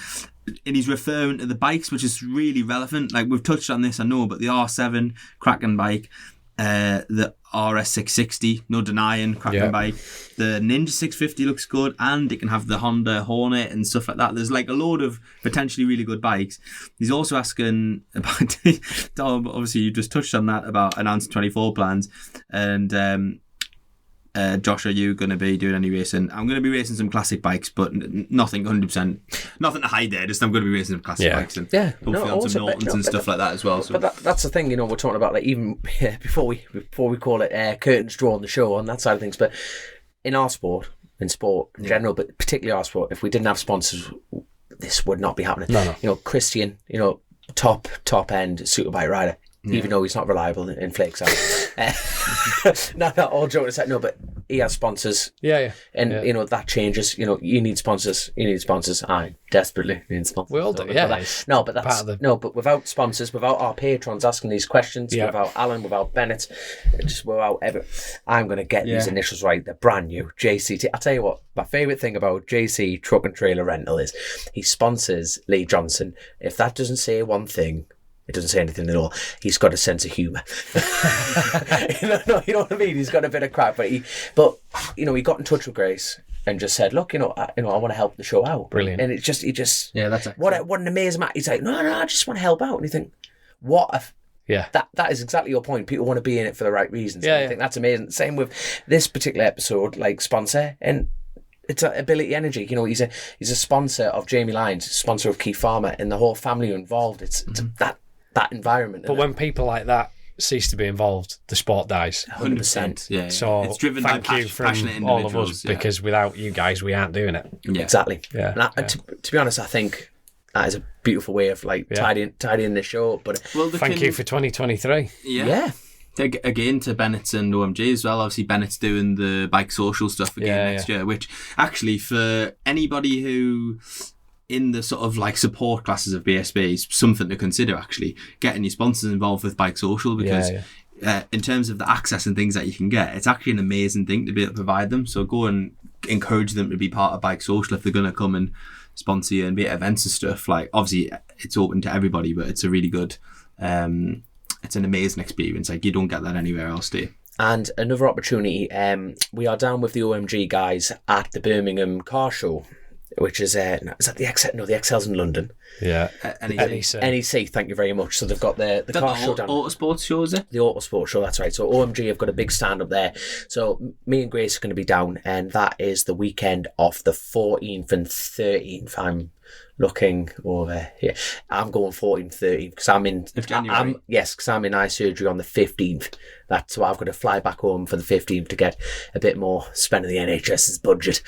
and he's referring to the bikes, which is really relevant. Like we've touched on this, I know, but the R7 cracking bike, the RS660, no denying, cracking bike. The Ninja 650 looks good, and it can have the Honda Hornet and stuff like that. There's like a load of potentially really good bikes. He's also asking about, Tom, obviously you just touched on that about announcing 24 plans, and Josh, are you going to be doing any racing? I'm going to be racing some classic bikes, but nothing 100%, nothing to hide there. Just I'm going to be racing some classic bikes and hopefully on some Nortons and stuff like that as well. So. But that's the thing, we're talking about, like, even before we call it curtains drawn the show on that side of things. But in our sport, in general, but particularly our sport, if we didn't have sponsors, this would not be happening. No. Christian, top end superbike rider. Yeah. Even though he's not reliable and flakes out. Not all joking aside, no, but he has sponsors. Yeah. And, that changes. You need sponsors. I desperately need sponsors. We all do, yeah. But without sponsors, without our patrons asking these questions, without Alan, without Bennett, just without I'm going to get these initials right. They're brand new. JCT. I'll tell you what, my favourite thing about JC Truck and Trailer Rental is he sponsors Lee Johnson. If that doesn't say one thing, it doesn't say anything at all. He's got a sense of humour. You know what I mean? He's got a bit of crap, but he got in touch with Grace and just said, "Look, I want to help the show out." Brilliant. And that's what an amazing man. He's like, "No, I just want to help out." And you think, what if? Yeah. That is exactly your point. People want to be in it for the right reasons. Yeah. I think that's amazing. Same with this particular episode, like sponsor and. It's Ability Energy. He's a sponsor of Jamie Lyons, sponsor of Keith Farmer, and the whole family are involved. It's that environment. But when people like that cease to be involved, the sport dies. 100%. Yeah. So it's driven thank by you from passionate all of us, individuals, because without you guys, we aren't doing it. Yeah. Exactly. Yeah. And to be honest, I think that is a beautiful way of tidying the show. But thank you for 2023. Yeah. Again, to Bennett's and OMG as well. Obviously, Bennett's doing the bike social stuff again next year, which actually for anybody who in the sort of like support classes of BSB is something to consider, actually getting your sponsors involved with bike social, because in terms of the access and things that you can get, it's actually an amazing thing to be able to provide them. So go and encourage them to be part of bike social if they're going to come and sponsor you and be at events and stuff. Like, obviously it's open to everybody, but it's a really good it's an amazing experience. Like, you don't get that anywhere else, do you? And another opportunity, we are down with the OMG guys at the Birmingham Car Show, which is that the XL? No, the XL's in London. Yeah, NEC. Thank you very much. So they've got the car show down. Autosports show, is it? The Autosports show, that's right. So OMG have got a big stand up there. So me and Grace are going to be down, and that is the weekend of the 14th and 13th. I'm looking over here. I'm going 14th, 13th because I'm in January. Because I'm in eye surgery on the 15th. That's why I've got to fly back home for the 15th to get a bit more spend of the NHS's budget.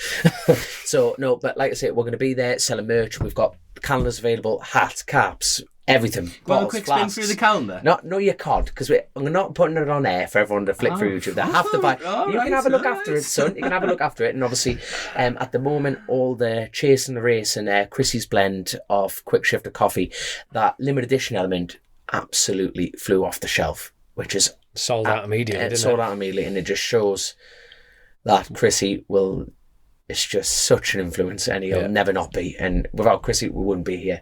So no, but like I said, we're going to be there selling merch. We've got calendars available, hats, caps, everything. Well, a quick spin through the calendar. No, you can't, because we're not putting it on air for everyone to flick through YouTube. They have to buy. You can have a look after it, son. You can have a look after it, and obviously, at the moment, all the Chase and the Race and Chrissy's blend of Quick Shifter coffee, that limited edition element, absolutely flew off the shelf, which is sold out immediately. Sold out immediately, and it just shows that Chrissy will. It's just such an influence, and he'll never not be. And without Chrissy, we wouldn't be here.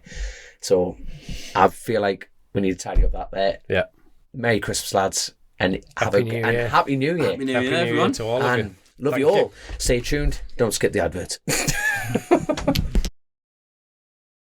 So I feel like we need to tidy up that there. Yeah. Merry Christmas, lads, and Happy New Year. Happy New Year. Happy New Year, everyone. To all of you. Love you all. Stay tuned. Don't skip the adverts.